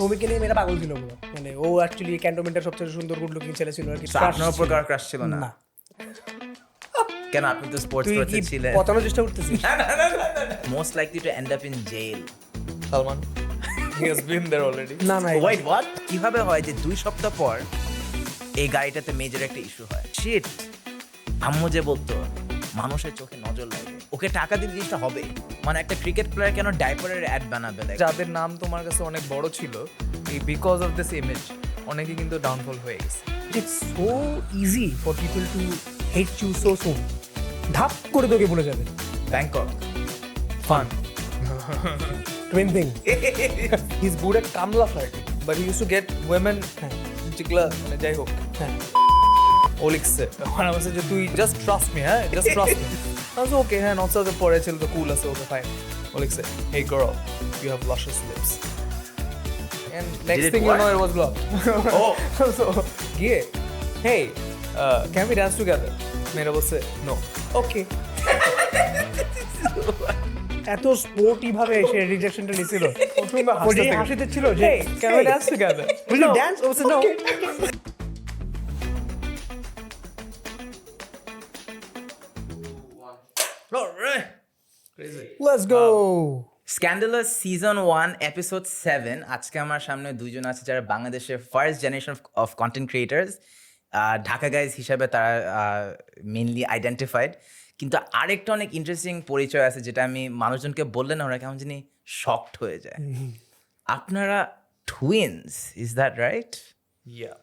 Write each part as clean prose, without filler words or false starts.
সৌমিককে নিয়ে মেয়েরা পাগল ছিল পুরো, মানে ও অ্যাকচুয়ালি ক্যান্টনমেন্টের সবচেয়ে সুন্দর গুড লুকিং ছেলে ছিল আর কি। আপনার উপর কার ক্রাশ ছিল না? কেন, আপনি তো স্পোর্টস কোচে ছিলেন। পতানোর চেষ্টা করতেছিস? Most likely to end up in jail? Salman, he has been there already. না না, ওয়েট হোয়াট? কিভাবে হয় যে 2 সপ্তাহ পর এই গাড়িটাতে মেজর একটা ইস্যু হয়? শিট, আম্মু যে বলতো মানুষের চোখে নজর লাগে, ওকে টাকা দিলে জিনিসটা হবে। মানে একটা ক্রিকেট প্লেয়ার কেন ডাইপারের অ্যাড বানাবে? যাদের নাম তোমার কাছে অনেক বড় ছিল, এই বিকজ অফ দিস ইমেজ অনেকে কিন্তু ডাউনফল হয়ে গেছে। It's so easy for people to hate you so soon. ধাপ করে তোকে ভুলে যাবে। Bangkok fun, twin thing. He is good at কামলা flirting, but he use to get women যেগুলা, মানে যাই হোক। হ্যাঁ, ও লিখছে আমার বলছে যে তুই জাস্ট ট্রাস্ট মি, হ্যাঁ জাস্ট ট্রাস্ট মি। আমি ওকে, হ্যাঁ নটসাতে পরে ছিল তো কুল আছে, ওকে ফাইন। ও লিখছে hey girl you have luscious lips and next Did it thing you work? know it was blocked. Oh. So গিয়ে hey can we dance together? মেয়েরা বলছে no. ওকে। এত স্পোর্টি ভাবে সে রিজেকশনটা নিছিল, ওই হাসিতে ছিল যে Can we dance together? will you dance? ও বলছে no. Alright. Crazy. Let's go. Scandalous season 1 episode 7। আজকে আমার সামনে দুইজন আছে যারা বাংলাদেশের first generation of content creators, Dhaka guys হিসাবে তারা মেইনলি আইডেন্টিফাইড। কিন্তু আরেকটা অনেক ইন্টারেস্টিং পরিচয় আছে যেটা আমি মানুষজনকে বললে না ওরা কেমন জানি শকড হয়ে যায়। আপনারা twins, is that right? Yeah.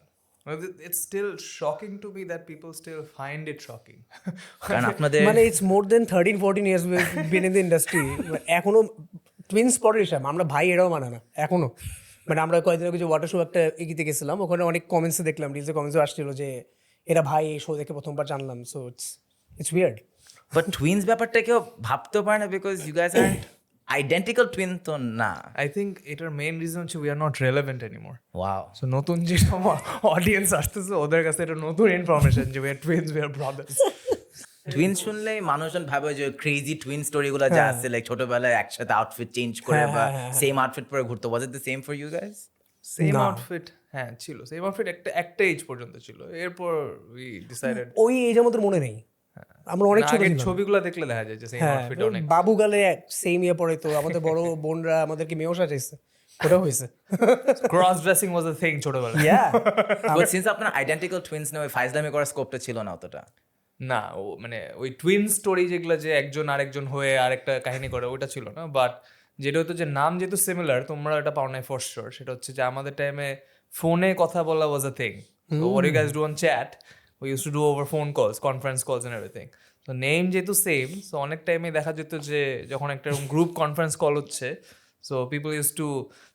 Well, it's still shocking to me that people still find it shocking. কারণ আপনাদের মানে it's more than 13-14 years been in the industry, এখনো টুইন্স স্পটের হিসাব আমরা ভাই এরাও মানে না এখনো। মানে আমরা কয়েকদিন আগে যে ওয়াটার শো একটা এগিতে গেছিলাম, ওখানে অনেক কমেন্টসে দেখলাম, রিলসে কমেন্টসে আসছিল যে এরা ভাই এই শো দেখে প্রথমবার জানলাম। So it's weird. But twins ব্যাপারটা কেউ ভাবতেও পারে না because you guys are identical twin তো না। I think এটার মেইন রিজন হচ্ছে we are not relevant anymore. Wow. So নতুন যে সব অডিয়েন্স আসতেছে ওদের কাছে এটা নতুন ইনফরমেশন যে we are twins, we are brothers. Twin শুনলেই মানুষজন ভাবে যে ক্রেজি টুইন স্টোরিগুলো যা আছে লাইক ছোটবেলায় একসাথে আউটফিট চেঞ্জ করে বা সেম আউটফিট পরে ঘুরতে। Was it the same for you guys? Same না। আউটফিট, হ্যাঁ ছিল সেম আউটফিট, একটা এজ পর্যন্ত ছিল। এরপর we decided ওই এজ আমাদের মনে নেই, আমরা অনেক ছোট আগের ছিলাম। ছবিগুলো দেখলে দেখা যায় যে সেম হ্যাঁ, আউটফিট অনেক। বাবু গালে সেম ইয়ে পড়ে তো আমাদের বড় বোনরা আমাদেরকে মেয়েও সাজাইছে, ওটা হয়েছে। Cross dressing was a thing ছোটবেলায়। ইয়া বাট সিন্স আপনার আইডেন্টিক্যাল টুইনস না, ওই ফাইজলামি করার স্কোপটা ছিল না অতটা। না, ও মানে ওই টুইন স্টোরি যেগুলো যে একজন আরেকজন হয়ে আরেকটা কাহিনী করে ওটা ছিল না। বাট যেটা হতো যে নাম যেহেতু সিমিলার, তোমরা এটা পাও নাই ফর শিওর। সেটা হচ্ছে যে আমাদের টাইমে ফোনে কথা বলা was a thing. So what you guys do on chat, we used to do over phone calls, conference calls and everything. So name যেহেতু সেম, সো অনেক টাইমে দেখা যেত যে যখন একটা গ্রুপ কনফারেন্স কল হচ্ছে, so people use to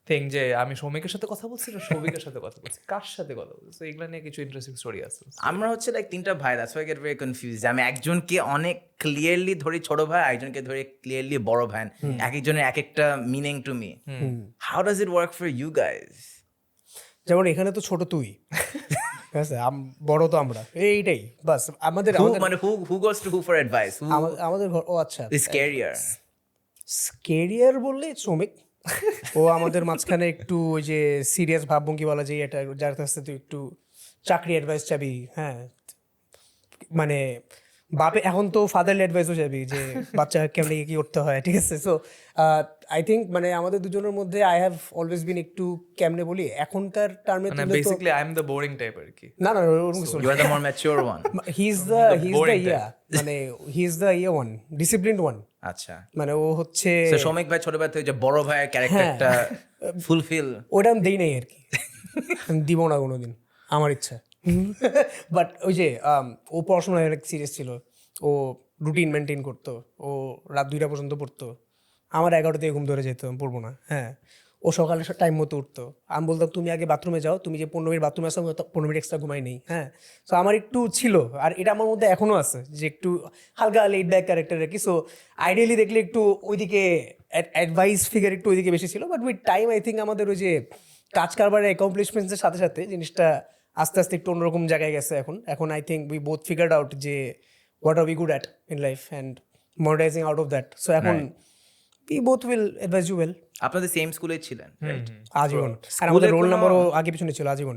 think যে আমি সৌমিকের সাথে কথা বলছি না সৌভিকের সাথে কথা বলছি, কার সাথে কথা বলছি। সো এগুলো নিয়ে কিছু ইন্টারেস্টিং স্টোরি আছে। আমরা হচ্ছে লাইক 3টা ভাই, that's why get very confused. আমি একজনকে অনেক ক্লিয়ারলি ধরি ছোট ভাই, একজনকে ধরি ক্লিয়ারলি বড় ভাই। এক একজনের এক একটা meaning to me. How does it work for you guys? যেমন এখানে তো ছোট তুই, ঠিক আছে, বড় তো আমরা, এইটাই বাস আমাদের। মানে who goes to who for advice? Who আমাদের ঘর, ও আচ্ছা, is scarier? স্কেরিয়ার বললে শ্রমিক। ও আমাদের মাঝখানে একটু ওই যে সিরিয়াস ভাবভঙ্গি বলা যায়, এটা যার কাছ থেকে তুই একটু চাকরি অ্যাডভাইস চাবি, হ্যাঁ মানে বাপে এখন তো ফাদারলি অ্যাডভাইসও যাবি যে বাচ্চা কেমন কি করতে হয়, ঠিক আছে। সো আই থিঙ্ক মানে আমাদের দুজনের মধ্যে আই হ্যাভ অলওয়েজ বিন একটু কেমনে বলি এখনকার টার্মে, মানে basically I am the boring type আর কি। না না ওরকম কিছু You are the more mature one. He is the মানে he is the one, disciplined one. আচ্ছা, মানে ও হচ্ছে তো সৌমিক ভাই ছোটবেলা থেকে যে বড় ভাইয়ের ক্যারেক্টারটা ফুলফিল, ওটা আমি দেই নাই আর কি, আমি দিব না কোনোদিন, আমার ইচ্ছা। বাট ওই যে ও পড়াশোনায় অনেক সিরিয়াস ছিল, ও রুটিন মেনটেন করতো, ও রাত 2টা পর্যন্ত পড়তো, আমার 11টা থেকে ঘুম ধরে যেত, আমি পড়বো না। হ্যাঁ, ও সকালে টাইম মতো উঠতো, আমি বলতাম তুমি আগে বাথরুমে যাও, তুমি যে 15 মিনিট বাথরুমে আসো 15 মিনিট এক্সট্রা ঘুমাই নেই। হ্যাঁ, সো আমার একটু ছিল, আর এটা আমার মধ্যে এখনও আছে যে একটু হালকা লেট ব্যাক ক্যারেক্টার আর কি। সো আইডিয়ালি দেখলে একটু ওইদিকে অ্যাডভাইস ফিগার একটু ওইদিকে বেশি ছিল। But with time I think আমাদের ওই যে কাজ কারবারের অ্যাকমপ্লিশমেন্টসের সাথে সাথে জিনিসটা আস্তে আস্তে একটু অন্যরকম জায়গায় গেছে। এখন I think we both figured out যে what are we good at in life and monetising out of that. So এখন we both will advise you well. আপনাদের সেম স্কুলে ছিলেন রাইট? আজীবন। আর আমাদের রোল কোনো- নাম্বারও আগে পিছনে ছিল আজীবন।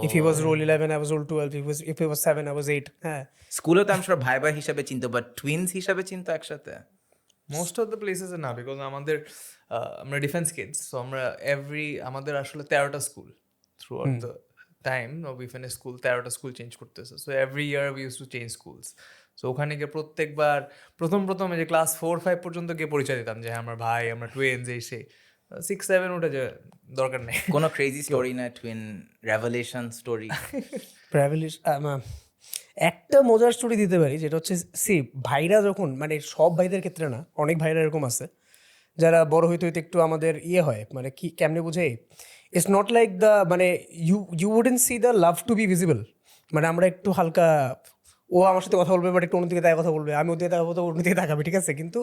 If he was roll 11, I was roll 12. If he was 7, I was 8. হ্যাঁ। স্কুলে তো আমি সব ভাই ভাই হিসাবে চিনতো, বাট টুইনস হিসাবে চিনতো একসাথে? মোস্ট অফ দ্য প্লেসেসে না, বিকজ আমাদের আমরা ডিফেন্স কিডস, সো আমরা আমাদের আসলে 13টা school throughout the time we finish school, 13টা স্কুল চেঞ্জ করতেছে। So every year we use to change schools. So ওখানে গিয়ে প্রত্যেকবার প্রথম যে ক্লাস 4-5 পর্যন্ত গিয়ে পরিচয় দিতাম যে আমার ভাই, আমরা টুইনস, এই সেই। 6-7 ওটা যে দরকার নেই। কোনো ক্রেজি স্টোরি না, টুইন রেভেলেশন স্টোরি? একটা মজার স্টোরি দিতে পারি, যেটা হচ্ছে ভাইরা যখন, মানে সব ভাইদের ক্ষেত্রে না, অনেক ভাইরা এরকম আছে যারা বড় হইতে হইতে একটু আমাদের হয়, মানে কি কেমনে বুঝে, ইটস নট লাইক দ্য, মানে you wouldn't see the love to be visible. মানে আমরা একটু হালকা, ও আমার সাথে কথা বলবে বাট একটু অন্যদিকে তাই কথা বলবে, আমি ওদিকে তাকাবো তো অন্যদিকে তাকাবে, ঠিক আছে? কিন্তু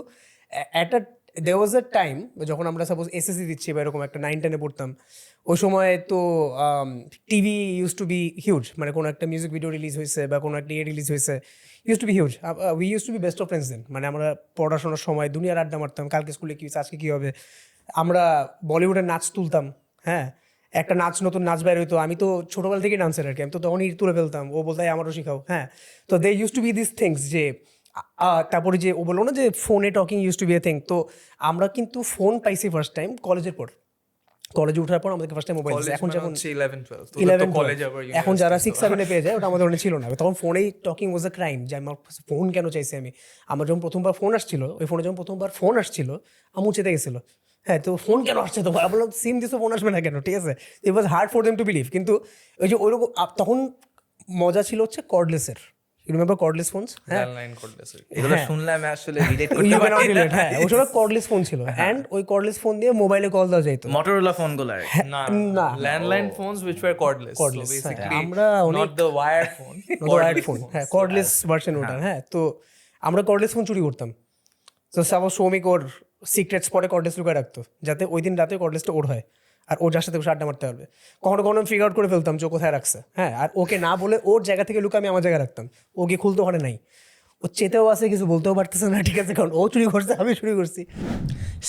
there was a time যখন আমরা সাপোজ এসএসসি দিচ্ছি বা এরকম একটা 9-10-এ পড়তাম, ওই সময় তো TV use to be huge, মানে কোনো একটা মিউজিক ভিডিও রিলিজ হয়েছে বা কোনো একটা রিলিজ হয়েছে, use to be huge. We use to be best of friends then. মানে আমরা পড়াশোনার সময় দুনিয়ার আড্ডা মারতাম, কালকে স্কুলে কী হয়েছে, আজকে কী হবে। আমরা বলিউডের নাচ তুলতাম, হ্যাঁ, একটা নতুন নাচ বাইর হইতো, আমি তো ছোটোবেলা থেকেই ডান্সার আর কি, আমি তো তখনই তুলে ফেলতাম, ও বলতো আমারও শিখাও, হ্যাঁ। তো they use to be this things, যে তারপরে যে ও বললো না যে ফোনে talking use to be a thing. তো আমরা কিন্তু ফোন পাইছি ফার্স্ট টাইম কলেজের পর, কলেজে ওঠার পর আমাদেরকে ফার্স্ট টাইম মোবাইল। এখন যেমন 11-12, এখন যারা 6-7-এ পেয়ে যায়, ওটা আমাদের অনেক ছিল না। তখন ফোনেই টকিং ওয়াজ আ ক্রাইম, যে আমার ফোন কেন চাইছি আমি। আমার যখন প্রথমবার ফোন আসছিল, ওই ফোনে যখন প্রথমবার ফোন আসছিল, আমু চেতে গেছিলো, হ্যাঁ, তো ফোন কেন আসছে তোমার? আমি বললাম সিম দিছো, ফোন আসবে না কেন, ঠিক আছে? It was hard for them to believe. কিন্তু ওই যে ওইরকম তখন মজা ছিল হচ্ছে কর্ডলেসের। You remember cordless phones? Landline cordless. এগুলো শুনলে আমি আসলে রিলেট You করতে cannot পারি relate, হ্যাঁ, ওই সময় কর্ডলেস ফোন ছিল, অ্যান্ড ওই কর্ডলেস ফোন দিয়ে মোবাইলে কল দেওয়া যাইতো। মটোরোলা ফোনগুলো আর কি। না, landline phones which were cordless. Cordless, So হ্যাঁ। basically আমরা not the wire phone, wired phone, হ্যাঁ, কর্ডলেস ভার্সন ওটা, হ্যাঁ। তো আমরা কর্ডলেস ফোন চুরি করতাম। তো সাপোজ সৌমিক ওর সিক্রেট স্পটে কর্ডলেস লুকায় রাখতো, যাতে ওই দিন রাতে কর্ডলেসটা ওর হয়, আর ও যার সাথে বসে আড্ডা মারতে পারবে। কখনো কখনো আমি ফিগার আউট করে ফেলতাম যে ও কোথায় রাখছে, হ্যাঁ, আর ওকে না বলে ওর জায়গা থেকে লুকা আমি আমার জায়গায় রাখতাম, ও গিয়ে খুলতে ওখানে নাই, ও চেতেও আছে, কিছু বলতেও পারতেছে না, ঠিক আছে, কারণ ও চুরি করছে, আমি চুরি করছি।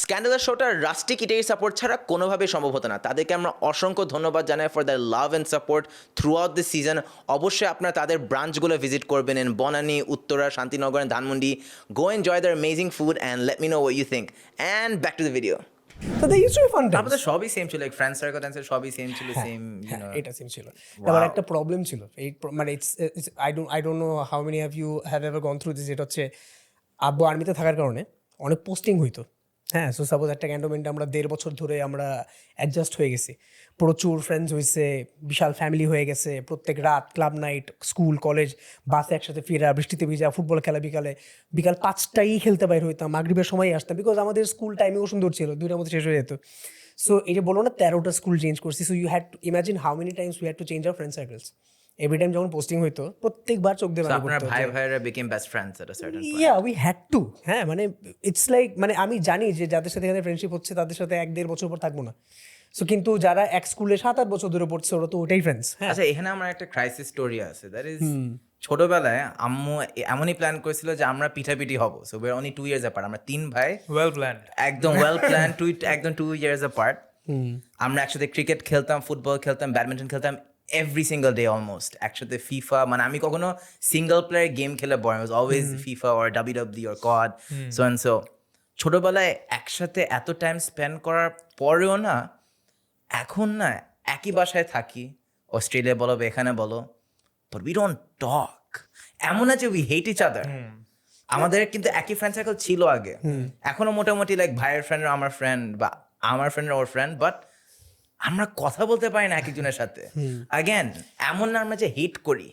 স্ক্যান্ডালাস শোটা রাস্টিক ইটের সাপোর্ট ছাড়া কোনোভাবেই সম্ভব হতো না। তাদেরকে আমরা অসংখ্য ধন্যবাদ জানাই for the love and support throughout this season. অবশ্যই আপনারা তাদের ব্রাঞ্চগুলো ভিজিট করবেন, in Banani, Uttara, Shantinagar, Dhanmondi. Go enjoy their amazing food and let me know what you think. And back to the video. তো the use to be fun times. আমাদের সবই same ছিল, like friend circle ডান্সের সবই সেম ছিল, সেম এটা same ছিল। আবার একটা প্রবলেম ছিল, এই মানে I don't know how many have you have ever gone through this, যেটা হচ্ছে আব্বু আর্মিতে থাকার কারণে অনেক পোস্টিং হইতো, হ্যাঁ। সো সাপোজ একটা ক্যান্টনমেন্টে আমরা 1.5 বছর ধরে আমরা অ্যাডজাস্ট হয়ে গেছি, প্রচুর ফ্রেন্ডস হয়েছে, বিশাল ফ্যামিলি হয়ে গেছে, প্রত্যেক রাত ক্লাব নাইট, স্কুল কলেজ, বাসে একসাথে ফেরা, বৃষ্টিতে ভিজা, ফুটবল খেলা, বিকাল 5টায় খেলতে বাইর হইতাম, মাগরিবের সময় আসতাম, বিকজ আমাদের স্কুল টাইমেও সুন্দর ছিল, 2টার মধ্যে শেষ হয়ে যেত। সো এই যে বলো না 13টা স্কুল চেঞ্জ করছি, so you had to imagine how many times we had to change our friend circles. Every time যখন পোস্টিং হইতো, প্রত্যেকবার চোখ দিয়ে পানি আপনার পড়তো। ভাই ভাইরা became best friends at a certain point. Yeah we had to, হ্যাঁ, মানে ইটস লাইক, মানে আমি জানি যে যাদের সাথে এখানে ফ্রেন্ডশিপ হচ্ছে তাদের সাথে 1-1.5 বছর পর থাকবো না। সো কিন্তু যারা এক স্কুলে 7-8 বছর ধরে পড়ছে, ওরা তো ওটাই ফ্রেন্ডস, হ্যাঁ। আচ্ছা, এখানে আমার একটা ক্রাইসিস স্টোরি আছে, দ্যাট ইজ ছোটবেলায় আম্মু এমনই প্ল্যান করেছিল যে আমরা পিঠাপিঠি হব। So we are only 2 years apart, আমরা 3 ভাই, ওয়েল প্ল্যান্ড, একদম ওয়েল প্ল্যান, একদম 2 ইয়ার্স অ্যাপার্ট। আমরা একসাথে ক্রিকেট খেলতাম, ফুটবল খেলতাম, ব্যাডমিন্টন খেলতাম, এভরি সিঙ্গল ডে অলমোস্ট একসাথে। ফিফা, মানে আমি কখনো সিঙ্গল প্লেয়ার গেম খেলে boy, was always FIFA or WWE or COD, so and so. ছোটবেলায় একসাথে এত টাইম স্পেন্ড করার পরেও না, এখন না একই বাসায় থাকি, অস্ট্রেলিয়া বলো বা এখানে বলো, বাট উই ডোন্ট টক। এমন না যে উই হেট ইচ আদার। আমাদের কিন্তু একই ফ্রেন্ড সার্কেল ছিল আগে, এখনো মোটামুটি, লাইক ভাইয়ের ফ্রেন্ডরা আমার ফ্রেন্ড বা আমার ফ্রেন্ডরা ওর ফ্রেন্ড, বাট আমরা কথা বলতে পারি না একজনের সাথে। আগেন, এমন না আমরা যে হেট করি,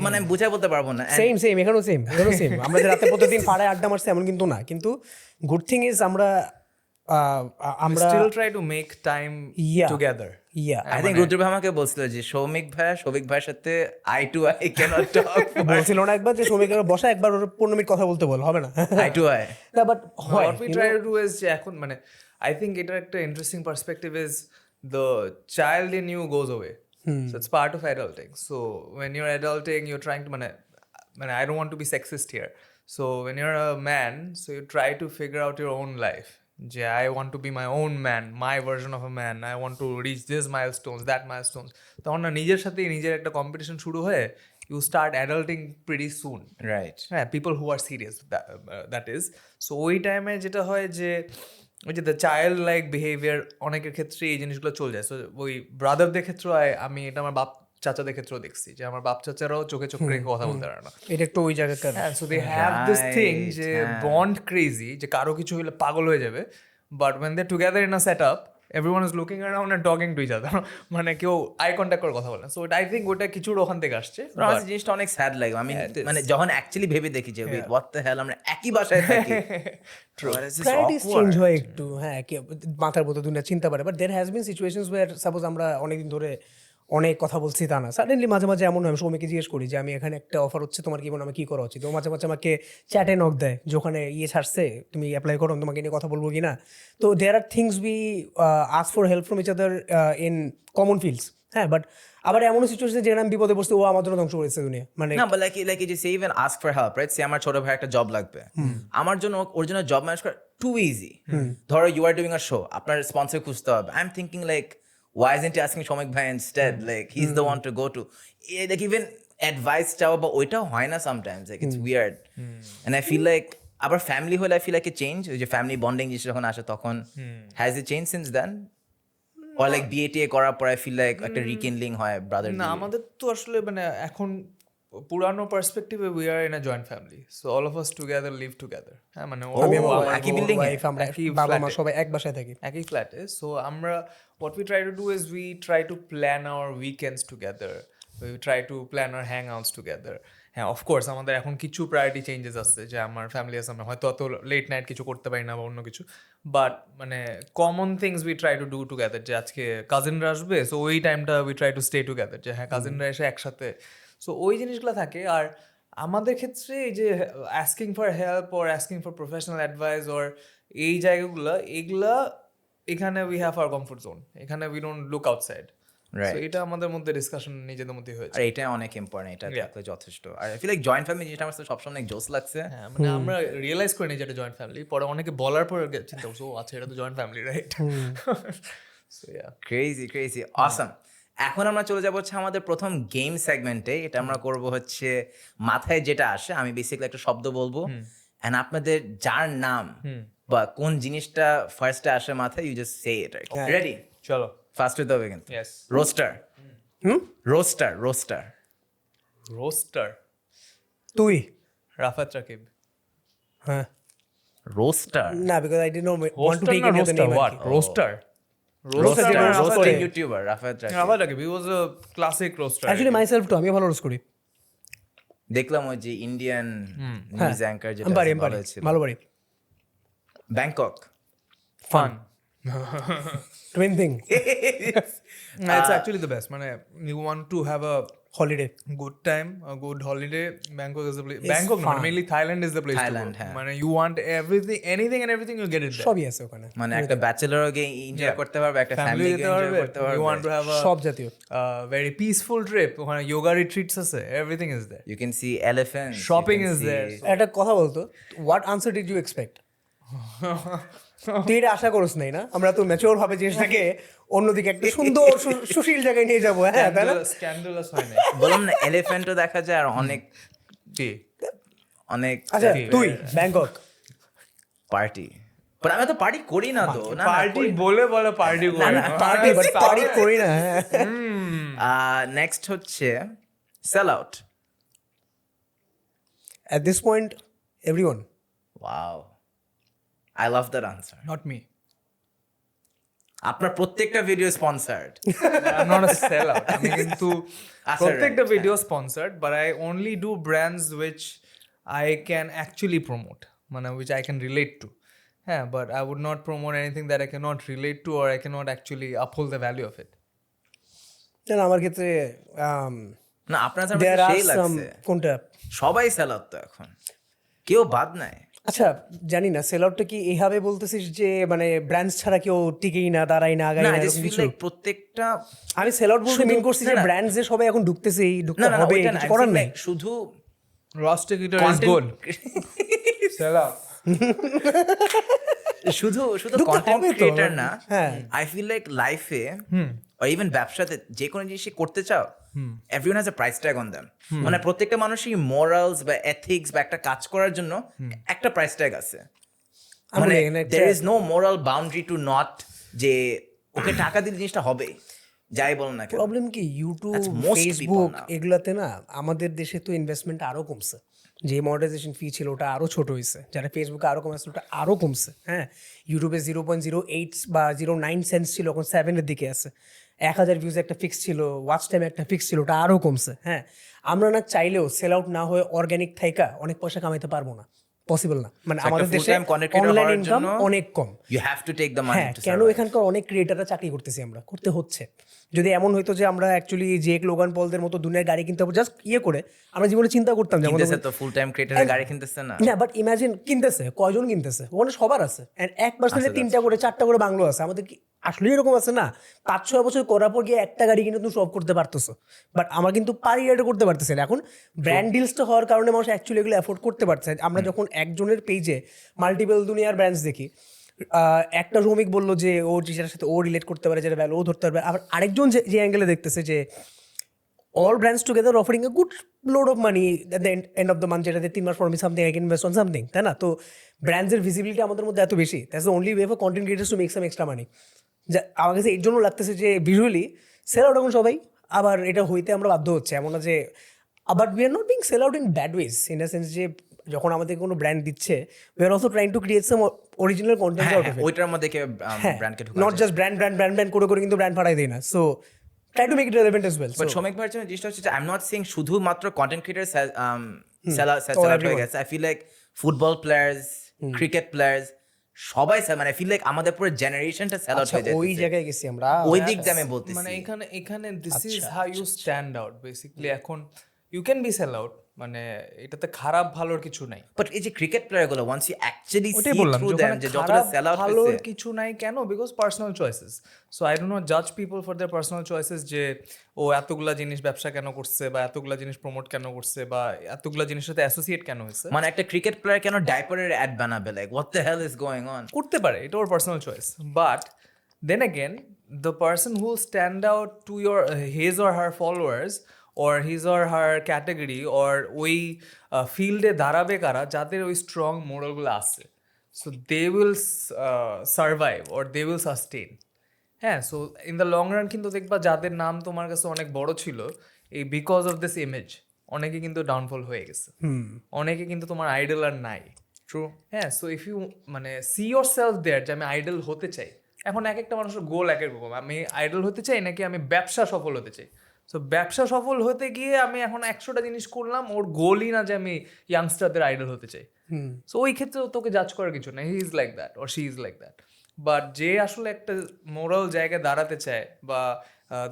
মানে আমি বুঝাই বলতে পারবো না। সেম এখানেও সেম আমরা যে রাতে প্রতিদিন পাড়ায় আড্ডা মারছি এমন কিন্তু না, কিন্তু গুড থিং ইজ আমরা still try to make time together. I think রুদ্র ভাই আমাকে বলছিল যে সৌমিক ভাইয়ের সাথে আই টু আই ক্যানট টক। বলছিল না একবার যে সৌমিকের বসা একবার ওর 15 মিনিট কথা বলতে বল, হবে না আই টু আই। না, but What we try to do is যে এখন মানে I think এটার একটা interesting perspective is the child in you goes away. So it's part of adulting. So when you're adulting, you're trying to মানে I don't want to be sexist here. So when you're a man, so you try to figure out your own life. যে I want to be my own man, my version of a man. I want to reach this milestones, that milestones. তখন না নিজের সাথে নিজের একটা competition শুরু হয়ে you start adulting pretty soon. Right হ্যাঁ, people who are serious, that is. So ওই টাইমে যেটা হয় যে ওই যে দ্য চাইল্ড লাইক বিহেভিয়ার অনেকের ক্ষেত্রে এই জিনিসগুলো চলে যায়। সো ওই ব্রাদারদের ক্ষেত্রে আমি এটা আমার বাপ চাচাদের ক্ষেত্রেও দেখছি যে আমার বাপ চাচারাও চোখে চোখ রেখে কথা বলতে পারে না। এটা একটু ওই জায়গাকার। হ্যাঁ, so they have this thing যে বন্ড ক্রেজি, যে কারো কিছু হলে পাগল হয়ে যাবে, but when they together in a set up everyone is looking around and talking to each other, মানে কেউ আই কন্ট্যাক্ট করে কথা বলে না। সো আই থিঙ্ক ওটা কিছুর ওখান থেকে আসছে। আমার জিনিসটা অনেক স্যাড লাগে। আমি মানে যখন অ্যাকচুয়ালি ভেবে দেখি যে হোয়াট দ্য হেল, আমরা একই বাসায় থাকি, প্রায়োরিটিস চেঞ্জ হয় একটু। হ্যাঁ, মাথার মতো দুনিয়া চিন্তা পারে, but there has been situations where suppose আমরা অনেকদিন ধরে অনেক কথা বলছি তা না, সাডেনলি মাঝে মাঝে এমন হয় আমি সৌমিককে জিজ্ঞেস করি যে আমি এখানে একটা অফার হচ্ছে তোমার কি মনে হয় আমি কী করা উচিত। ও মাঝে মাঝে আমাকে চ্যাটে নক দেয় যে ওখানে ছাড়ছে তুমি অ্যাপ্লাই করো, তোমাকে নিয়ে কথা বলবো কি না। তো there are things we ask for help from each other in common fields. হ্যাঁ, বাট আবার এমনও সিচুয়েশন যেখানে আমি বিপদে বসতে ও আমার জন্য ধ্বংস করেছে দুনিয়া। মানে না, বাট লাইক যে সে even ask for help, right? সে আমার ছোট ভাই একটা জব লাগবে, আমার জন্য ওর জন্য জব ম্যানেজ করা টু ইজি। ধরো you are doing a show, আপনার স্পন্সর খুঁজতে হবে। I am thinking like why isn't he asking Shoumik bhai instead? Like he's the one to go to. Like even advice চাও বা ওইটাও হয় না sometimes, like it's weird. And I feel like our family হলে I feel like a change, ওই যে family bonding জিনিস যখন আসে তখন has it changed since then? Or like BATA করার পর I feel like একটা rekindling হয় brotherly? না, আমাদের তো আসলে মানে এখন পুরানো পার্সপেক্টিভে we are in a joint family, so all of us together live together. হ্যাঁ, মানে আমি আমার একই building এ? আমরা বাবা মা সবাই এক বাসায় থাকি, একই ফ্ল্যাটে। সো আমরা what we try to do is we try to plan our weekends together, we try to plan our hangouts together. হ্যাঁ, অফকোর্স আমাদের এখন কিছু প্রায়োরিটি চেঞ্জেস আসছে যে আমার ফ্যামিলি আছে, আমরা হয়তো অত লেট নাইট কিছু করতে পারি না বা অন্য কিছু, বাট মানে common things we try to do together. যে আজকে কাজিনরা আসবে, সো ওই টাইমটা we try to stay together, যে হ্যাঁ কাজিনরা এসে একসাথে, সো ওই জিনিসগুলো থাকে। আর আমাদের ক্ষেত্রে এই যে asking for help or asking for professional advice or এই জায়গাগুলো, এগুলা এখানে we have our comfort zone, এখানে we don't look outside. Right. So এটা আমাদের মধ্যে ডিসকাশন নিজেদের মধ্যে হয়েছে। আর এটা অনেক ইম্পর্টেন্ট, এটা থাকলে যথেষ্ট। আর I feel like joint family জিনিসটা আমার সবসময় অনেক জোস লাগছে। হ্যাঁ, মানে আমরা রিয়েলাইজ করিনি যে এটা জয়েন্ট ফ্যামিলি, পরে অনেকে বলার পর চিন্তা করছো ও আচ্ছা এটা তো joint family, right? So yeah, crazy awesome. এখন আমরা চলে যাবো হচ্ছে আমাদের প্রথম গেম সেগমেন্টে। এটা আমরা করব হচ্ছে মাথায় যেটা আসে, আমি বেসিক্যালি একটা শব্দ বলবো, এন্ড আপনাদের যার নাম বা কোন জিনিসটা ফার্স্টে আসে মাথায়, you just say it, right? Ready? চলো ফার্স্ট হতে হবে কিন্তু। ইয়েস। রোস্টার। রোস্টার তুই। রাফাত রাকিব। হ্যাঁ, রোস্টার না, because I did not want to take it as a name. Roaster roasting YouTuber Rafat Rakib. Rafat Rakib, he was a classic roaster. Actually myself too, আমিও ভালো roast করি। দেখলাম ওই যে ইন্ডিয়ান নিউজ অ্যাঙ্কার যেটা ভালো ছিল। ভালো পারি। Bangkok. Fun. Twin thing. It's actually the best. মানে you want to have a Holiday. good time, a good holiday, Bangkok is the place. Bangkok, no, mainly Thailand is the place Thailand, to go. হ্যাঁ। মানে you want everything, anything and everything, you get it there. সবই আছে ওখানে। মানে একটা ব্যাচেলরও গিয়ে enjoy করতে পারবে, একটা Family ফ্যামিলি যেতে এনজয় পারবে, করতে পারবে। you want to have a সব জাতীয়। very peaceful trip, ওখানে yoga retreats আছে, everything is there. You can see elephants. Shopping you can is see- there. একটা কথা বলতো, what answer did you expect? তুই এটা আশা করিস নাই না, আমরা তো ম্যাচিওর ভাবে জিনিসটাকে অন্যদিকে একটা সুন্দর সুশীল জায়গায় নিয়ে যাবো। হ্যাঁ, তাই না? Scandalous হয় না। বললাম না, এলিফ্যান্টও দেখা যায় আর অনেক অনেক আচ্ছা, তুই ব্যাংকক। পার্টি। বাট আমি তো পার্টি করি না তো। না পার্টি বলে পার্টি করে না। পার্টি করি না। নেক্সট হচ্ছে sell out. At this point, everyone. Wow, I love that answer. Not me. আপনার প্রত্যেকটা video sponsored. I'm not a sellout. আমি কিন্তু আচ্ছা, প্রত্যেকটা right, video sponsored, but I only do brands which I can actually promote, মানে which I can relate to. হ্যাঁ, but I would not promote anything that I cannot relate to or I cannot actually uphold the value of it. না, আমার ক্ষেত্রে না, আপনার there are সেই some, লাগছে। কোনটা? সবাই সেল আউট তো এখন, কেউ বাদ নাই। আচ্ছা, জানি না সেল আউটটা কি এইভাবে বলতেছিস যে মানে ব্র্যান্ডস ছাড়া কেউ টিকেই না, দাঁড়াই না, আগাই না, না, I just এরকম feel কিছু? like প্রত্যেকটা আমি সেল আউট বলতে মিন করছি যে ব্র্যান্ডস যে সবাই এখন ঢুকতেছে, না না হবে, ওইটা না, কিছু I করার feel নেই। like শুধু রস টিকিটার is Content- good sell out শুধু ঢুকতে কন্টেন্ট হবে তো, ক্রিয়েটর না, হ্যাঁ। আই ফিল লাইক লাইফে or even ব্যবসাতে যে কোনো জিনিসই করতে চাও, everyone has a price tag on them. মানে প্রত্যেকটা মানুষই মোরালস বা এথিক্স বা একটা কাজ করার জন্য একটা প্রাইস ট্যাগ আছে। মানে এখানে একটা- there is no moral boundary to not যে ওকে টাকা দিলে জিনিসটা হবে, যাই বল না কেন। প্রবলেম কি YouTube That's most Facebook people now. এগুলাতে না আমাদের দেশে তো ইনভেস্টমেন্ট আরো কমছে, যে মনিটাইজেশন ফি ছিল ওটা আরো ছোট হয়েছে, যারা ফেসবুকে আরো কম আসছে ওটা আরো কমছে। হ্যাঁ, ইউটিউবে 0.08 বা 0.9 সেন্স ছিল, এখন 7-এর দিকে আছে। 1000 ভিউজ একটা ফিক্স ছিল, ওয়াচ টাইম একটা ফিক্স ছিল, ওটা আরো কমছে। হ্যাঁ, আমরা না চাইলেও সেল আউট না হয়ে অর্গানিক থাইকা অনেক পয়সা কামাইতে পারবো না, পসিবল না। মানে So একটা আমাদের দেশে full-time content creator অনলাইন হওয়ার ইনকাম জন্য অনেক কম। You have to take the money হ্যাঁ, to কেন survive. এখানকার অনেক ক্রিয়েটাররা চাকরি করতেছি, আমরা করতে হচ্ছে। যদি এমন হইতো যে আমরা অ্যাকচুয়ালি জেক লোগান পলদের মতো দুনিয়ার গাড়ি কিনতে হবে জাস্ট ইয়ে করে, আমরা জীবনে চিন্তা করতাম যেমন কিনতেছে তো ফুল টাইম ক্রিয়েটরের গাড়ি কিনতেছে না। না, বাট ইমাজিন কিনতেছে, কয়জন কিনতেছে, ওখানে সবার আছে। অ্যান্ড 1% 3টা করে 4টা করে বাংলো আছে। আমাদের কি আসলে এরকম আছে না? 5-6 বছর করার পর গিয়ে একটা গাড়ি কিনে তুমি সব করতে পারতেছো, বাট আমরা কিন্তু পারি এটা করতে পারতেছি না। এখন ব্র্যান্ড ডিলসটা হওয়ার কারণে মানুষ অ্যাকচুয়ালি এগুলো অ্যাফোর্ড করতে পারছে। আমরা যখন একজনের পেজে মাল্টিপল দুনিয়ার ব্র্যান্ডস দেখি, একটা শ্রমিক বললো যে ও যেটার সাথে ও রিলেট করতে পারে, যেটা ভ্যালু ও ধরতে পারবে, আবার আরেকজন যে অ্যাঙ্গেলে দেখতেছে যে all brands together offering a good load of money at the end of the month, যেটাতে 3 মাস পর আমি something I can invest on something, তাই না? তো ব্র্যান্ডসের ভিজিবিলিটি আমাদের মধ্যে এত বেশি, that's the only way for content creators to make some extra মানি। যা আমার কাছে এর জন্য লাগতেছে যে ভিজুয়ালি সেল আউট এখন সবাই, আবার এটা হইতে আমরা বাধ্য হচ্ছে, এমন না যে, আবার we are not being sell out in bad ways, in the sense যে যখন আমাদের কোনো ব্র্যান্ড দিচ্ছে we are also trying to create some original content out of it. ওইটার মধ্যে কেউ ব্র্যান্ডকে ঢুকা নট জাস্ট ব্র্যান্ড করে করে কিন্তু ব্র্যান্ড ফাটাই দেয় না। So try to make it relevant as well. But শ্রমিক ভাইয়ের জন্য জিনিসটা হচ্ছে যে আই এম নট সেইং শুধুমাত্র কন্টেন্ট ক্রিয়েটার সেল আউট হয়ে গেছে। I feel like football players, cricket players সবাই মানে আই ফিল লাইক আমাদের পুরো জেনারেশনটা সেল আউট হয়ে যায়। ওই জায়গায় গেছি আমরা, ওই দিক দিয়ে আমি বলতেছি। মানে এখানে this is how you stand out basically. এখন you can be sell out, মানে এটাতে খারাপ ভালোর কিছু নাই। বাট এই যে ক্রিকেট প্লেয়ার গুলো ওয়ান্স ইউ অ্যাকচুয়ালি সি ওটাই বললাম, থ্রু দেম যে যতটা সেল আউট ভালোর হয়েছে, কিছু নাই কেন? Because personal choices. So I do not জাজ people for their personal choices, যে ও এতগুলা জিনিস ব্যবসা কেন করছে, বা এতগুলা জিনিস প্রমোট কেন করছে, বা এতগুলা জিনিসের সাথে অ্যাসোসিয়েট কেন হয়েছে। মানে একটা ক্রিকেট প্লেয়ার কেন ডাইপারের অ্যাড বানাবে, like what the hell is going on? করতে পারে, এটা ওর personal choice. But then again the person who stand out to your his or her followers or his or her category or ওই ফিল্ডে দাঁড়াবে কারা, যাদের ওই স্ট্রং মোরালগুলো আছে, so they will survive or they will sustain. হ্যাঁ, so in the long run কিন্তু দেখবা যাদের নাম তোমার কাছে অনেক বড় ছিল, এই বিকজ অফ দিস ইমেজ অনেকে কিন্তু ডাউনফল হয়ে গেছে, অনেকে কিন্তু তোমার আইডল আর নাই। ট্রু। হ্যাঁ, সো ইফ ইউ মানে সি ইয়োর সেলফ দেয়ার যে আমি আইডল হতে চাই। এখন এক একটা মানুষের গোল এক এক রকম, আমি আইডল হতে চাই নাকি আমি ব্যবসা সফল হতে চাই। সো ব্যবসা সফল হতে গিয়ে আমি এখন 100টা জিনিস করলাম, ওর গোলই না যে আমি ইয়াংস্টারদের আইডল হতে চাই। সো ওই ক্ষেত্রে তোকে জাজ করার কিছু না, he is like that or she is like that. But যে আসলে একটা মোরাল জায়গায় দাঁড়াতে চায়, বা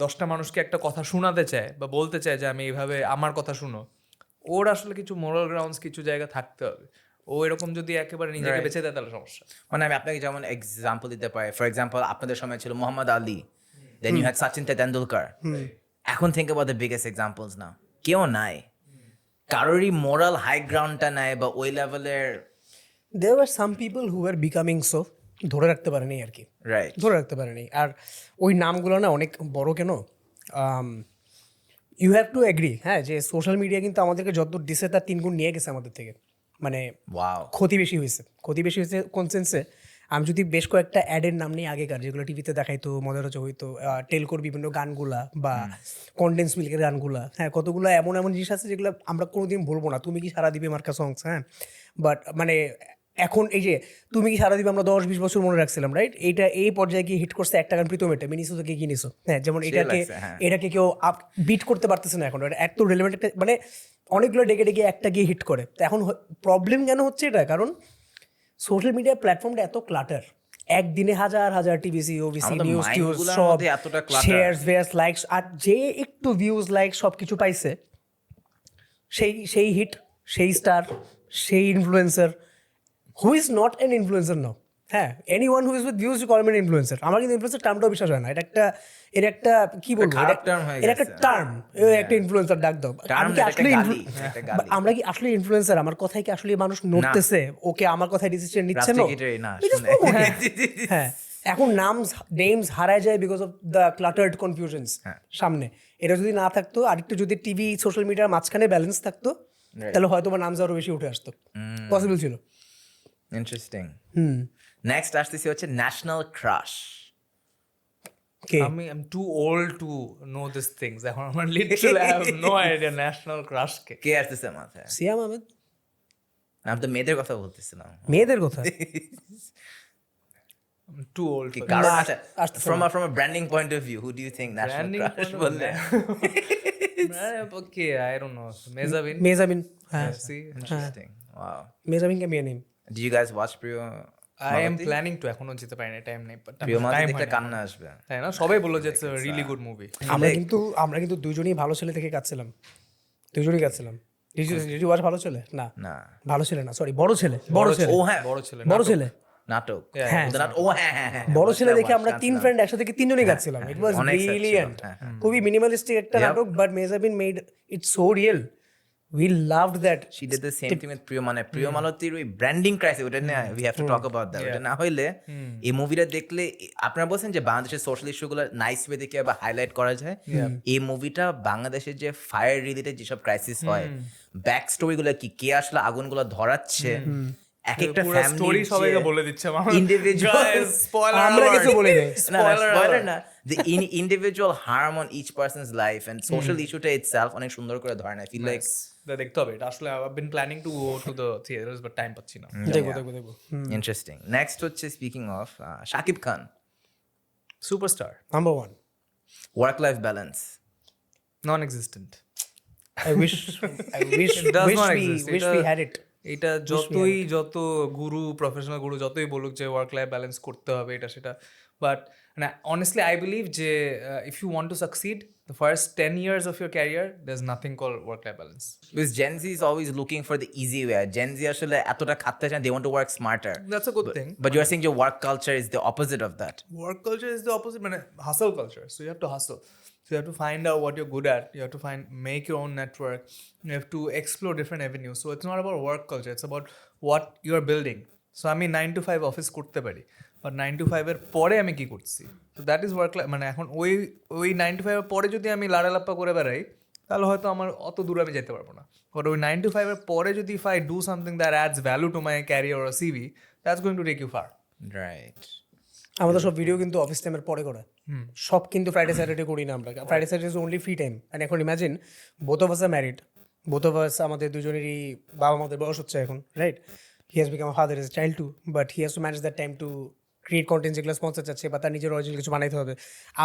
10টা মানুষকে একটা কথা শোনাতে চায়, বা বলতে চায় যে আমি এইভাবে আমার কথা শুনো, ওর আসলে কিছু মোরাল গ্রাউন্ডস কিছু জায়গা থাকতে হবে। ও এরকম যদি একেবারে নিজেকে বেঁচে দেয় তাহলে সমস্যা। মানে আমি আপনাকে যেমন এক্সাম্পল দিতে পারি, ফর এক্সাম্পল আপনাদের সময় ছিল Muhammad Ali, then you had Sachin Tendulkar. এখন think about the biggest examples now, কেউ নাই, কারোরই মোরাল হাই গ্রাউন্ডটা নাই বা ওই লেভেলের। there were some people who were becoming so, ধরে রাখতে পারেনি আর কি, রাইট, ধরে রাখতে পারেনি। আর ওই নামগুলো না অনেক বড় কেন, ইউ হ্যাভ টু এগ্রি, হ্যাঁ, যে সোশ্যাল মিডিয়া কিন্তু আমাদেরকে যত দিছে তার 3 গুণ নিয়ে গেছে আমাদের থেকে। মানে ওয়াও, ক্ষতি বেশি হয়েছে কোন সেন্সে? আমি যদি বেশ কয়েকটা অ্যাডের নাম নিই আগেকার, যেগুলো টিভিতে দেখাইতো, মজারচা হইতো, টেলকোর বিভিন্ন গানগুলা বা কন্ডেন্স মিল্কের গানগুলা, হ্যাঁ, কতগুলো এমন জিনিস আছে যেগুলো আমরা কোনোদিন বলবো না। তুমি কি সারা দিবে মার্কা সংস, হ্যাঁ, বাট মানে এখন এই যে তুমি কি সারা দিবে আমরা 10-20 বছর মনে রাখছিলাম, রাইট? এইটা এই পর্যায়ে গিয়ে হিট করছে একটা গান, প্রীতম এটা মিনিসো থেকে কিনিসো, হ্যাঁ, যেমন এটাকে কেউ বিট করতে পারতেছে না এখন, এটা এত রেলেভেন্ট একটা, মানে অনেকগুলো ডেকে একটা গিয়ে হিট করে। তো এখন প্রবলেম কেন হচ্ছে এটা? কারণ সোশ্যাল মিডিয়া প্ল্যাটফর্মটা এত ক্লাটার, একদিনে হাজার টিভিসি, ওবিসি, নিউজ সব শেয়ারস লাইকস, আর যে একটু ভিউজ লাইক সব কিছু পাইছে, সেই হিট, সেই স্টার, সেই influencer, who is not an influencer now, হ্যাঁ anyone who is with views call me influencer. আমার কিন্তু ইনফ্লুয়েন্সার টার্মটাও বিশ্বাস হয় না, এর একটা কি বলবো, খারাপ term হয়ে এর একটা গেছে। টার্ম, একটা ইনফ্লুয়েন্সার ডাক দাও। আমি কি আসলে আমরা কি আসলে ইনফ্লুয়েন্সার? আমার কথাই কি আসলে মানুষ নড়তেছে? ওকে আমার কথায় ডিসিশন নিচ্ছে না? না We just promote it. হ্যাঁ এখন নেমস হারায় যায় বিকজ অফ দ্য ক্লাটার্ড কনফিউশনস সামনে। এটা যদি না থাকতো, আরেকটু যদি টিভি সোশ্যাল মিডিয়ার মাঝখানে ব্যালেন্স থাকতো, তাহলে হয়তো বা নামস আরো বেশি উঠে আসতো, পসিবল ছিল। ইন্টারেস্টিং। নেক্সট আসতেছি হচ্ছে ন্যাশনাল ক্রাশ। কে আমি I am too old to know this things, এখন আমার literally I have no idea national crush কে। কে আসতেছে মাথায়? সিয়াম আহমেদ। আমি তো মেয়েদের কথা বলতেছিলাম। মেয়েদের কথা টু ওল্ড কারণ না, আচ্ছা, আসতেছে from a branding point of view, who do you think national crush বললে? Okay I don't know, Mehazabien. Mehazabien. হ্যাঁ সি Interesting. Wow. মেজাবিন কে মেয়ে name. Do you guys watch Priyo? I am planning to, এখনো যেতে পারি না, টাইম নেই, বাট প্রিয় মাঝে টাইম দেখলে কান্না আসবে। তাই না? সবাই বললো যে it's a really good movie. আমরা কিন্তু দুজনেই ভালো ছেলে থেকে কাটছিলাম, দুজনেই কাটছিলাম। Did you watch ভালো ছেলে? না না, ভালো ছেলে না, সরি বড় ছেলে। বড় ছেলে, ও হ্যাঁ, বড় ছেলে, বড় ছেলে, নাটক। হ্যাঁ। ও হ্যাঁ হ্যাঁ হ্যাঁ, বড় ছেলে দেখে আমরা watch 3 না। ফ্রেন্ড একসাথে তিনজনই কাটছিলাম। ইট ওয়াজ অনেক sad ছিল, ব্রিলিয়ান্ট, হ্যাঁ, খুবই মিনিমালিস্টিক একটা নাটক, but Mehazabien made it so real. We loved that. She did the same thing with প্রিয় মানে প্রিয় মালতীর ওই ব্র্যান্ডিং ক্রাইসিস, ওটা না we have to talk about that. ওটা না হইলে এই মুভিটা দেখলে, আপনারা বলছেন যে বাংলাদেশের সোশ্যাল ইস্যুগুলো নাইস ওয়ে দেখে বা হাইলাইট করা যায়, এই মুভিটা বাংলাদেশের যে ফায়ার রিলেটেড যেসব ক্রাইসিস হয়, ব্যাক স্টোরিগুলো কি, কে আসলে আগুনগুলো ধরাচ্ছে, এক একটা পুরো স্টোরি সবাইকে বলে দিচ্ছে আমার ইন্ডিভিজুয়াল আমরা কিছু বলি নাই। spoiler না, the individual harm on each person's life and social issueটা itself অনেক সুন্দর করে ধরে না। I feel like দেখতে হবে এটা আসলে। I have been planning to go to the theatres, but time পাচ্ছি না। দেখবো। ইন্টারেস্টিং। নেক্সট হচ্ছে speaking of Shakib Khan, superstar, number 1. Work life balance. Non existent. I wish does not we exist. wish we had it. এটা যত গুরু, professional গুরু যতই বলুক যে work life balance করতে হবে এটা সেটা, বাট মানে অনেস্টলি আই বিলিভ যে if you want to succeed the first 10 years of your career, there's nothing called work life balance. Because Gen Z is always looking for the easy way. Gen Z আসলে এতটা খাটতে চায়, they want to work smarter. That's a good thing. But you are saying your work culture is the opposite of that. Work culture is the opposite, মানে hustle culture. So you have to hustle. So you have to find out what you're good at. You have to make your own network. You have to explore different avenues. So it's not about work culture. It's about what you are building. So আমি 9 to 5 office করতে পারি, but 9 to 5 এর পরে আমি কি করছি, তো that is work life. মানে এখন ওই 9 to 5 এর পরে যদি আমি লাড়ালাপ্পা করে বেড়াই, তাহলে হয়তো আমার অত দূর আমি যেতে পারবো না। বাট ওই 9 to 5 এর পরে যদি if I do something that adds value to my career or CV, that's going to take you far. Right. আমাদের সব ভিডিও কিন্তু অফিস টাইমের পরে করে, সব কিন্তু ফ্রাইডে স্যাটারডে করি না আমরা। Friday Saturday is only free time. And এখন imagine both of us are married, both of us, আমাদের দুজনেরই বাবা মাদের বয়স হচ্ছে এখন, right? He has become a father, is child too, but he has to manage that time to create content যেগুলো sponsor চাচ্ছে, বা তার নিজের অরিজিনাল কিছু বানাইতে হবে।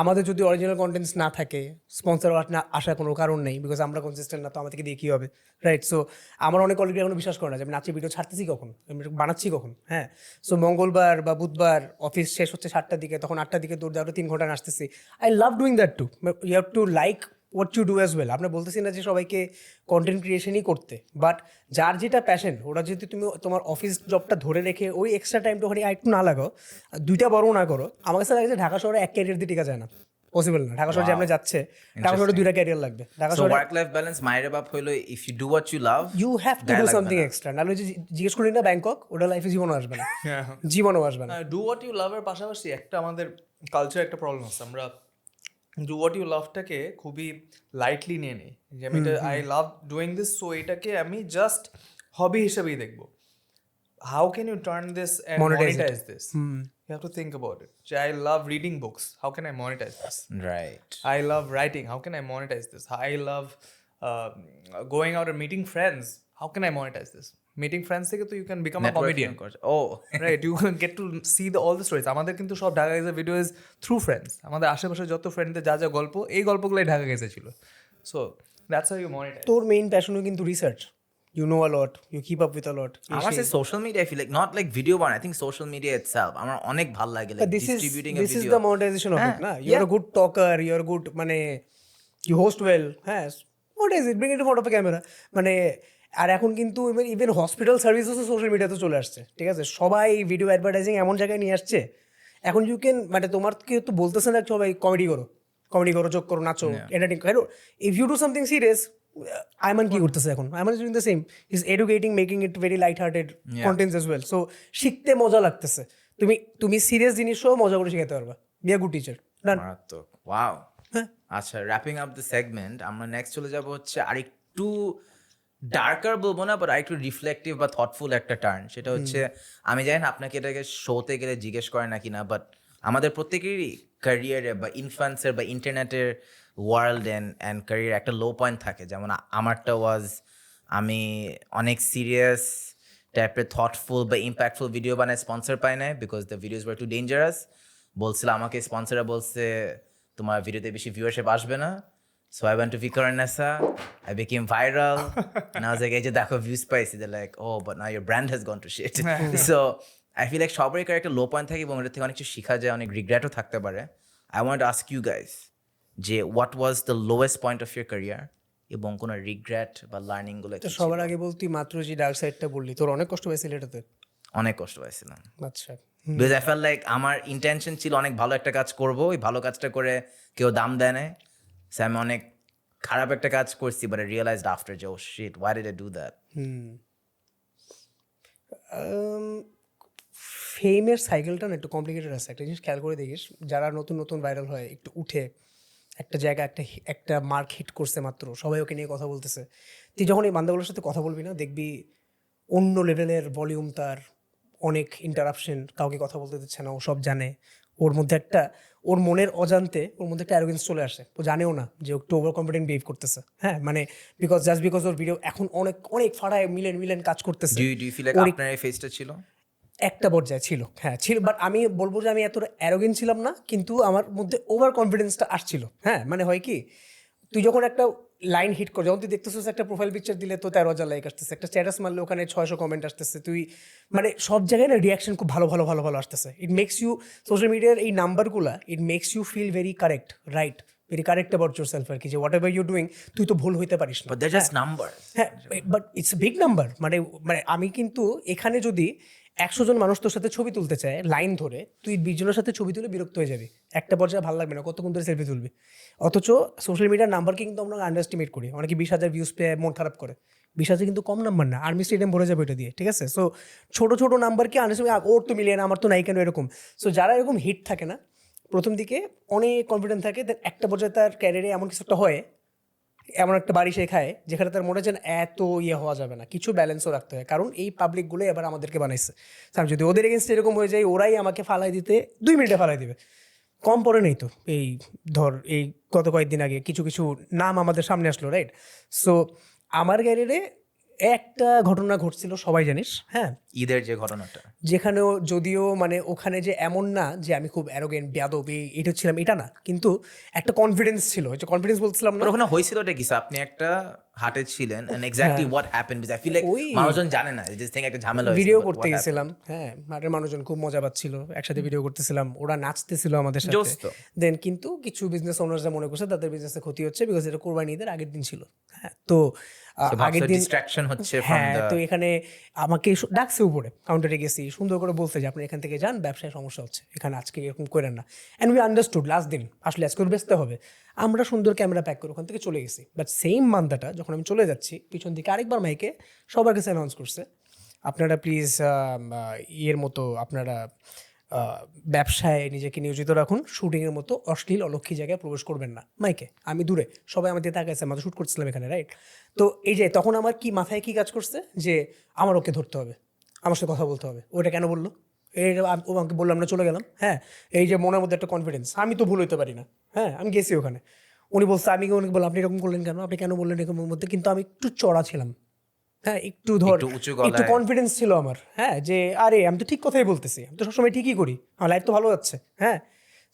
আমাদের যদি অরিজিনাল কন্টেন্টস না থাকে, স্পন্সর না আসার কোনো কারণ নেই, বিকজ আমরা কনসিস্টেন্ট না, তো আমাদেরকে দিয়ে কী হবে, রাইট? সো আমার অনেক কলিগ এখনো বিশ্বাস করে না যে আমি নাচের ভিডিও ছাড়তেছি কখন, আমি বানাচ্ছি কখন। হ্যাঁ, সো মঙ্গলবার বা বুধবার অফিস শেষ হচ্ছে 7টার দিকে, তখন 8টার দিকে দৌড় দেওয়া 3 ঘন্টা নাচতেছি। I love doing that too. You have to like what you do as well. আমরা বলতেছি না যে সবাইকে কন্টেন্ট ক্রিয়েশনই করতে, বাট যার যেটা প্যাশন, ওটা যদি তুমি তোমার অফিস জবটা ধরে রেখে ওই এক্সট্রা টাইমটা ওখানে একটু না লাগাও, 2টা বড় না করো, আমার কাছে লাগে যে ঢাকা শহরে এক ক্যারিয়ার দিয়ে টিকা যায় না, পসিবল না। ঢাকা শহরে যেমন যাচ্ছে, ঢাকা শহরে 2টা ক্যারিয়ার লাগবে। ঢাকা So শহরে work life balance মায়ের বাপ হইলো, if you do what you love, you have to do something extra. নাহলে যে জিজ্ঞেস করি না ব্যাংকক, ওটা লাইফে জীবনও আসবে না, জীবনও আসবে না। ডু হোয়াট ইউ লাভ এর পাশাপাশি একটা আমাদের কালচার একটা প্রবলেম আছে, আমরা ডু হোয়াট ইউ লাভটাকে খুবই লাইটলি নিয়ে নিই, যে আমি এটা I love doing this, so এটাকে আমি জাস্ট হবি হিসেবেই দেখবো। How can you turn this and monetise this? You have to think about it, যে I love reading books, how can I monetise this? right. I love writing. How can I monetize this? I love going out and meeting friends. How can I monetize this? Meeting friends থেকে তো you can become a comedian. Oh, Right? You can get to see all the stories. আমাদের কিন্তু সব ঢাকা গেছে video is through friends. আমাদের আশেপাশে যত ফ্রেন্ডদের যা যা গল্প, এই গল্পগুলোই ঢাকা গেছে ছিল। So that's how you monetize. তোর মেইন প্যাশনও কিন্তু research. You know a lot, you keep up with a lot. আমার সে social media, I feel like not like video বানাই, I think social media itself আমার অনেক ভালো লাগে, like distributing a this is video. the monetization of it, na? You're a good talker, you're a good, মানে you host well, হ্যাঁ, monetize it, bring it in front of a camera. মানে আর এখন কিন্তু even hospital সার্ভিসেসও social মিডিয়াতে চলে আসছে, ঠিক আছে? সবাই ভিডিও অ্যাডভার্টাইজিং এমন জায়গায় নিয়ে আসছে এখন ইউ ক্যান, মানে তোমার কেউ তো বলতেছে না সবাই কমেডি করো, যোগ করো, নাচো, এন্টারটেইন করো। If you do something serious, Ayman কি করতেছে এখন? Ayman is doing the same, is educating, making it very light hearted contents as well. So শিখতে মজা লাগতেছে, তুমি সিরিয়াস জিনিসও মজা করে শিখাতে পারবা। Be a good teacher. মারাত্মক। ওয়াও। আচ্ছা, র্যাপিং আপ দ্য সেগমেন্ট, আমরা নেক্সট চলে যাব হচ্ছে আরেকটু ডার্কার বলবো না, বাট আরেকটু রিফ্লেক্টিভ বা থটফুল একটা টার্ন। সেটা হচ্ছে, আমি জানি না আপনাকে এটাকে শোতে গেলে জিজ্ঞেস করে নাকি না, বাট আমাদের প্রত্যেকেরই ক্যারিয়ারে বা ইনফ্লুয়েন্সের বা ইন্টারনেটের ওয়ার্ল্ড অ্যান্ড ক্যারিয়ার একটা লো পয়েন্ট থাকে। যেমন আমারটা ওয়াজ, আমি অনেক সিরিয়াস টাইপের থটফুল বা ইম্প্যাক্টফুল ভিডিও বানায় স্পন্সর পাই নাই, because the videos were too dangerous. বলছিল আমাকে স্পন্সররা বলছে তোমার ভিডিওতে বেশি ভিউয়ারশিপ আসবে না। So I went to Vikarnasa, I became viral, and I was like, এই যে দেখো ভিউজ পাইছি। They're like, oh, but now your brand has gone to shit. So I feel like সবারই একটা লো পয়েন্ট থাকে এবং এটার থেকে অনেক কিছু শেখা যায়, অনেক রিগ্রেটও থাকতে পারে। I want to ask you guys যে what was the lowest point of your career এবং কোনো রিগ্রেট বা লার্নিং গুলো? তো সবার আগে বলতি মাত্র যে ডার্ক সাইডটা বললি, তোর অনেক কষ্ট হয়েছিল এটাতে? অনেক কষ্ট পাইছিলাম। আচ্ছা, বিকজ আই ফেল লাইক আমার ইন্টেনশন ছিল অনেক ভালো একটা কাজ করব, ওই ভালো কাজটা করে কেউ দাম দেয় না। সো আমি অনেক খারাপ একটা কাজ করছি, বাট আই রিয়েলাইজড আফটার যে oh shit, why did I do that. ফেমের সাইকেলটা না একটু কমপ্লিকেটেড আছে। একটা জিনিস খেয়াল করে দেখিস, যারা নতুন নতুন ভাইরাল হয়, একটু উঠে একটা জায়গা একটা মার্ক হিট করছে মাত্র, সবাই ওকে নিয়ে কথা বলতেছে। তুই যখন এই বান্দাগুলোর সাথে কথা বলবি না, দেখবি অন্য লেভেলের ভলিউম, তার অনেক ইন্টারাপশন, কাউকে কথা বলতে দিচ্ছে না, ও সব জানে। ওর মধ্যে ওর মনের অজান্তে ওর মধ্যে একটা অ্যারোগেন্স চলে আসে, ও জানেও না যে ও একটু ওভার কনফিডেন্ট বিহেভ করতেছে। হ্যাঁ, মানে বিকজ ওর ভিডিও এখন অনেক ফাড়ায় মিলেন কাজ করতেছে। ডু ইউ ফিল লাইক আপনার এই ফেজটা ছিল? একটা পর্যায়ে ছিল, হ্যাঁ ছিল, বাট আমি বলবো যে আমি এতটা অ্যারোগেন্ট ছিলাম না, কিন্তু আমার মধ্যে ওভার কনফিডেন্সটা আসছিল। হ্যাঁ, মানে হয় কি, তুই যখন একটা লাইন হিট কর, যখন তুই দেখতেছিস একটা প্রোফাইল পিকচার দিলে তো 13,000 লাইক আসতেছে, একটা স্ট্যাটাস মারলে ওখানে 600 কমেন্ট আসতেছে, তুই মানে সব জায়গায় না রিয়াকশন খুব ভালো আসতেছে। ইট মেক্স ইউ, সোশ্যাল মিডিয়ার এই নাম্বারগুলা, it makes you feel very correct, right, very correct about yourself আর কি, যে হোয়াট এভার ইউ ডুইং তুই তো ভুল হইতে পারিস না। But that's just number. হ্যাঁ, বাট ইটস বিগ নাম্বার। মানে আমি কিন্তু এখানে যদি 100 জন মানুষ তোর সাথে ছবি তুলতে চায় লাইন ধরে, তুই 20 জনের সাথে ছবি তুলে বিরক্ত হয়ে যাবি, একটা পর্যায়ে ভালো লাগবে না, কতক্ষণ ধরে সেলফি তুলবি। অথচ সোশ্যাল মিডিয়ার নাম্বারকে কিন্তু আমরা আন্ডারস্টিমেট করি, অনেকে 20,000 ভিউজ পেয়ে মন খারাপ করে। 20,000 কিন্তু কম নাম্বার না, আর্মি স্টেডিয়াম ভরে যাবে এটা দিয়ে, ঠিক আছে? সো ছোট নাম্বারকে আন্ডারস্টিমেট, ওর তো মিলিয়ে না, আমার তো নাই কেন, এরকম। সো যারা এরকম হিট থাকে না, প্রথম দিকে অনেক কনফিডেন্ট থাকে, দেন একটা পর্যায়ে তার ক্যারিয়ারে এমন কিছু একটা হয়, এমন একটা বাড়ি শেখায় যেখানে তার মনে হচ্ছে এত হওয়া যাবে না, কিছু ব্যালেন্সও রাখতে হয়, কারণ এই পাবলিকগুলো এবার আমাদেরকে বানাইছে। আমি যদি ওদের এগেনস্ট এরকম হয়ে যায়, ওরাই আমাকে ফালাই দিতে 2 মিনিটে ফালাই দিবে, কম পরে নেই তো। এই ধর এই গত কয়েকদিন আগে কিছু নাম আমাদের সামনে আসলো, রাইট? সো আমার ক্যারিয়ারে একটা ঘটনা ঘটছিল, সবাই জানিস, হ্যাঁ, ঈদের যে ঘটনাটা, যেখানেও যদিও মানে ওখানে যে এমন না যে আমি খুব অ্যারোগেন্ট বেয়াদব এটা ছিলাম, এটা না, কিন্তু একটা কনফিডেন্স ছিল, যে কনফিডেন্স বলছিলাম না। ওখানে হয়েছিল ওটা কি, আপনি একটা হাটে ছিলেন and exactly what happened, because I feel like মানুষজন জানে না, জাস্ট থিংক একটা ঝামেলা হয়েছে। ভিডিও করতে গেছিলাম, হ্যাঁ, মাঠের মানুষজন খুব মজা পাচ্ছিল, একসাথে ভিডিও করতেছিলাম, ওরা নাচতেছিল আমাদের সাথে। দেন কিন্তু কিছু বিজনেস ওনাররা মনে করছে তাদের বিজনেসে ক্ষতি হচ্ছে, বিকজ এটা কোরবানি ঈদের আগের দিন ছিল। হ্যাঁ, তো আগের দিন ডিস্ট্রাকশন হচ্ছে। হ্যাঁ, তো এখানে আমাকে ডাকছে, উপরে কাউন্টারে গেছি, সুন্দর করে বলতে যে আপনি এখান থেকে যান, ব্যবসায় সমস্যা হচ্ছে, এখানে আজকে এরকম করেন না। অ্যান্ড উই আন্ডারস্টুড, লাস্ট দিন আসলে আজকে বেচতে হবে, আমরা সুন্দর ক্যামেরা প্যাক করে ওখান থেকে চলে গেছি। বাট সেম মান্দাটা যখন আমি চলে যাচ্ছি, পিছন দিকে আরেকবার মাইকে সবার কাছে অ্যানাউন্স করছে, আপনারা প্লিজ ইয়ের মতো আপনারা ব্যবসায় নিজেকে নিয়োজিত রাখুন, শুটিংয়ের মতো অশ্লীল অলক্ষী জায়গায় প্রবেশ করবেন না। মাইকে আমি দূরে, সবাই আমাদের তাকাইছে, আমাদের শ্যুট করছিলাম এখানে, রাইট? তো এই যে তখন আমার কি মাথায় কি কাজ করছে, যে আমার ওকে ধরতে হবে, আমার সাথে কথা বলতে হবে। ওইটা কেন বললো, ও আমাকে বললাম না, চলে গেলাম। হ্যাঁ, এই যে মনের মধ্যে একটা কনফিডেন্স, আমি তো ভুল হইতে পারি না। হ্যাঁ, আমি গেছি ওখানে, উনি বলছে, আমি ওনাকে বললাম আপনি এরকম করলেন কেন, আপনি কেন বললেন এরকমের মধ্যে, কিন্তু আমি একটু চড়া ছিলাম। হ্যাঁ, একটু একটু কনফিডেন্স ছিল আমার। হ্যাঁ, যে আরে আমি তো ঠিক কথাই বলতেছি, আমি তো সবসময় ঠিকই করি, আমার লাইফ তো ভালো যাচ্ছে। হ্যাঁ,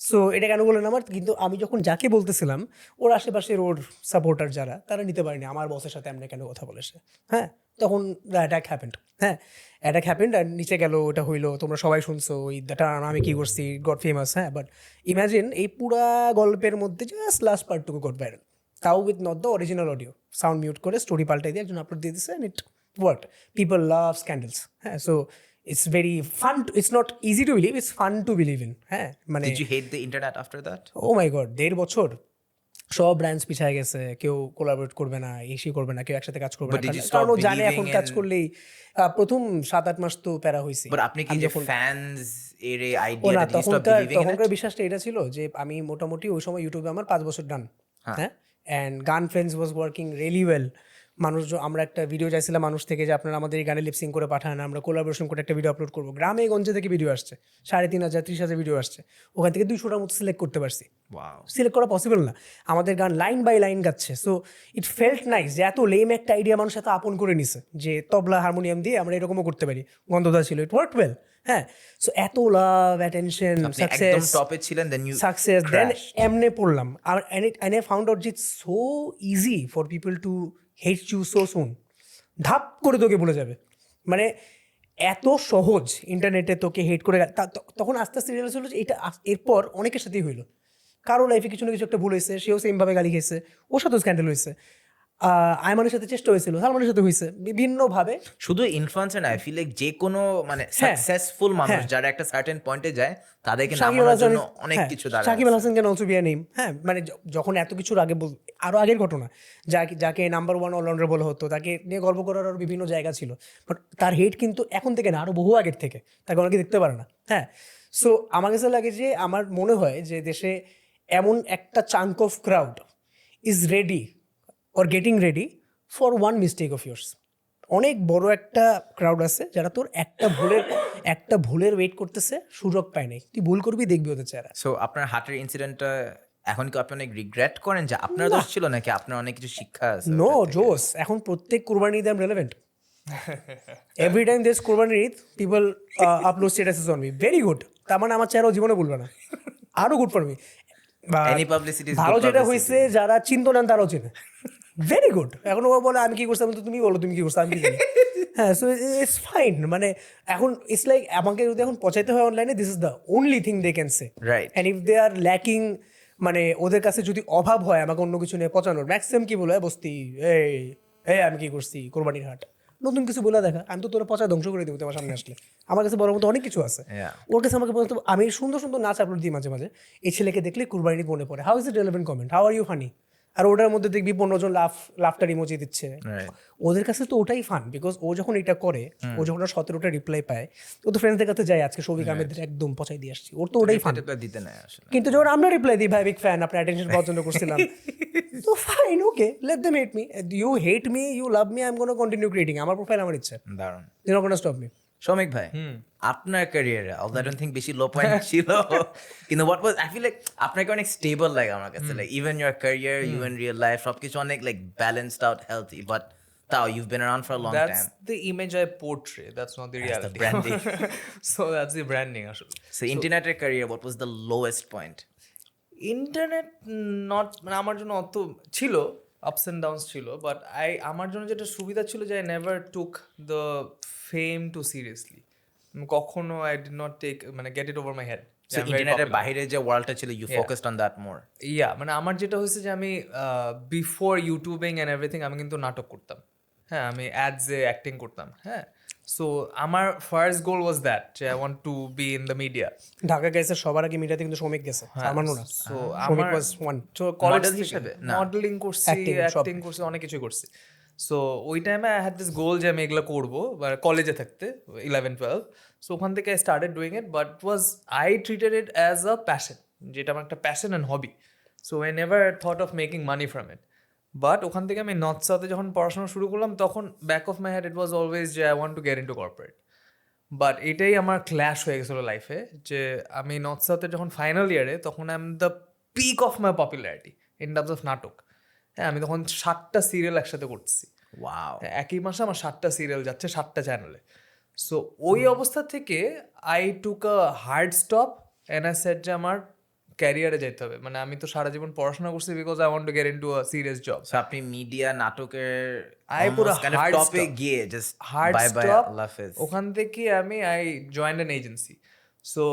সো এটা কেন বললেন আমার, কিন্তু আমি যখন যাকে বলতেছিলাম ওর আশেপাশের ওর সাপোর্টার যারা, তারা নিতে পারেনি আমার বসের সাথে এমনি কেন কথা বলেছে। হ্যাঁ, তখন অ্যাটাক হ্যাপেন্ড। হ্যাঁ, অ্যাটাক হ্যাপেন্ড, আর নিচে গেল, ওটা হইলো, তোমরা সবাই শুনছো ওই আমি কি করছি, গট ফেমাস। হ্যাঁ, বাট ইমাজিন এই পুরা গল্পের মধ্যে জাস্ট লাস্ট পার্টটুকু গট ভাইরাল। তাও with not the original audio, sound mute করে স্টোরি পাল্টাই দিয়ে একজন আপলোড দিয়ে দিচ্ছে and it worked. People love scandals, হ্যাঁ। So it's very fun, it's not easy to believe, it's fun to believe in, হ্যাঁ। মানে Did you hate the internet after that? Oh my god, 1.5 বছর সব brands পিছায় গেছে, কেউ collaborate করবে না, AC করবে না, কেউ একসাথে কাজ করবে But না, did you কারণ start ও জানে এখন believing কাজ in- করলেই প্রথম 7-8 মাস তো প্যারা হয়েছে। But আপনি কি যে fans এর এই ও idea না, that you stop believing in it? তখনকার বিশ্বাসটা এটা ছিল যে আমি মোটামুটি ওই সময় ইউটিউবে আমার 5 বছর ডান, হ্যাঁ। অ্যান্ড গান friends was working really well. মানুষ, আমরা একটা ভিডিও চাইছিলাম মানুষ থেকে যে আপনারা আমাদের এই গানে লিপসিং করে পাঠান, আমরা কোলাবোরেশন করে একটা ভিডিও আপলোড করবো। গ্রামে গঞ্জে থেকে ভিডিও আসছে, 3,500 30,000 ভিডিও আসছে, ওখান থেকে 200টার মতো সিলেক্ট করতে পারছি। Wow. সিলেক্ট করা পসিবল না, আমাদের গান লাইন বাই লাইন গাচ্ছে। সো ইট ফেল্ট নাইস যে এত লেম একটা আইডিয়া মানুষ এত আপন করে নিছে যে তবলা হারমোনিয়াম দিয়ে আমরা এরকমও করতে পারি, গন্ধদা ছিল, ইট ওয়ার্ক ওয়েল, হ্যাঁ। সো এত লাভ, অ্যাটেনশন, আপনি একদম টপে ছিলেন, then you success, then crashed. এমনে পড়লাম। আর and I found out it's so easy for people to hate you so soon. ধাপ করে তোকে ভুলে যাবে, মানে এত সহজ ইন্টারনেটে তোকে হেট করে। তখন আস্তে আস্তে রিয়েলাইজ হলো যে এটা এরপর অনেকের সাথেই হইলো, কারো লাইফে কিছু না কিছু একটা ভুল হয়েছে, সেও সেমভাবে গালি খেয়েছে, ওর সাথেও স্ক্যান্ডেল হয়েছে, আয়মানের সাথে চেষ্টা হয়েছিল, সালমানের সাথে হয়েছে, বিভিন্নভাবে। শুধু ইনফ্লুয়েন্সার না, আই ফিল লাইক যে কোনো মানে সাকসেসফুল মানুষ যারা একটা সার্টেন পয়েন্টে যায় তাদেরকে নামানোর জন্য অনেক কিছু দাঁড়ায়। Shakib Al Hasan can also be a name, হ্যাঁ। মানে যখন এত কিছুর আগে, আরো আগের ঘটনা, যাকে নাম্বার 1 অলরাউন্ডার বলা হতো, তাকে নিয়ে গর্ব করার আরো বিভিন্ন জায়গা ছিল, বাট তার হেট কিন্তু এখন থেকে না, আরো বহু আগের থেকে, তাকে অনেকে দেখতে পারে না, হ্যাঁ। সো আমার কাছে লাগে যে, আমার মনে হয় যে দেশে এমন একটা chunk of crowd is ready or getting ready for one mistake of years. অনেক বড় একটা ক্রাউড আছে যারা তোর একটা ভুলের ওয়েট করতেছে, সুযোগ পায় নাই, তুই ভুল করবি, দেখবি ওদের চেহারা। সো আপনার হার্টের ইনসিডেন্টটা এখন কি আপনি অনেক রিগ্রেট করেন যে আপনার দোষ ছিল নাকি আপনার অনেক কিছু শিক্ষা আছে? নো জোস, এখন প্রত্যেক কুরবানি ঈদে আমি relevant. Every time this Qurbani Eid people upload statuses on me, very good. তার মানে আমার চেহারা জীবনে ভুলবে না, আরো good for me. Any publicity is ভালো good যেটা publicity. হয়েছে, যারা চিনতো না তারাও চেনে, ভেরি গুড। এখন ও বলে আমি কি করছিলাম, তো তুমি বলো তুমি কি করছো, আমি কি জানি, হ্যাঁ। সো ইটস ফাইন, মানে এখন ইটস লাইক আমাকে যদি এখন পচাইতে হয় অনলাইনে, this is the only thing they can say, Right. And if they are lacking, মানে ওদের কাছে যদি অভাব হয় আমাকে অন্য কিছু নিয়ে পচানোর, ম্যাক্সিমাম কি বলে বস্তি, এই আমি কি করছি কোরবানির হাট, নতুন কিছু বলে দেখা, আমি তো তোরা পচা ধ্বংস করে দেবো তোমার সামনে আসলে। আমার কাছে বড় মতো অনেক কিছু আছে, Yeah. ওর কাছে আমাকে বলতো, আমি সুন্দর সুন্দর নাচ আপলোড দিই মাঝে মাঝে, এই ছেলেকে দেখলে কুরবানি মনে পড়ে, how is it relevant comment, how are you funny, আর ওটার মধ্যে দেখবি 15 জন লাফটার ইমোজি দিচ্ছে। Right. ওদের কাছে তো ওটাই ফান, বিকজ ও যখন এটা করে, ও যখন 17টা রিপ্লাই পায়, ও তো ফ্রেন্ডসদের কাছে যায়, আজকে শৌভিক আহমেদের একদম পচাই দিয়ে আসছি, ওর তো ওটাই ফান। এটা দিতে নাই আসলে। কিন্তু যখন আমরা রিপ্লাই দিই, ভাই বিগ ফ্যান, আপনার অ্যাটেনশন পাওয়ার জন্য করছিলাম, তো fine, okay, let them hate me, you hate me, you love me, I am gonna continue creating, আমার প্রোফাইল আমার ইচ্ছা, দারুণ। You not gonna stop me. Shoumik ভাই, আপনার ক্যারিয়ারে আই ডোন্ট থিংক বেশি লো পয়েন্ট ছিল, কিন্তু what was, I feel like আপনাকে অনেক স্টেবল লাগে আমার কাছে, like even your career, even real life, সবকিছু অনেক like balanced out, healthy, but তাও you've been around for a long That's time. the image I portray. That's not the That's the reality. branding. So that's the branding আসলে। So internet career, what was the lowest point? Internet not, মানে আমার জন্য অত ছিল, ups and downs ছিল, but আমার জন্য যেটা সুবিধা ছিল যে I never took the fame too seriously. কখনো আই ডিড নট টেক, মানে get it over my head. So ইন্টারনেটের বাইরে যে ওয়ার্ল্ডটা ছিল, you focused on that more. ইয়া, মানে আমার যেটা হয়েছে যে আমি বিফোর ইউটিউবিং অ্যান্ড এভরিথিং আমি কিন্তু নাটক করতাম, হ্যাঁ। আমি অ্যাডসে অ্যাক্টিং করতাম, হ্যাঁ। সো আমার ফার্স্ট গোল ওয়াজ দ্যাট, যে I want to be in the media. Dhaka গেছে সবার আগে মিডিয়াতে, কিন্তু শ্রমিক গেছে, আমার না। সো শ্রমিক আমার ওয়াজ ওয়ান। তো কলেজ Model হিসেবে? না। মডেলিং করছি, Acting, সব। অ্যাক্টিং করছি, অনেক কিছু করছি। সো ওই টাইমে আই হ্যাড দিস গোল যে আমি এগুলো করবো, কলেজে থাকতে 11-12। সো ওখান থেকে I started doing it, but I treated it as a passion, যেটা আমার একটা passion and hobby. So I never thought of making money from it. But ওখান থেকে আমি নর্থ সাউথে যখন পড়াশোনা শুরু করলাম, তখন back of my head it was always যে I want to get into corporate. But এটাই আমার ক্ল্যাশ হয়ে গেছিলো লাইফে, যে আমি নর্থ সাউথের যখন ফাইনাল ইয়ারে, তখন I am the peak of my popularity in terms of নাটক, হ্যাঁ। আমি তখন 7টা সিরিয়াল একসাথে করছি, Wow. একই মাসে আমার 7টা সিরিয়াল যাচ্ছে 7টা চ্যানেলে। সো ওই অবস্থা থেকে I took a hard stop and I said যে আমার ক্যারিয়ারে যেতে হবে, মানে আমি তো সারা জীবন পড়াশোনা করছি because I want to gate into a serious job. So আপনি মিডিয়া নাটকের পুরো almost kind of hard টপে stop. গিয়ে just hard bye bye stop, আল্লাহ হাফেজ। ওখান থেকে I joined an agency. So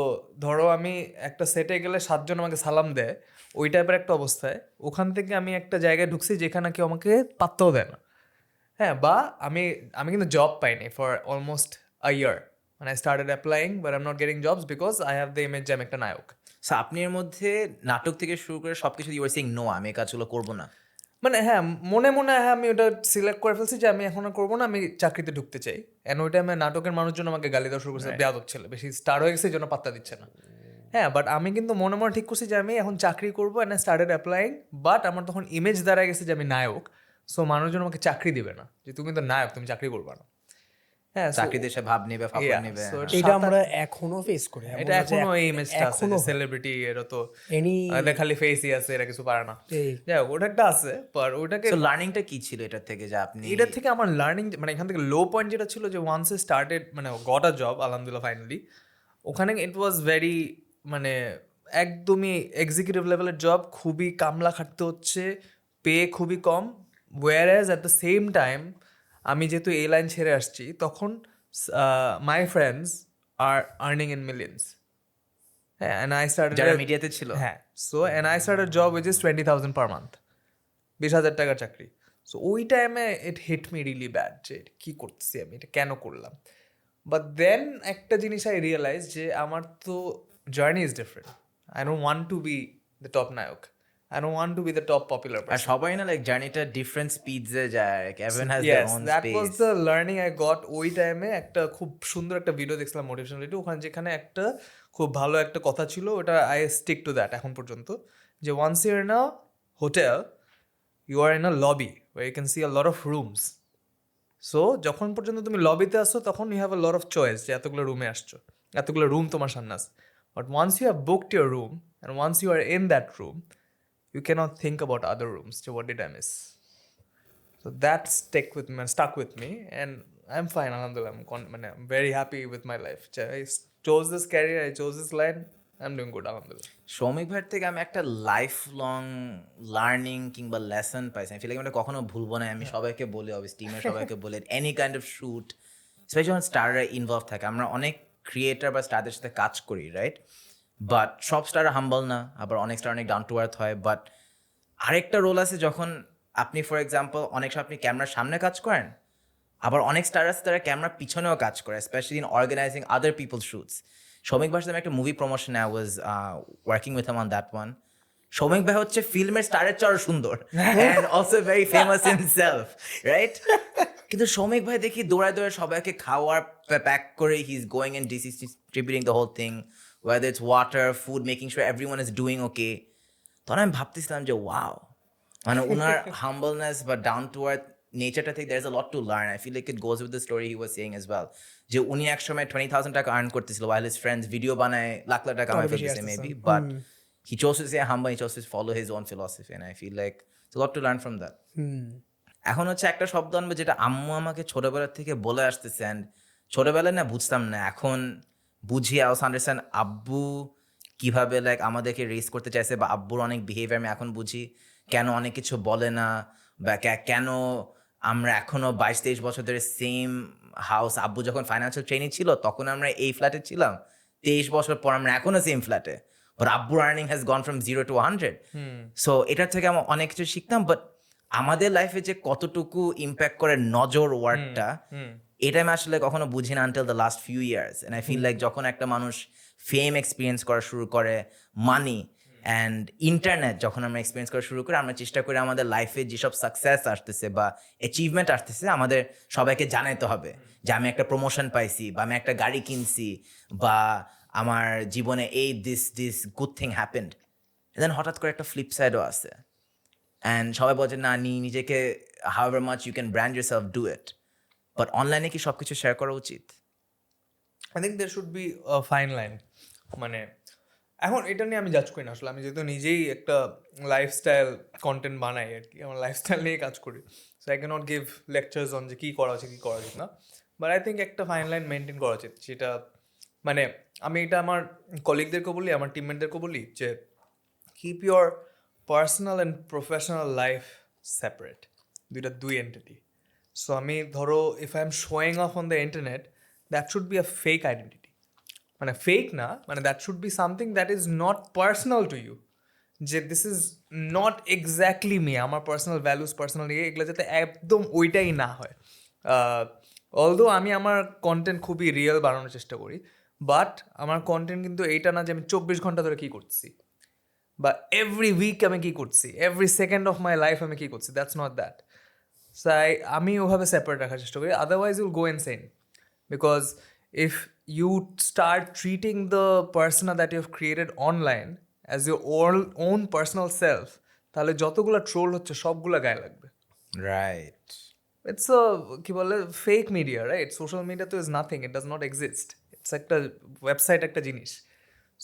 ধরো আমি একটা সেটে গেলে 7 জন আমাকে সালাম দেয়, ওই টাইপের একটা অবস্থায় ওখান থেকে আমি একটা জায়গায় ঢুকছি যেখানে কেউ আমাকে পাত্তাও দেয় না। হ্যাঁ, বা আমি আমি কিন্তু জব পাইনি ফর অলমোস্ট আ ইয়ার, মানে I started applying but I am not getting jobs because I have the image যে আমি একটা নায়ক। সো আপনি এর মধ্যে নাটক থেকে শুরু করে সবকিছু ইউ আর সেইং নো, আমি এই কাজগুলো করবো না। মানে হ্যাঁ, মনে মনে হ্যাঁ আমি ওটা সিলেক্ট করে ফেলছি যে আমি এখন আর করবো না, আমি চাকরিতে ঢুকতে চাই। এন্ড ওই টাইমে নাটকের মানুষজন আমাকে গালি দেওয়া শুরু করছে, বেয়াদব ছেলে, বেশি স্টার হয়ে গেছে এই জন্য পাত্তা দিচ্ছে না। হ্যাঁ, বাট আমি কিন্তু মনে মনে ঠিক করছি যে আমি এখন চাকরি করবো, and I started applying. But আমার তখন ইমেজ দাঁড়ায় গেছে যে আমি নায়ক, সো মানুষজন আমাকে চাকরি দিবে না, যে তুমি তো নায়ক, তুমি চাকরি করবা না। হ্যাঁ, চাকরি দেশে ভাব নেবে, ফাপড় নেবে। এটা আমরা এখনো ফেস করি। এটা এখনো এই ইমেজটা আছে যে সেলিব্রিটি এরা তো এদের খালি ফেসই আছে, এরা কিছু পারে না। যাই হোক, ওটা একটা আছে, বাট ওটাকে সো লার্নিংটা কি ছিল এটার থেকে যে আপনি? এটা থেকে আমার লার্নিং মানে এখান থেকে লো পয়েন্ট যেটা ছিল যে ওয়ান্স এ স্টার্টেড মানে গট আ জব আলহামদুলিল্লাহ ফাইনালি, ওখানে ইট ওয়াজ ভেরি মানে একদমই এক্সিকিউটিভ লেভেলের জব, খুবই কামলা খাটতে হচ্ছে, পে খুবই কম। Whereas at the same time আমি যেহেতু এই লাইন ছেড়ে আসছি, তখন my friends are earning in millions. হ্যাঁ, অ্যান্ড আই স্টার্টেড যারা মিডিয়াতে ছিল। হ্যাঁ, so and I started job which is 20,000 per month, 20,000 টাকার চাকরি। সো ওই টাইমে it hit me really bad যে কী করতেছি আমি, এটা কেন করলাম। বাট দেন একটা জিনিস আই রিয়েলাইজ যে আমার তো journey is different. I don't want to be the top নায়ক, I don't want to be the top popular আর পারসন। সবাই না লাইক জার্নিটা ডিফারেন্ট স্পিডসে যায়, everyone has Yes, their own that was space. the learning I got ওই টাইমে। একটা খুব সুন্দর একটা ভিডিও দেখছিলাম মোটিভেশনাল ভিডিও, ওখানে যেখানে একটা খুব ভালো একটা কথা ছিল, ওটা আই স্টিক টু দ্যাট এখন পর্যন্ত, যে once you are in a hotel you are in a lobby where you can see a lot of rooms. সো যখন পর্যন্ত তুমি লবিতে আসছো তখন you have a lot of choice যে এতগুলো রুমে আসছো, এতগুলো রুম তোমার সামনে আছে। But once you have booked your room and once you are in that room you cannot think about other rooms. So what did I miss? So that stuck with me, and I'm fine. Alhamdulillah, I'm very happy with my life. I chose this career, I chose this line. I'm doing good, alhamdulillah. Soumik ভাইয়ের থেকে আমি একটা life long learning কিংবা lesson পাইছি। আমি feel like আমি এটা কখনো ভুলবো না। আমি সবাইকে বলি, অবভিয়াসলি টিমের সবাইকে বলি, any kind of shoot, specially যখন স্টাররা ইনভলভ থাকে। আমরা অনেক ক্রিয়েটার বা স্টারদের সাথে কাজ করি, রাইট? বাট সব স্টার হাম্বল না, আবার অনেক স্টার অনেক ডাউন টু আর্থ হয়। বাট আরেকটা রোল আছে যখন আপনি ফর এক্সাম্পল অনেক সময় আপনি ক্যামেরার সামনে কাজ করেন, আবার অনেক স্টার আছে তারা ক্যামেরার পিছনেও কাজ করে, specially in organizing other people shoots. Shoumik ভাইয়ের সাথে একটা মুভি প্রমোশনে I was working with him on that one. Shoumik ভাই হচ্ছে ফিল্মের স্টারের চেয়েও সুন্দর and also very famous himself, right? কিন্তু সৌমিক ভাই দেখি দৌড়ায় দৌড়ায় সবাইকে খাওয়ার প্যাক করে, he is going and distributing the whole thing, whether it's water, food, making sure everyone is doing okay. তখন আমি ভাবতেছিলাম যে ওয়াও, মানে ওনার হাম্বলনেস বা ডাউন টু আর্থ নেচারটা থেকে there is a lot to learn. I feel like it goes with the story he was saying as well, যে উনি একসময় 20,000 টাকা আর্ন করতেছিল while his friends ভিডিও বানায় লাখ লাখ টাকা কামাই ফেলতেছে maybe, but he chose to stay humble, he chose to follow his own philosophy, and I feel like it's a lot to learn from that. এখন হচ্ছে একটা শব্দ আনবে যেটা আম্মু আমাকে ছোটবেলা থেকে বলে আসতেছে, and ছোটবেলায় না বুঝতাম না, এখন বুঝি, আই অলসো আন্ডারস্ট্যান্ড আব্বু কিভাবে লাইক আমাদেরকে রেস করতে চাইছে, বা আব্বুর অনেক বিহেভিয়ার আমি এখন বুঝি, কেন অনেক কিছু বলে না, বা কেন আমরা এখনো 22-23 বছর ধরে সেম হাউস। আব্বু যখন ফাইন্যান্সিয়াল ট্রেনিং ছিল তখন আমরা এই ফ্ল্যাটে ছিলাম, 23 বছর পর আমরা এখনো সেম ফ্ল্যাটে, বাট আব্বুর earning has gone from 0 to 100। So এটার থেকে আমরা অনেক কিছু শিখতাম। বাট আমাদের লাইফে যে কতটুকু ইম্প্যাক্ট করে নজর ওয়ার্ডটা, এটা আমি আসলে কখনো বুঝি না until the last few years. And I feel like যখন একটা মানুষ ফেম এক্সপিরিয়েন্স করা শুরু করে, মানি অ্যান্ড ইন্টারনেট যখন আমরা এক্সপিরিয়েন্স করা শুরু করি, আমরা চেষ্টা করি আমাদের লাইফে যেসব সাকসেস আসতেছে বা অ্যাচিভমেন্ট আসতেছে আমাদের সবাইকে জানাইতে হবে, যে আমি একটা প্রমোশন পাইছি, বা আমি একটা গাড়ি কিনছি, বা আমার জীবনে এই দিস গুড থিং হ্যাপেন্ড। দেন হঠাৎ করে একটা ফ্লিপ সাইডও আছে, অ্যান্ড সবাই বলছে না, নিজেকে however much you can brand yourself, do it. But অনলাইনে কি সব কিছু শেয়ার করা উচিত? I think there should be a fine line. মানে এখন এটা নিয়ে আমি জাজ করি না আসলে, আমি যেহেতু নিজেই একটা লাইফস্টাইল কন্টেন্ট বানাই আর কি, আমার লাইফস্টাইল নিয়ে কাজ করি, so I can't give lectures on যে কী করা উচিত কী করা উচিত না। বাট আই থিঙ্ক একটা ফাইন লাইন মেনটেন করা উচিত, যেটা মানে আমি এটা আমার কলিগদেরকে বলি, আমার টিমমেটদেরকে বলি, যে keep your personal and professional life separate, দুই এন্টিটি। সো আমি ধরো if I am showing off on the internet, that should be a fake identity, মানে ফেক না, মানে that should be something that is not personal to you, যে this is not exactly me, আমার personal values personal এগুলো যাতে একদম ওইটাই না হয়। অলদো আমি আমার কন্টেন্ট খুবই রিয়েল বানানোর চেষ্টা করি, বাট আমার কন্টেন্ট কিন্তু এইটা না যে আমি 24 ঘন্টা ধরে কী করছি বা এভরি উইক আমি কী করছি, every second of my life আমি কী করছি, দ্যাটস নট দ্যাট। তাই আমি ওভাবে সেপারেট রাখার চেষ্টা করি, otherwise you'll go insane. Because if you start treating the persona that you've created online as your own personal self, তাহলে যতগুলা ট্রোল হচ্ছে সবগুলা গায়ে লাগবে। রাইট, ইটস আ কি বলে fake media, right? Social media তো is nothing, it does not exist, it's একটা ওয়েবসাইট, একটা জিনিস।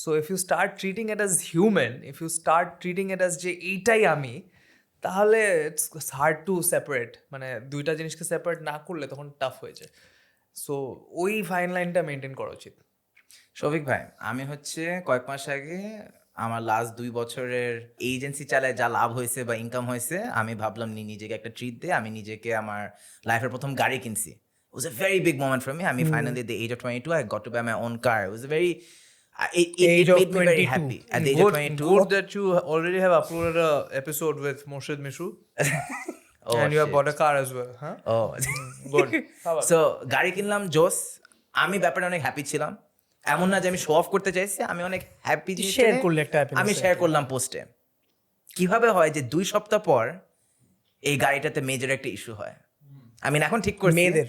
So if you start treating it as human, if you start treating it as যে এইটাই আমি, তাহলে ইটস হার্ড টু সেপারেট, মানে দুইটা জিনিসকে সেপারেট না করলে তখন টাফ হয়ে যায়। সো ওই ফাইন লাইনটা মেনটেন করা উচিত। শৌভিক ভাই, আমি হচ্ছে কয়েক মাস আগে আমার লাস্ট 2 বছরের এজেন্সি চালায় যা লাভ হয়েছে বা ইনকাম হয়েছে, আমি ভাবলাম নিজেকে একটা ট্রিট দিয়ে আমি নিজেকে আমার লাইফের প্রথম গাড়ি কিনছি। It was a very big moment for me. I mean, finally, at the age of 22, I got to buy my own car. It was a very, it of made me very 22. happy. At the age of 22. Good that you already have uploaded a episode with Morshid Mishu, Oh, and you have shit. bought a car as well, huh? Oh. Good. So, গাড়ি কিনলাম, জোস। আমি ব্যাপারে অনেক happy ছিলাম। এমন না যে আমি শো অফ করতে চাইছি, আমি অনেক হ্যাপি Share করলে একটা happiness আমি শেয়ার করলাম পোস্টে। কিভাবে হয় যে 2 সপ্তাহ পর এই গাড়িটাতে মেজর একটা ইস্যু হয়। আমি এখন ঠিক করছি। মেয়েদের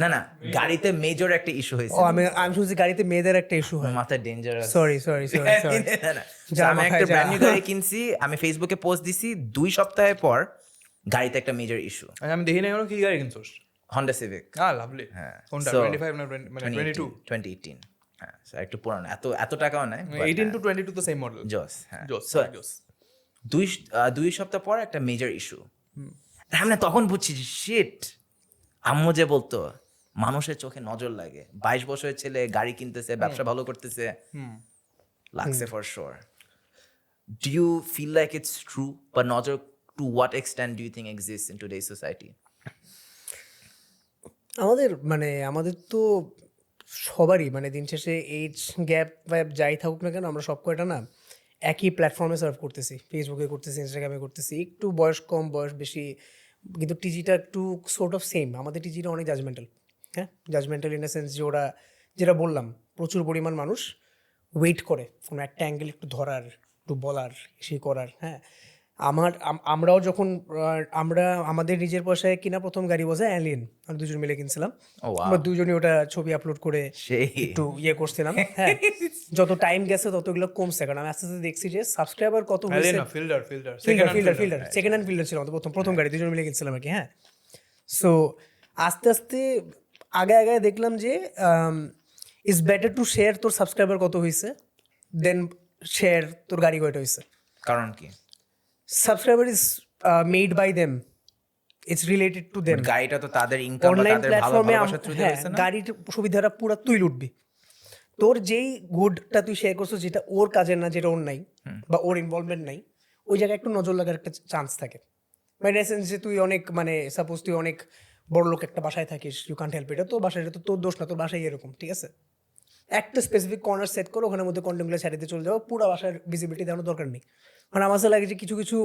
না গাড়িতে মেজর একটা ইস্যু হয়েছে। আমি শুনছি গাড়িতে মেয়েদের একটা ইস্যু হয়। মাথা ডেঞ্জারাস। সরি আমি একটা ব্র্যান্ড নিউ গাড়ি কিনছি, আমি ফেসবুকে পোস্ট দিছি, 2 সপ্তাহ পর গাড়িতে একটা মেজর ইস্যু। আমি দেখি না এখন কি গাড়ি কিনছোস? Honda civic. লাভলি। হ্যাঁ, কোনটা? So, 25 না 20 মানে 22? 2018। হ্যাঁ, একটু পুরানো, এত টাকাও নাই। 18 to 22 তো সেম মডেল। জোস, হ্যাঁ। জোস। 2 সপ্তাহ পর একটা মেজর ইস্যু। আমরা তখন বুঝছি যে শিট, আম্মু যে বলতো মানুষের চোখে নজর লাগে, 22 বছরের ছেলে গাড়ি কিনতেছে, ব্যবসা ভালো করতেছে, লাগছে for sure. Do you feel like it's true? বা nazar to what extent do you think exists in today's society? আমাদের তো সবারই দিন শেষে এইজ গ্যাপ যাই থাকুক না কেন, আমরা সব কয়টা না একই প্ল্যাটফর্মে সার্ভ করতেছি, ফেসবুকে করতেছি, ইনস্টাগ্রামে করতেছি, একটু বয়স কম বয়স বেশি, কিন্তু টিজিটা একটু সোর্ট অফ সেম। আমাদের টিজিটা অনেক জাজমেন্টাল, হ্যাঁ, জাজমেন্টাল ইন দ্য সেন্স যে ওরা যেটা বললাম, প্রচুর পরিমাণ মানুষ ওয়েট করে কোনো একটা অ্যাঙ্গেল একটু ধরার, একটু বলার, সে করার। হ্যাঁ, আমরাও যখন আমরা আমাদের নিজের পয়সায় কিনা প্রথম গাড়ি বসে অ্যালিয়েন, আমরা দুজন মিলে কিনছিলাম। আমরা দুজনই ওটা ছবি আপলোড করে একটু করছিলাম। হ্যাঁ, যত টাইম গেছে ততগুলো কমছে, কারণ আমি আস্তে আস্তে দেখছি যে সাবস্ক্রাইবার কত হয়েছে। ফিল্ডার সেকেন্ড হ্যান্ড ফিল্ডার ছিল আমাদের প্রথম গাড়ি, দুজন মিলে কিনছিলাম আর কি। হ্যাঁ, সো আস্তে আস্তে আগে দেখলাম যে ইটস বেটার টু শেয়ার তোর সাবস্ক্রাইবার কত হয়েছে দেন শেয়ার তোর গাড়ি কয়টা হয়েছে। কারণ কি? Subscriber is made by them, it's related to them. গাড়িটা তো তাদের ইনকাম বা তাদের ভালোবাসা থ্রু দিয়ে হইছে না। গাড়ির সুবিধাটা পুরো তুই লুটবি। তোর যেই গুডটা তুই শেয়ার করছিস, যেটা ওর কাজের না, যেটা ওর নাই বা ওর ইনভলভমেন্ট নাই, ওই জায়গায় একটু নজর লাগার একটা চান্স থাকে। মানে এসেন্স যে তুই অনেক সাপোজ তুই অনেক বড় লোক একটা বাসায় থাকিস, ইউ কান্ট হেল্প, এটা তো বাসায়, এটা তো তোর দোষ না, তোর বাসায় এরকম, ঠিক আছে। একটা স্পেসিফিক কর্নার সেট করো, ওখানের মধ্যে কন্টেন্টগুলো ছাড়িয়ে চলে যাও, পুরো বাসার ভিজিবিলিটি দেওয়ানোর দরকার নেই। আমার লাগে যে কিছু